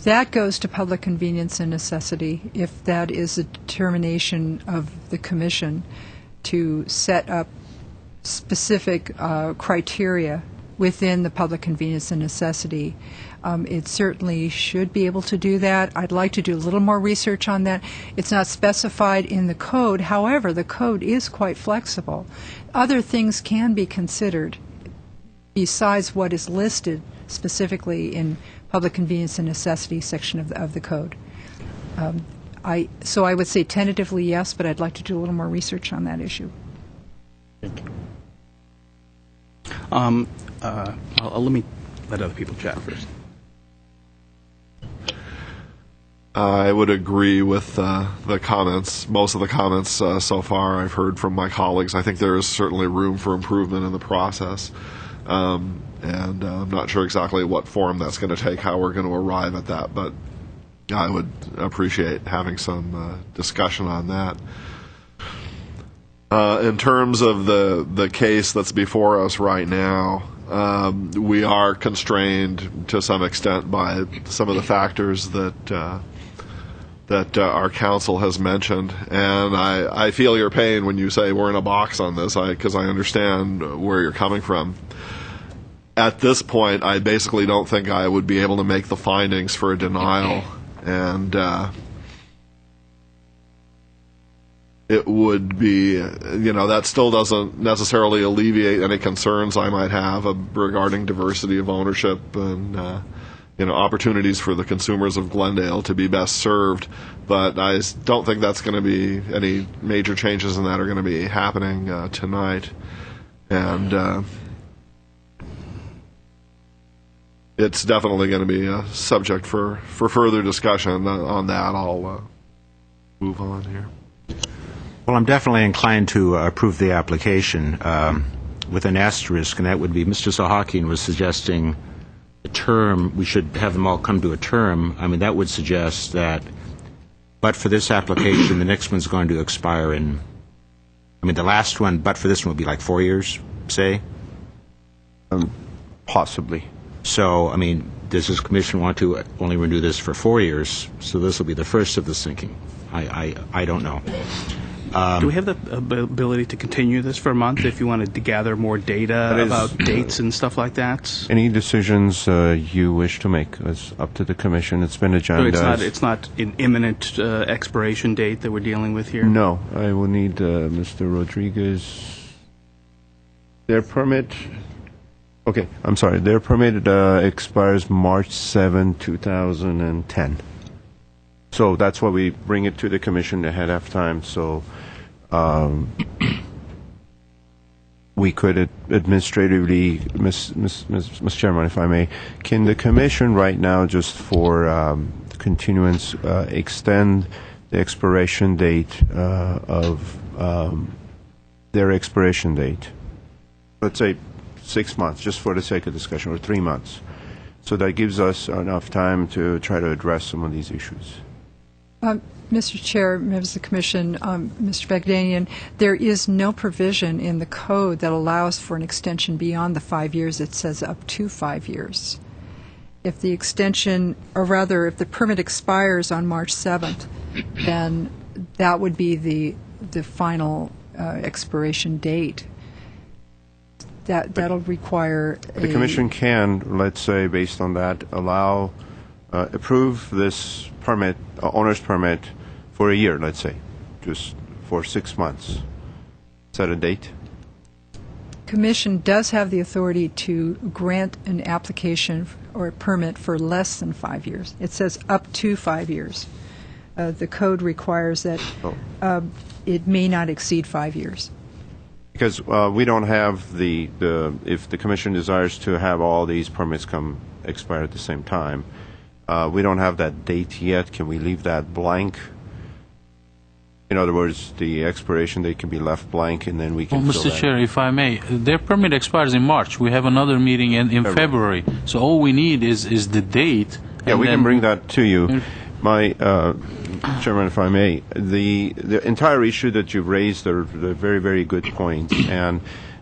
that goes to public convenience and necessity if that is a determination of the Commission to set up specific criteria within the public convenience and necessity. It certainly should be able to do that. I'd like to do a little more research on that. It's not specified in the code. However, the code is quite flexible. Other things can be considered besides what is listed specifically in public convenience and necessity section of the code. So I would say tentatively yes, but I'd like to do a little more research on that issue. Thank you. Let me let other people chat first. I would agree with the comments. Most of the comments so far I've heard from my colleagues. I think there is certainly room for improvement in the process. And I'm not sure exactly what form that's going to take, how we're going to arrive at that, but I would appreciate having some discussion on that. In terms of the case that's before us right now, we are constrained to some extent by some of the factors that our counsel has mentioned, and I feel your pain when you say we're in a box on this, because I understand where you're coming from. At this point, I basically don't think I would be able to make the findings for a denial, and it would be, that still doesn't necessarily alleviate any concerns I might have regarding diversity of ownership and opportunities for the consumers of Glendale to be best served. But I don't think that's going to be any major changes in that are going to be happening tonight. And it's definitely going to be a subject for further discussion on that. I'll move on here. Well, I'm definitely inclined to approve the application with an asterisk, and that would be Mr. Sahakian was suggesting a term, we should have them all come to a term. I mean, that would suggest that, but for this application, the next one's going to expire in, the last one, but for this one, would be like 4 years, say? Possibly. So, does this commission want to only renew this for 4 years? So this will be the first of the sinking. I don't know. Do we have the ability to continue this for a month if you wanted to gather more data about dates and stuff like that? Any decisions you wish to make is up to the Commission. It's been agendized. So it's not an imminent expiration date that we're dealing with here? No. I will need Mr. Rodriguez. Their permit... Okay, I'm sorry. Their permit expires March 7, 2010. So that's why we bring it to the Commission ahead of time, so we could administratively, Ms. Chairman, if I may, can the Commission right now, just for continuance, extend the expiration date of their expiration date? Let's say 6 months, just for the sake of discussion, or 3 months. So that gives us enough time to try to address some of these issues. Mr. Chair, members of the Commission, Mr. Bagdanian, there is no provision in the code that allows for an extension beyond the 5 years. It says up to 5 years. If the extension, or rather, if the permit expires on March 7th, then that would be the final expiration date. That'll require the Commission can, let's say, based on that, approve this permit, owner's permit, for a year, let's say, just for 6 months. Set a date? Commission does have the authority to grant an application or a permit for less than 5 years. It says up to 5 years. The code requires that it may not exceed 5 years. Because we don't have if the Commission desires to have all these permits expire at the same time, we don't have that date yet. Can we leave that blank? In other words, the expiration date can be left blank, and then we can fill Mr. Chair, if I may, their permit expires in March. We have another meeting in February. So all we need is the date. Yeah, we can bring that to you. My Chairman, if I may, the entire issue that you've raised are very, very good points. And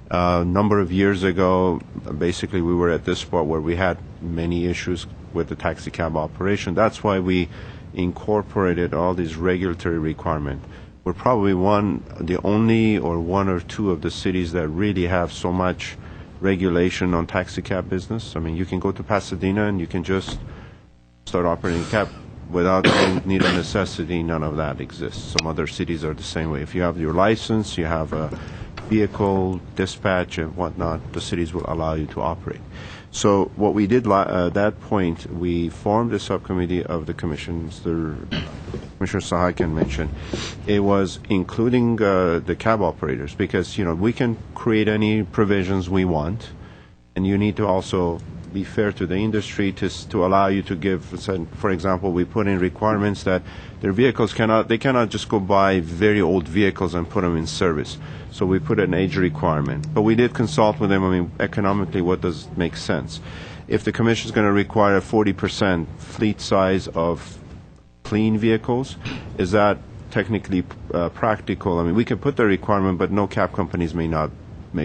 a number of years ago, basically, we were at this spot where we had many issues with the taxi cab operation. That's why we incorporated all these regulatory requirements. We're probably the only or one or two of the cities that really have so much regulation on taxi cab business. I mean, you can go to Pasadena and you can just start operating a cab without need of necessity. None of that exists. Some other cities are the same way. If you have your license, you have a vehicle, dispatch, and whatnot, the cities will allow you to operate. So what we did at that point, we formed a subcommittee of the commission, Commissioner Sahakian mentioned. It was including the cab operators because, we can create any provisions we want, and you need to also be fair to the industry to allow you to give, for example, we put in requirements that their vehicles cannot just go buy very old vehicles and put them in service. So we put an age requirement. But we did consult with them. I mean, economically, what does make sense? If the commission is going to require a 40% fleet size of clean vehicles, is that technically practical? I mean, we can put the requirement, but no cab companies may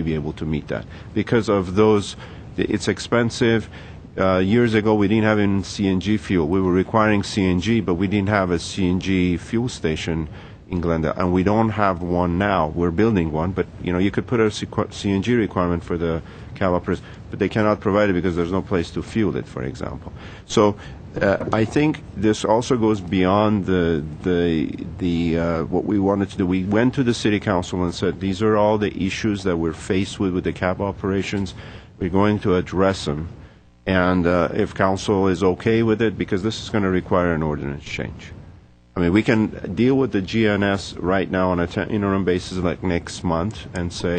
be able to meet that. Because of those, it's expensive. Years ago, we didn't have any CNG fuel. We were requiring CNG, but we didn't have a CNG fuel station in Glendale, and we don't have one now. We're building one, but you could put a CNG requirement for the cab operators, but they cannot provide it because there's no place to fuel it, for example. So I think this also goes beyond what we wanted to do. We went to the city council and said these are all the issues that we're faced with the cab operations. We're going to address them, and if council is okay with it, because this is going to require an ordinance change. I mean, we can deal with the GNS right now on an interim basis like next month and say,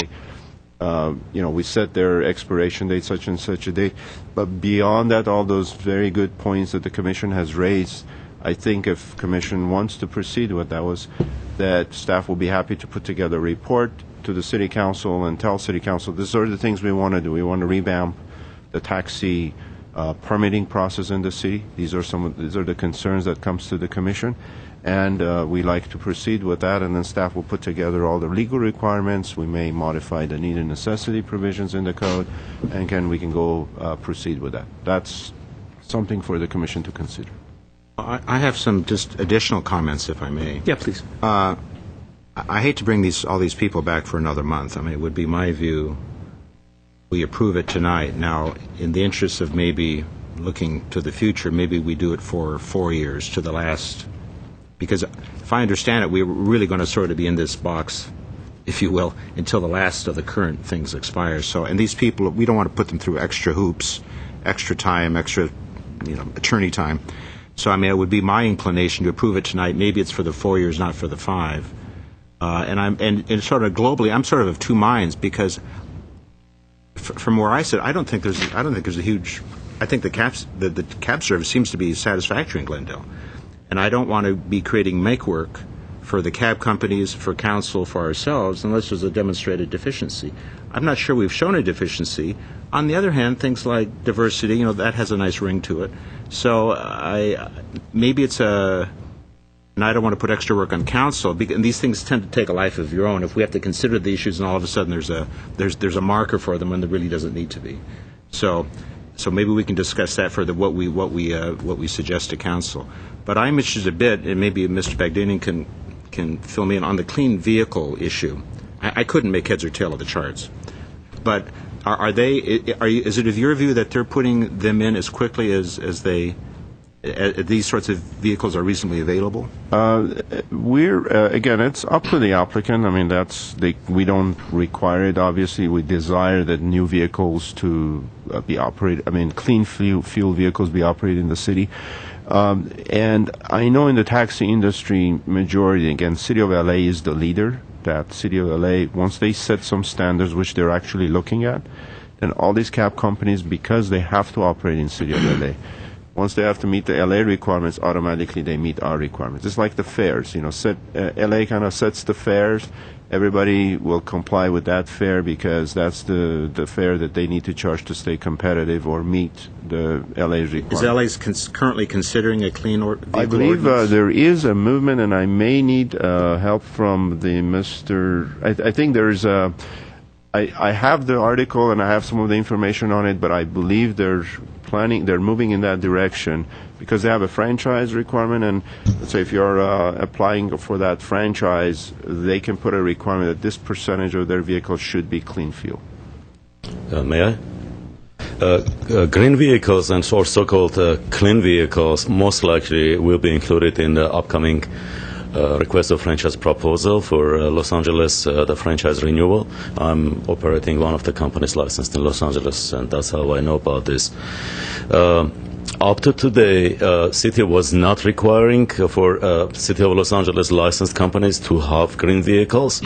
we set their expiration date such and such a date. But beyond that, all those very good points that the Commission has raised, I think if Commission wants to proceed with that staff will be happy to put together a report to the City Council and tell City Council these are the things we want to do. We want to revamp the taxi permitting process in the city. These are the concerns that comes to the Commission, and we like to proceed with that. And then staff will put together all the legal requirements. We may modify the need and necessity provisions in the code, and we can go proceed with that. That's something for the Commission to consider. I have some just additional comments, if I may. Yeah, please. I hate to bring all these people back for another month. I mean, it would be my view we approve it tonight. Now, in the interest of maybe looking to the future, maybe we do it for 4 years to the last, because if I understand it, we're really going to sort of be in this box, if you will, until the last of the current things expires. So, and these people, we don't want to put them through extra hoops, extra time, extra, attorney time. So, I mean, it would be my inclination to approve it tonight. Maybe it's for the 4 years, not for the 5. And sort of globally, I'm sort of two minds, because from where I sit, I don't think there's a huge. I think the cab service seems to be satisfactory in Glendale, and I don't want to be creating make work for the cab companies, for council, for ourselves, unless there's a demonstrated deficiency. I'm not sure we've shown a deficiency. On the other hand, things like diversity, that has a nice ring to it. So maybe it's a. And I don't want to put extra work on council, and these things tend to take a life of your own. If we have to consider the issues, and all of a sudden there's a marker for them when there really doesn't need to be. So maybe we can discuss that further. What we suggest to council. But I'm interested a bit, and maybe Mr. Bagdanian can fill me in on the clean vehicle issue. I couldn't make heads or tail of the charts, but is it of your view that they're putting them in as quickly as these sorts of vehicles are reasonably available? Again, it's up to the applicant. I mean, we don't require it. Obviously, we desire that new vehicles to be operated. I mean, clean fuel vehicles be operated in the city. And I know in the taxi industry, majority, again, City of LA is the leader. That City of LA, once they set some standards, which they're actually looking at, then all these cab companies, because they have to operate in City of LA, Once they have to meet the LA requirements, automatically they meet our requirements. It's like the fares, LA kind of sets the fares. Everybody will comply with that fare because that's the fare that they need to charge to stay competitive or meet the LA's requirements. Is LA currently considering a clean vehicle I believe ordinance? there is a movement, and I may need help from the I think there's a... I have the article and I have some of the information on it, but I believe they're moving in that direction because they have a franchise requirement, and let's say if you're applying for that franchise, they can put a requirement that this percentage of their vehicles should be clean fuel. May I? Green vehicles and or so-called clean vehicles most likely will be included in the upcoming request of franchise proposal for Los Angeles, the franchise renewal. I'm operating one of the companies licensed in Los Angeles, and that's how I know about this. Up to today, city was not requiring for City of Los Angeles licensed companies to have green vehicles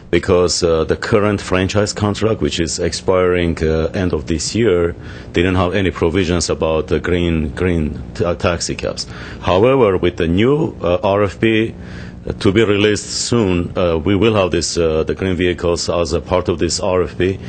because the current franchise contract, which is expiring end of this year, didn't have any provisions about the green taxi cabs. However, with the new RFP to be released soon, we will have this the green vehicles as a part of this RFP,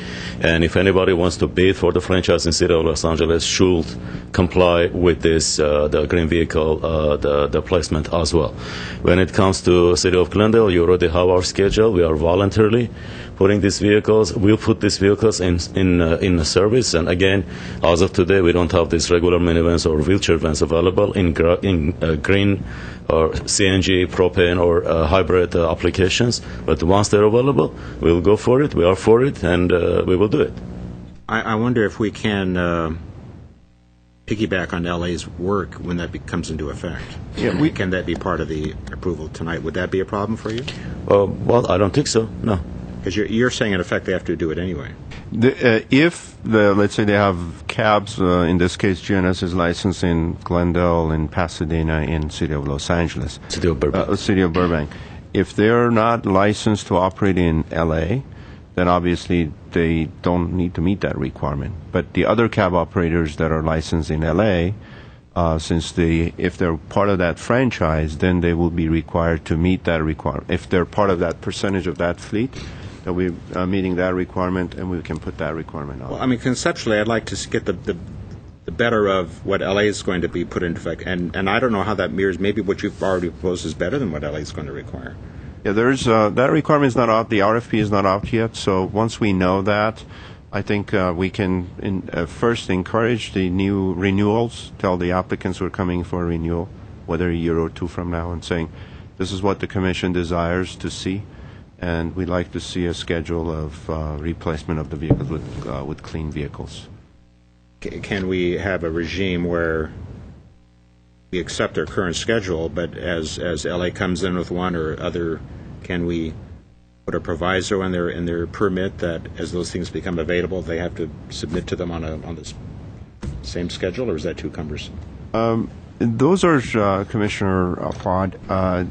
and if anybody wants to bid for the franchise in City of Los Angeles, should comply with this the green vehicle the placement as well. When it comes to City of Glendale, you already have our schedule. We are voluntarily putting these vehicles. We'll put these vehicles in service, and again, as of today, we don't have these regular minivans or wheelchair vans available in green or CNG, propane, or hybrid applications. But once they're available, we'll go for it. We are for it, and we will do it. I wonder if we can piggyback on LA's work when that comes into effect. Yeah, can that be part of the approval tonight? Would that be a problem for you? Well, I don't think so, no. Because you're saying, in effect, they have to do it anyway. Let's say they have cabs, in this case GNS is licensed in Glendale, in Pasadena, in City of Los Angeles. City of Burbank. If they're not licensed to operate in LA, then obviously they don't need to meet that requirement. But the other cab operators that are licensed in LA, if they're part of that franchise, then they will be required to meet that requirement. If they're part of that percentage of that fleet, they'll be meeting that requirement, and we can put that requirement on. Well, I mean, conceptually, I'd like to get the better of what LA is going to be put into effect, and I don't know how that mirrors. Maybe what you've already proposed is better than what LA is going to require. Yeah, there's that requirement is not out. The RFP is not out yet. So once we know that, I think we can first encourage the new renewals. Tell the applicants who are coming for a renewal, whether a year or two from now, and saying this is what the Commission desires to see, and we'd like to see a schedule of replacement of the vehicles with clean vehicles. Can we have a regime where we accept their current schedule, but as LA comes in with one or other, can we put a proviso in their permit that as those things become available, they have to submit to them on this same schedule, or is that too cumbersome? Those are, Commissioner Plod,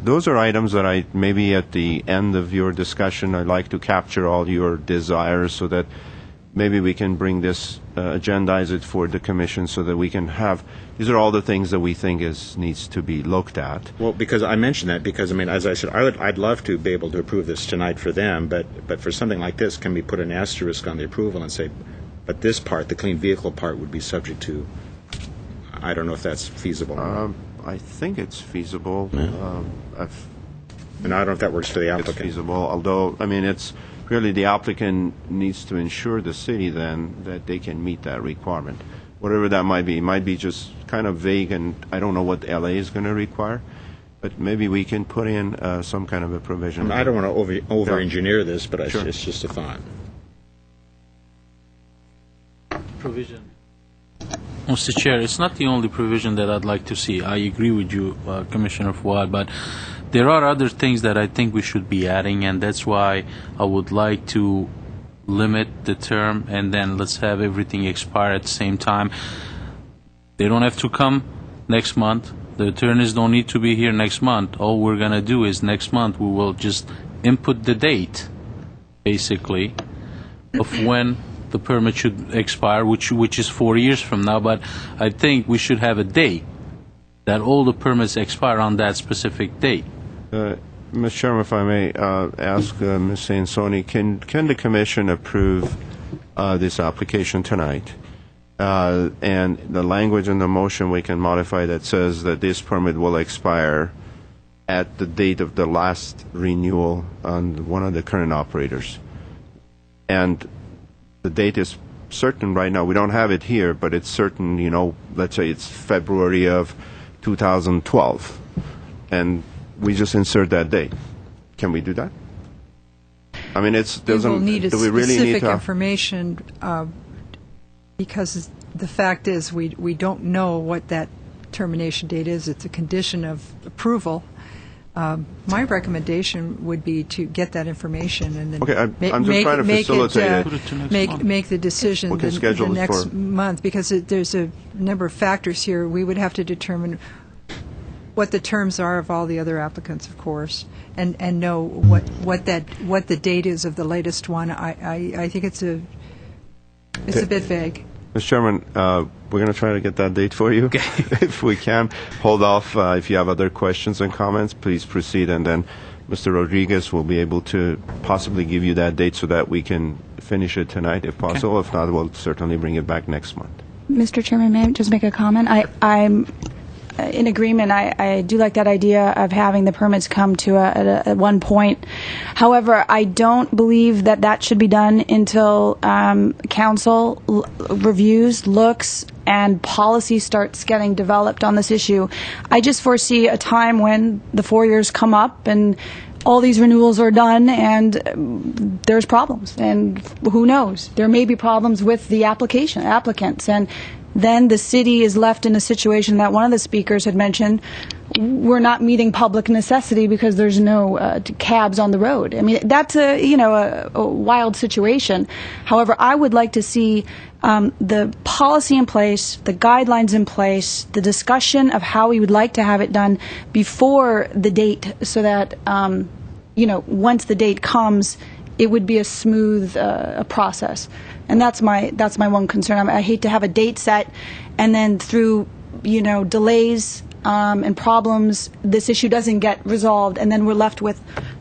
those are items that maybe at the end of your discussion, I'd like to capture all your desires so that maybe we can bring this, agendize it for the Commission so that we can have, these are all the things that we think needs to be looked at. Well, because I mentioned that because, I mean, as I said, I'd love to be able to approve this tonight for them, but for something like this, can we put an asterisk on the approval and say, but this part, the clean vehicle part, would be subject to, I don't know if that's feasible. I think it's feasible. Yeah. And I don't know if that works for the applicant. It's feasible, although, I mean, it's really the applicant needs to ensure the city then that they can meet that requirement. Whatever that might be. It might be just kind of vague, and I don't know what LA is going to require, but maybe we can put in some kind of a provision. I don't want to over-engineer this, but it's just a thought. Provision. Mr. Chair, it's not the only provision that I'd like to see. I agree with you, Commissioner Fouad, but there are other things that I think we should be adding, and that's why I would like to limit the term, and then let's have everything expire at the same time. They don't have to come next month. The attorneys don't need to be here next month. All we're going to do is next month we will just input the date, basically, of when the permit should expire, which is 4 years from now. But I think we should have a date that all the permits expire on that specific date. Mr. Chairman, if I may ask Ms. Sansoni, can the Commission approve this application tonight? And the language in the motion we can modify that says that this permit will expire at the date of the last renewal on one of the current operators. And the date is certain right now. We don't have it here, but it's certain, let's say it's February of 2012. And we just insert that date. Can we do that? I mean, We will need do we really need specific to information because the fact is we don't know what that termination date is. It's a condition of approval. My recommendation would be to get that information and then I'm just trying to facilitate it. Make the decision We can the schedule it next for- month because there's a number of factors here. We would have to determine what the terms are of all the other applicants, of course, and know what the date is of the latest one. I think it's a bit vague. Mr. Chairman, we're going to try to get that date for you, if we can. Hold off. If you have other questions and comments, please proceed, and then Mr. Rodriguez will be able to possibly give you that date so that we can finish it tonight, if possible. If not, we'll certainly bring it back next month. Mr. Chairman, may I just make a comment? I'm in agreement. I do like that idea of having the permits come to at one point. However, I don't believe that should be done until council reviews, looks, and policy starts getting developed on this issue. I just foresee a time when the 4 years come up and all these renewals are done and there's problems. And who knows? There may be problems with the applicants. And then the city is left in a situation that one of the speakers had mentioned. We're not meeting public necessity because there's no cabs on the road. I mean, that's a wild situation. However, I would like to see the policy in place, the guidelines in place, the discussion of how we would like to have it done before the date, so that once the date comes, it would be a smooth process. And that's my one concern. I hate to have a date set, and then through delays and problems, this issue doesn't get resolved, and then we're left with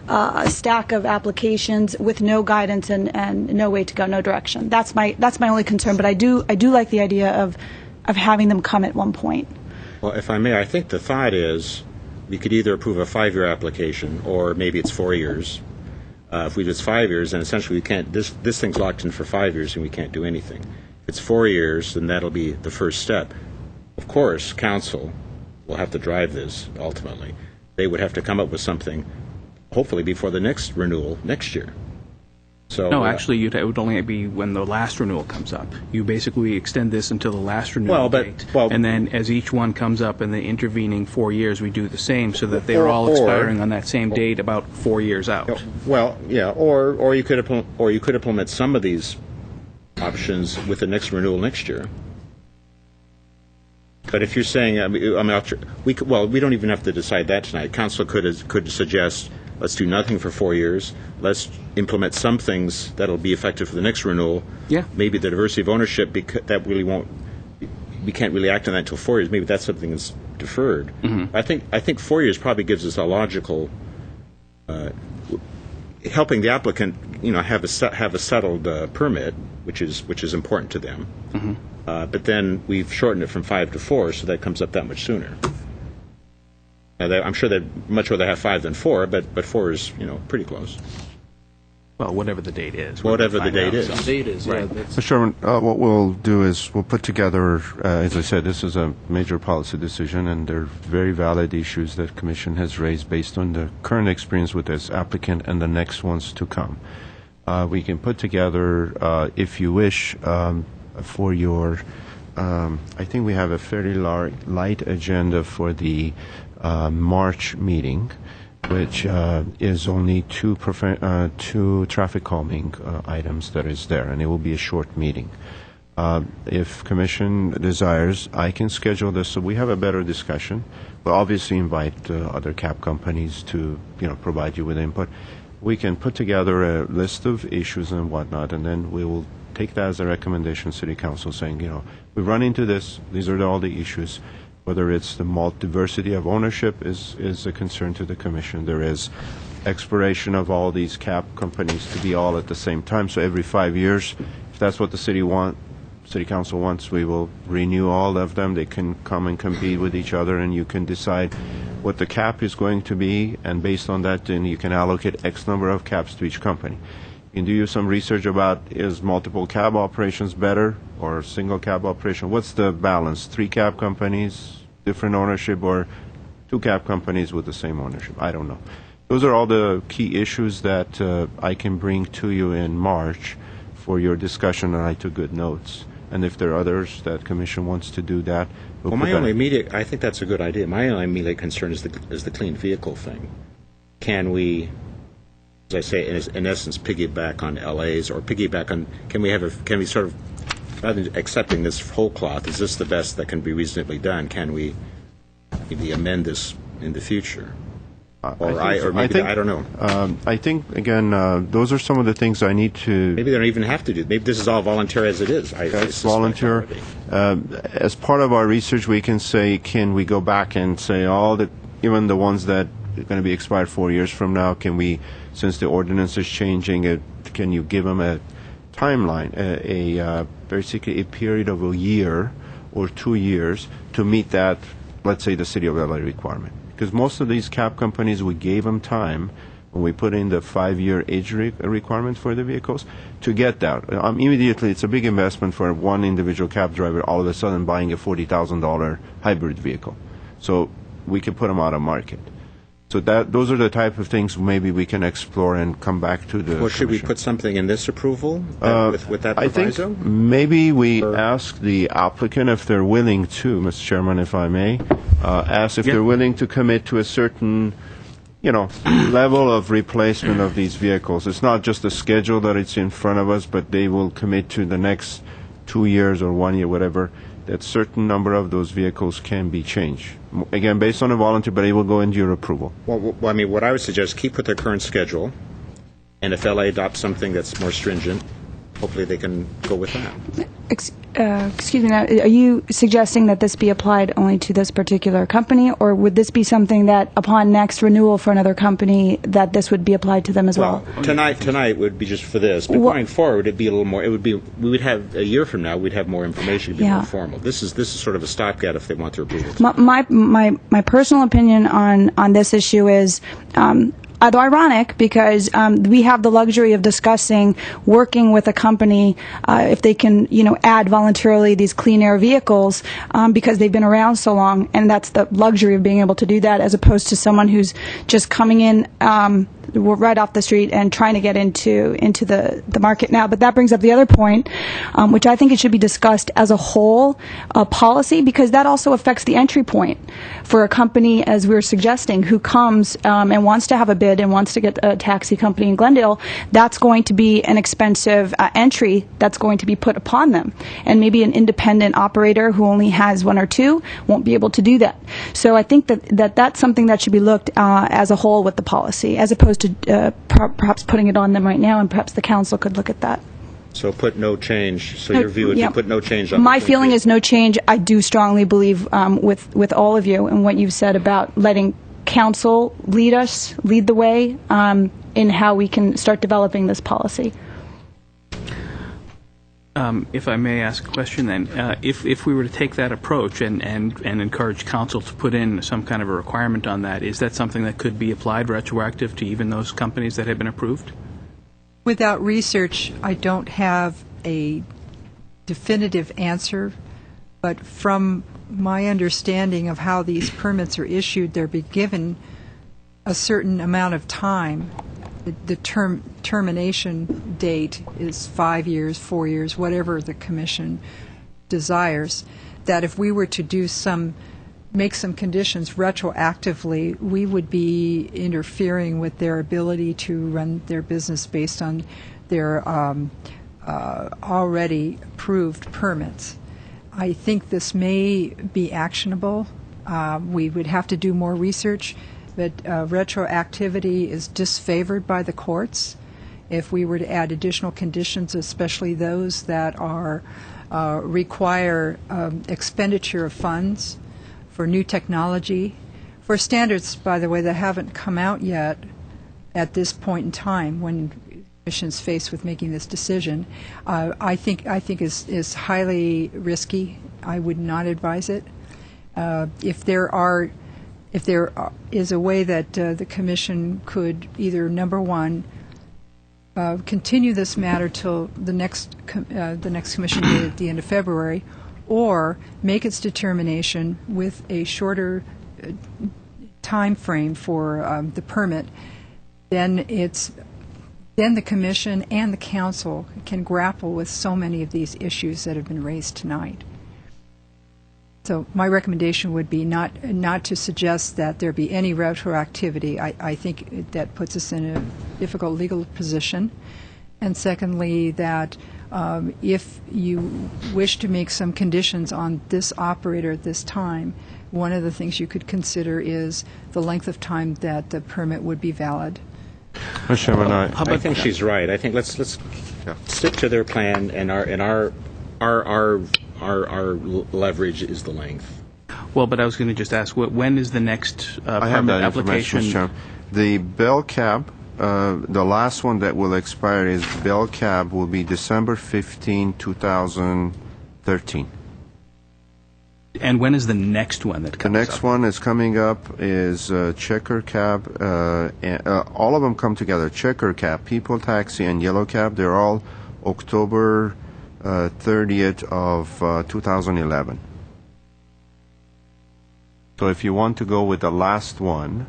a stack of applications with no guidance and no way to go, no direction. That's my only concern. But I do like the idea of having them come at one point. Well, if I may, I think the thought is we could either approve a 5-year application or maybe it's 4 years. If we do it's 5 years, then essentially we can't. This thing's locked in for 5 years, and we can't do anything. If it's 4 years, then that'll be the first step. Of course, council will have to drive this ultimately. They would have to come up with something, hopefully before the next renewal next year. So no, actually, it would only be when the last renewal comes up. You basically extend this until the last renewal date, and then as each one comes up in the intervening 4 years, we do the same, so that they are all expiring on that same date about 4 years out. Well, yeah, or you could implement some of these options with the next renewal next year. But if you're saying, we don't even have to decide that tonight. Council could suggest, let's do nothing for 4 years. Let's implement some things that'll be effective for the next renewal. Yeah. Maybe the diversity of ownership, that really won't. We can't really act on that until 4 years. Maybe that's something that's deferred. Mm-hmm. I think 4 years probably gives us a logical, helping the applicant, have a settled permit, which is important to them. Mm-hmm. But then we've shortened it from 5 to 4, so that comes up that much sooner. Now, I'm sure they'd much rather have 5 than 4, but 4 is, pretty close. Well, whatever the date is. Whatever the date is. The date is, right. Mr. Chairman, what we'll do is we'll put together, as I said, this is a major policy decision, and there are very valid issues that the Commission has raised based on the current experience with this applicant and the next ones to come. We can put together, if you wish, for your, I think we have a fairly light agenda for the March meeting, which is only two traffic calming items that is there, and it will be a short meeting. If Commission desires, I can schedule this so we have a better discussion. We'll obviously invite other cab companies to provide you with input. We can put together a list of issues and whatnot, and then we will take that as a recommendation, City Council, saying, we run into this, these are all the issues. Whether it's the diversity of ownership is a concern to the Commission. There is expiration of all these cab companies to be all at the same time. So every 5 years, if that's what the City Council wants, we will renew all of them. They can come and compete with each other, and you can decide what the cap is going to be, and based on that, then you can allocate X number of cabs to each company. You can do some research about, is multiple cab operations better or single cab operation? What's the balance? 3 cab companies, different ownership, or 2 cab companies with the same ownership? I don't know. Those are all the key issues that I can bring to you in March for your discussion, and I took good notes. And if there are others that Commission wants to do that, I think that's a good idea. My only immediate concern is the clean vehicle thing. Can we, as I say, in essence, piggyback on LA's, or piggyback on? Can we sort of, rather than accepting this whole cloth, is this the best that can be reasonably done? Can we maybe amend this in the future? I don't know. I think, again, those are some of the things I need to... Maybe they don't even have to do. Maybe this is all voluntary as it is. It's volunteer. As part of our research, we can say, can we go back and say even the ones that are going to be expired 4 years from now, can we, since the ordinance is changing, can you give them a timeline, basically a period of a year or 2 years to meet that, let's say, the City of LA requirement? Because most of these cab companies, we gave them time when we put in the 5-year age requirement for the vehicles to get that. Immediately, it's a big investment for one individual cab driver all of a sudden buying a $40,000 hybrid vehicle. So we can put them out of market. So those are the type of things maybe we can explore and come back to the. Well, should we put something in this approval with that proviso? I think maybe we ask the applicant if they're willing to, Mr. Chairman, if I may, ask if they're willing to commit to a certain, level of replacement of these vehicles. It's not just the schedule that it's in front of us, but they will commit to the next 2 years or 1 year, whatever, that certain number of those vehicles can be changed. Again, based on a volunteer, but it will go into your approval. Well, I mean, what I would suggest, keep with their current schedule, and if LA adopts something that's more stringent, hopefully they can go with that. Excuse me, now, are you suggesting that this be applied only to this particular company, or would this be something that upon next renewal for another company, that this would be applied to them as well? Tonight would be just for this, but going forward, it'd be a little more. We would have a year from now, we'd have more information, it'd be more formal. This is sort of a stopgap if they want their approval. My personal opinion on this issue is. Although ironic, because we have the luxury of discussing working with a company if they can, add voluntarily these clean air vehicles because they've been around so long, and that's the luxury of being able to do that, as opposed to someone who's just coming in right off the street and trying to get into the market now. But that brings up the other point, which I think it should be discussed as a whole policy, because that also affects the entry point for a company, as we were suggesting, who comes and wants to have a bid and wants to get a taxi company in Glendale. That's going to be an expensive entry that's going to be put upon them. And maybe an independent operator who only has 1 or 2 won't be able to do that. So I think that's something that should be looked as a whole with the policy, as opposed to perhaps putting it on them right now, and perhaps the council could look at that. So put no change. So your view would be put no change on. My feeling is no change. I do strongly believe with all of you and what you've said about letting council lead the way in how we can start developing this policy. If I may ask a question then, if we were to take that approach and encourage council to put in some kind of a requirement on that, is that something that could be applied retroactive to even those companies that have been approved? Without research, I don't have a definitive answer, but from my understanding of how these permits are issued, they're be given a certain amount of time. The termination date is 5 years, 4 years, whatever the commission desires. That if we were to make some conditions retroactively, we would be interfering with their ability to run their business based on their already approved permits. I think this may be actionable. We would have to do more research, but retroactivity is disfavored by the courts, if we were to add additional conditions, especially those that are require expenditure of funds for new technology, for standards, by the way, that haven't come out yet at this point in time when the Commission is faced with making this decision, I think is highly risky. I would not advise it. If there is a way that the Commission could either, number one, continue this matter till the next Commission meeting at the end of February, or make its determination with a shorter time frame for the permit, then the Commission and the Council can grapple with so many of these issues that have been raised tonight. So my recommendation would be not to suggest that there be any retroactivity. I think that puts us in a difficult legal position. And secondly, that if you wish to make some conditions on this operator at this time, one of the things you could consider is the length of time that the permit would be valid. Mr. Chairman, I think she's right. I think let's stick to their plan, and our leverage is the length. Well, but I was going to just ask, when is the next I have permit that application? information, Mr. Chairman. The Bell Cab, the last one that will expire is Bell Cab will be December 15, 2013. And when is the next one that comes The next up? one is coming up is Checker Cab. All of them come together. Checker Cab, People Taxi, and Yellow Cab. They're all October 30th of 2011. So if you want to go with the last one,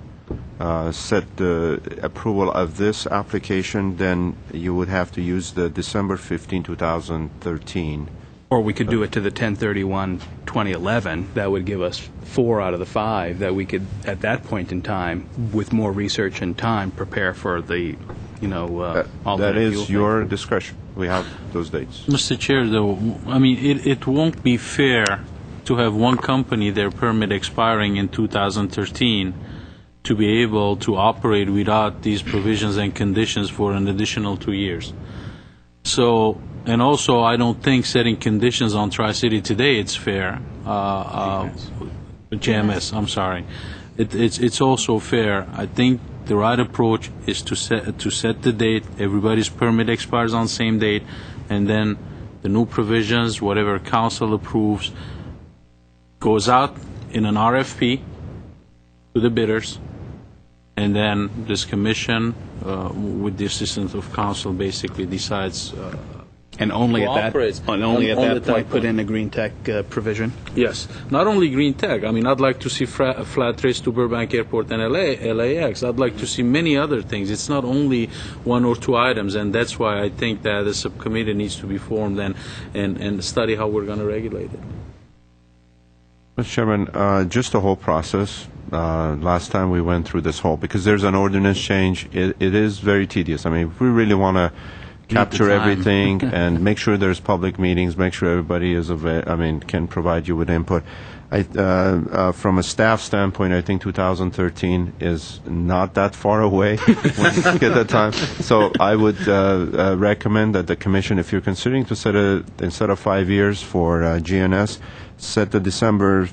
set the approval of this application, then you would have to use the December 15, 2013. Or we could do it to the 10/31/2011. That would give us 4 out of the 5 that we could, at that point in time, with more research and time, prepare for the, alternate that is fuel your thing. discretion. We have those dates. Mr. Chair, though, I mean, it won't be fair to have one company, their permit expiring in 2013, to be able to operate without these provisions and conditions for an additional 2 years. So, and also, I don't think setting conditions on Tri-City today, it's fair. GMS, I'm sorry. It's also fair. I think the right approach is to set the date. Everybody's permit expires on the same date, and then the new provisions, whatever council approves, goes out in an RFP to the bidders, and then this commission, with the assistance of council, basically decides. And only Who at that, operates. and only at Only that at that point, put point. in a green tech provision. Yes, not only green tech. I mean, I'd like to see flat rates to Burbank Airport and LAX. I'd like to see many other things. It's not only 1 or 2 items, and that's why I think that a subcommittee needs to be formed and study how we're going to regulate it. Mr. Chairman, just the whole process. Last time we went through this whole, because there's an ordinance change, it is very tedious. I mean, if we really want to capture everything and make sure there's public meetings, make sure everybody is can provide you with input. From a staff standpoint, I think 2013 is not that far away when you look at that time. So I would recommend that the commission, if you're considering to set instead of 5 years for GNS, set the December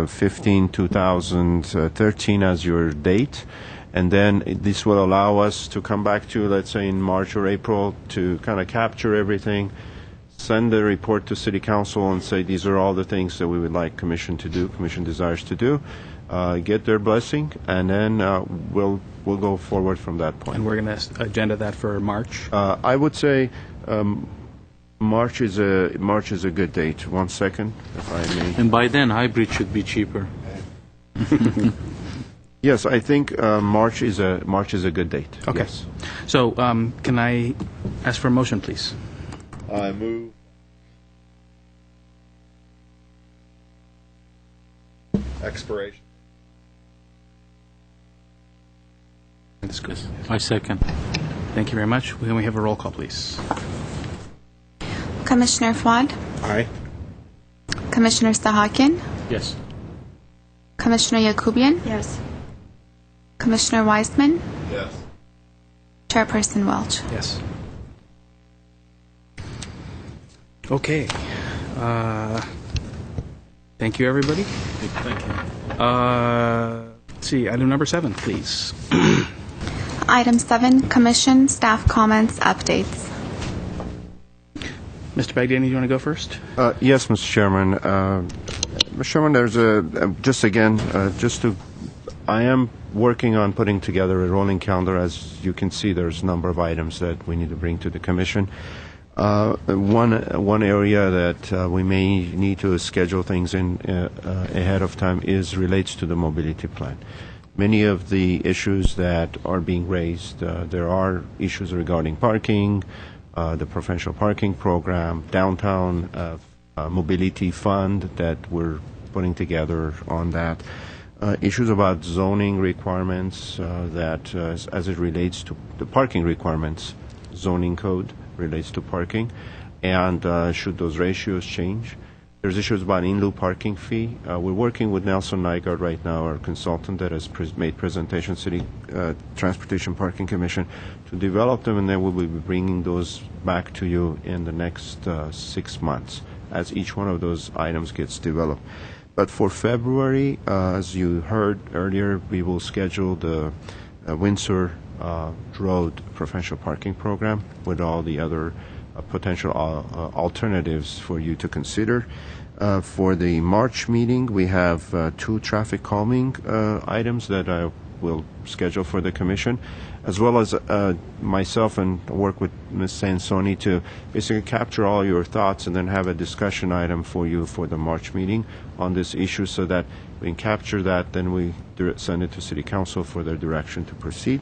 15, 2013 as your date. And then this will allow us to come back to, let's say, in March or April to kind of capture everything, send the report to City Council and say these are all the things that we would like Commission to do, Commission desires to do, get their blessing, and then we'll go forward from that point. And we're going to agenda that for March? I would say March is a good date. 1 second, if I may. And by then, hybrid should be cheaper. Yes, I think March is a good date. Okay. Yes. So can I ask for a motion, please? I move. Expiration. That's good. I second. Thank you very much. Can we have a roll call, please? Commissioner Fuad, Aye. Commissioner Stahakian, Yes. Commissioner Yakubian, Yes. Commissioner Weisman, Yes. Chairperson Welch. Yes. Okay. Thank you, everybody. Thank you. Let's see, item number 7, please. Item 7, Commission Staff Comments Updates. Mr. Bagdani, do you want to go first? Yes, Mr. Chairman. Mr. Chairman, there's I am working on putting together a rolling calendar. As you can see, there's a number of items that we need to bring to the Commission. One area that we may need to schedule things in ahead of time relates to the mobility plan. Many of the issues that are being raised, there are issues regarding parking, the preferential parking program, downtown mobility fund that we're putting together on that. Issues about zoning requirements that, as it relates to the parking requirements, zoning code relates to parking, and should those ratios change. There's issues about in-lieu parking fee. We're working with Nelson Nygaard right now, our consultant that has made presentation City Transportation Parking Commission, to develop them, and then we'll be bringing those back to you in the next 6 months as each one of those items gets developed. But for February, as you heard earlier, we will schedule the Windsor Road preferential parking program with all the other potential alternatives for you to consider. For the March meeting, we have 2 traffic calming items that I will schedule for the Commission, as well as myself and work with Ms. Sansoni to basically capture all your thoughts and then have a discussion item for you for the March meeting on this issue, so that we can capture that, then we send it to City Council for their direction to proceed.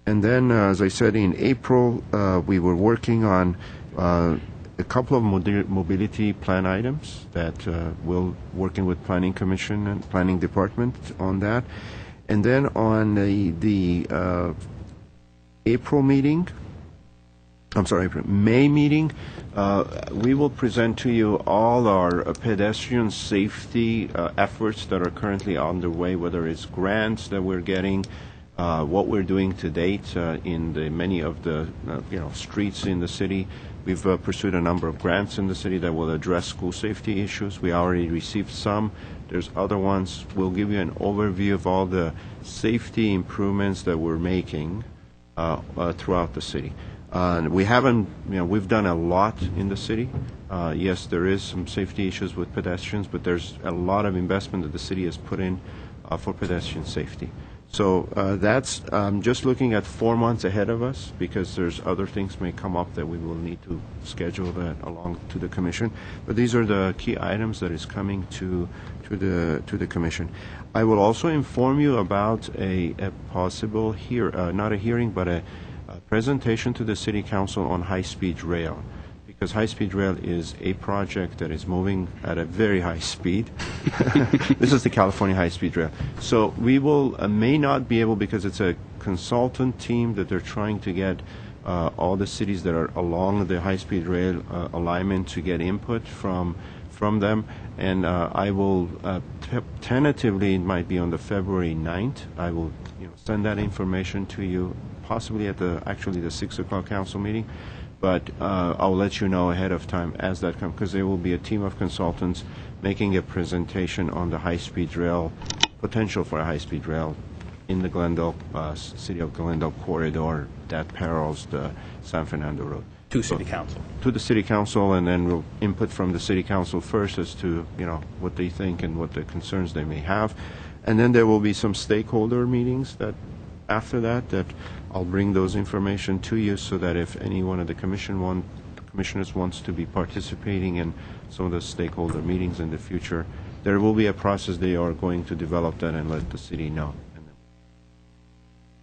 And then, as I said, in April, we were working on a couple of mobility plan items that we'll working with Planning Commission and Planning Department on that. And then on the May meeting, we will present to you all our pedestrian safety efforts that are currently underway, whether it's grants that we're getting, what we're doing to date in many of the streets in the city. We've pursued a number of grants in the city that will address school safety issues. We already received some. There's other ones. We'll give you an overview of all the safety improvements that we're making throughout the city. We've done a lot in the city. Yes, there is some safety issues with pedestrians, but there's a lot of investment that the city has put in for pedestrian safety. So that's just looking at 4 months ahead of us, because there's other things may come up that we will need to schedule that along to the Commission. But these are the key items that is coming to the Commission. I will also inform you about a possible not a hearing, but a presentation to the City Council on high-speed rail, because high-speed rail is a project that is moving at a very high speed. This is the California high-speed rail. So we may not be able, because it's a consultant team that they're trying to get all the cities that are along the high-speed rail alignment to get input from them. And I will tentatively, it might be on the February 9th, I will send that information to you, possibly at the 6 o'clock council meeting. But I'll let you know ahead of time as that comes, because there will be a team of consultants making a presentation on the high-speed rail, potential for a high-speed rail in the Glendale, City of Glendale corridor that parallels the San Fernando Road. To City Council. To the City Council, and then we'll input from the City Council first as to, what they think and what the concerns they may have. And then there will be some stakeholder meetings after that I'll bring those information to you, so that if any one of the commissioners wants to be participating in some of the stakeholder meetings in the future, there will be a process. They are going to develop that and let the city know.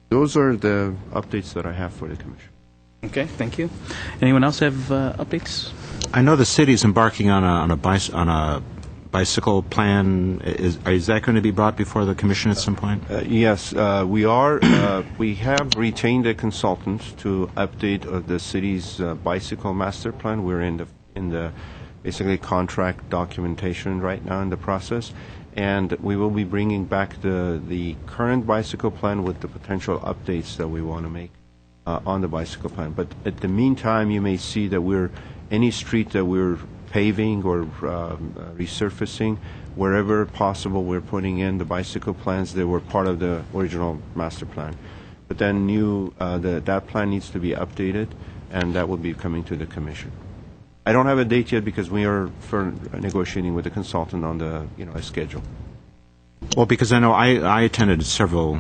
Those are the updates that I have for the Commission. Okay, thank you. Anyone else have updates? I know the city's embarking on a bicycle plan. Is that going to be brought before the Commission at some point? Yes, we are. We have retained a consultant to update the city's bicycle master plan. We're in the basically contract documentation right now in the process, and we will be bringing back the current bicycle plan with the potential updates that we want to make on the bicycle plan. But at the meantime, you may see that any street that we're paving or resurfacing, wherever possible, we're putting in the bicycle plans that were part of the original master plan. But then that plan needs to be updated, and that will be coming to the commission. I don't have a date yet because we are negotiating with the consultant on a schedule. Well, because I know I attended several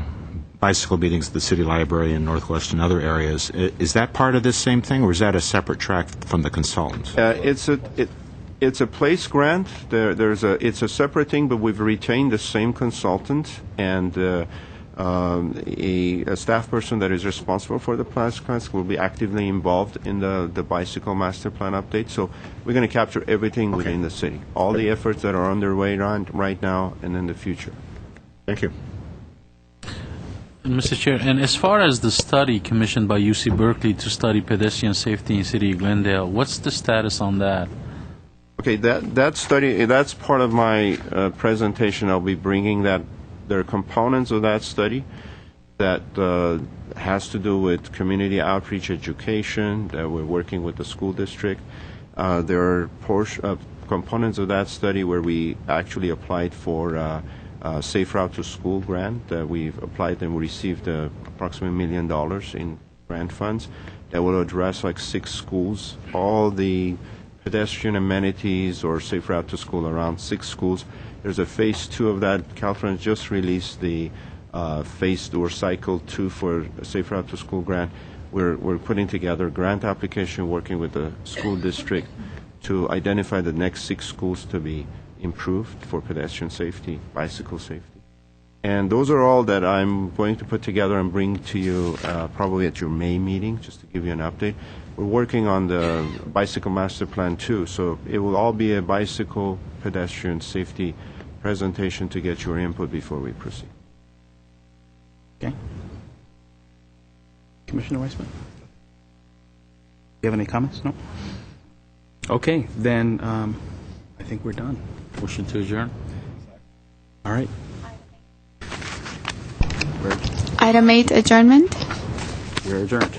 bicycle meetings at the city library in Northwest and other areas. Is that part of this same thing, or is that a separate track from the consultants? It's a place grant. It's a separate thing, but we've retained the same consultant and a staff person that is responsible for the plans will be actively involved in the bicycle master plan update. So we're going to capture everything within the city, all the efforts that are underway right now and in the future. Thank you. And Mr. Chair, and as far as the study commissioned by UC Berkeley to study pedestrian safety in City of Glendale, what's the status on that? Okay, that study, that's part of my presentation. I'll be bringing that. There are components of that study that has to do with community outreach education, that we're working with the school district. There are components of that study where we actually applied for Safe Route to School grant. We've applied and we received approximately $1 million in grant funds that will address like 6 schools, all the pedestrian amenities or Safe Route to School around 6 schools. There's a phase 2 of that. California just released the phase 2 or cycle 2 for Safe Route to School grant. We're putting together a grant application, working with the school district to identify the next 6 schools to be improved for pedestrian safety, bicycle safety. And those are all that I'm going to put together and bring to you probably at your May meeting, just to give you an update. We're working on the bicycle master plan too, so it will all be a bicycle pedestrian safety presentation to get your input before we proceed. Okay. Commissioner Weissman? Do you have any comments? No? Okay, then I think we're done. Motion to adjourn. All right. Item 8, adjournment. We're adjourned.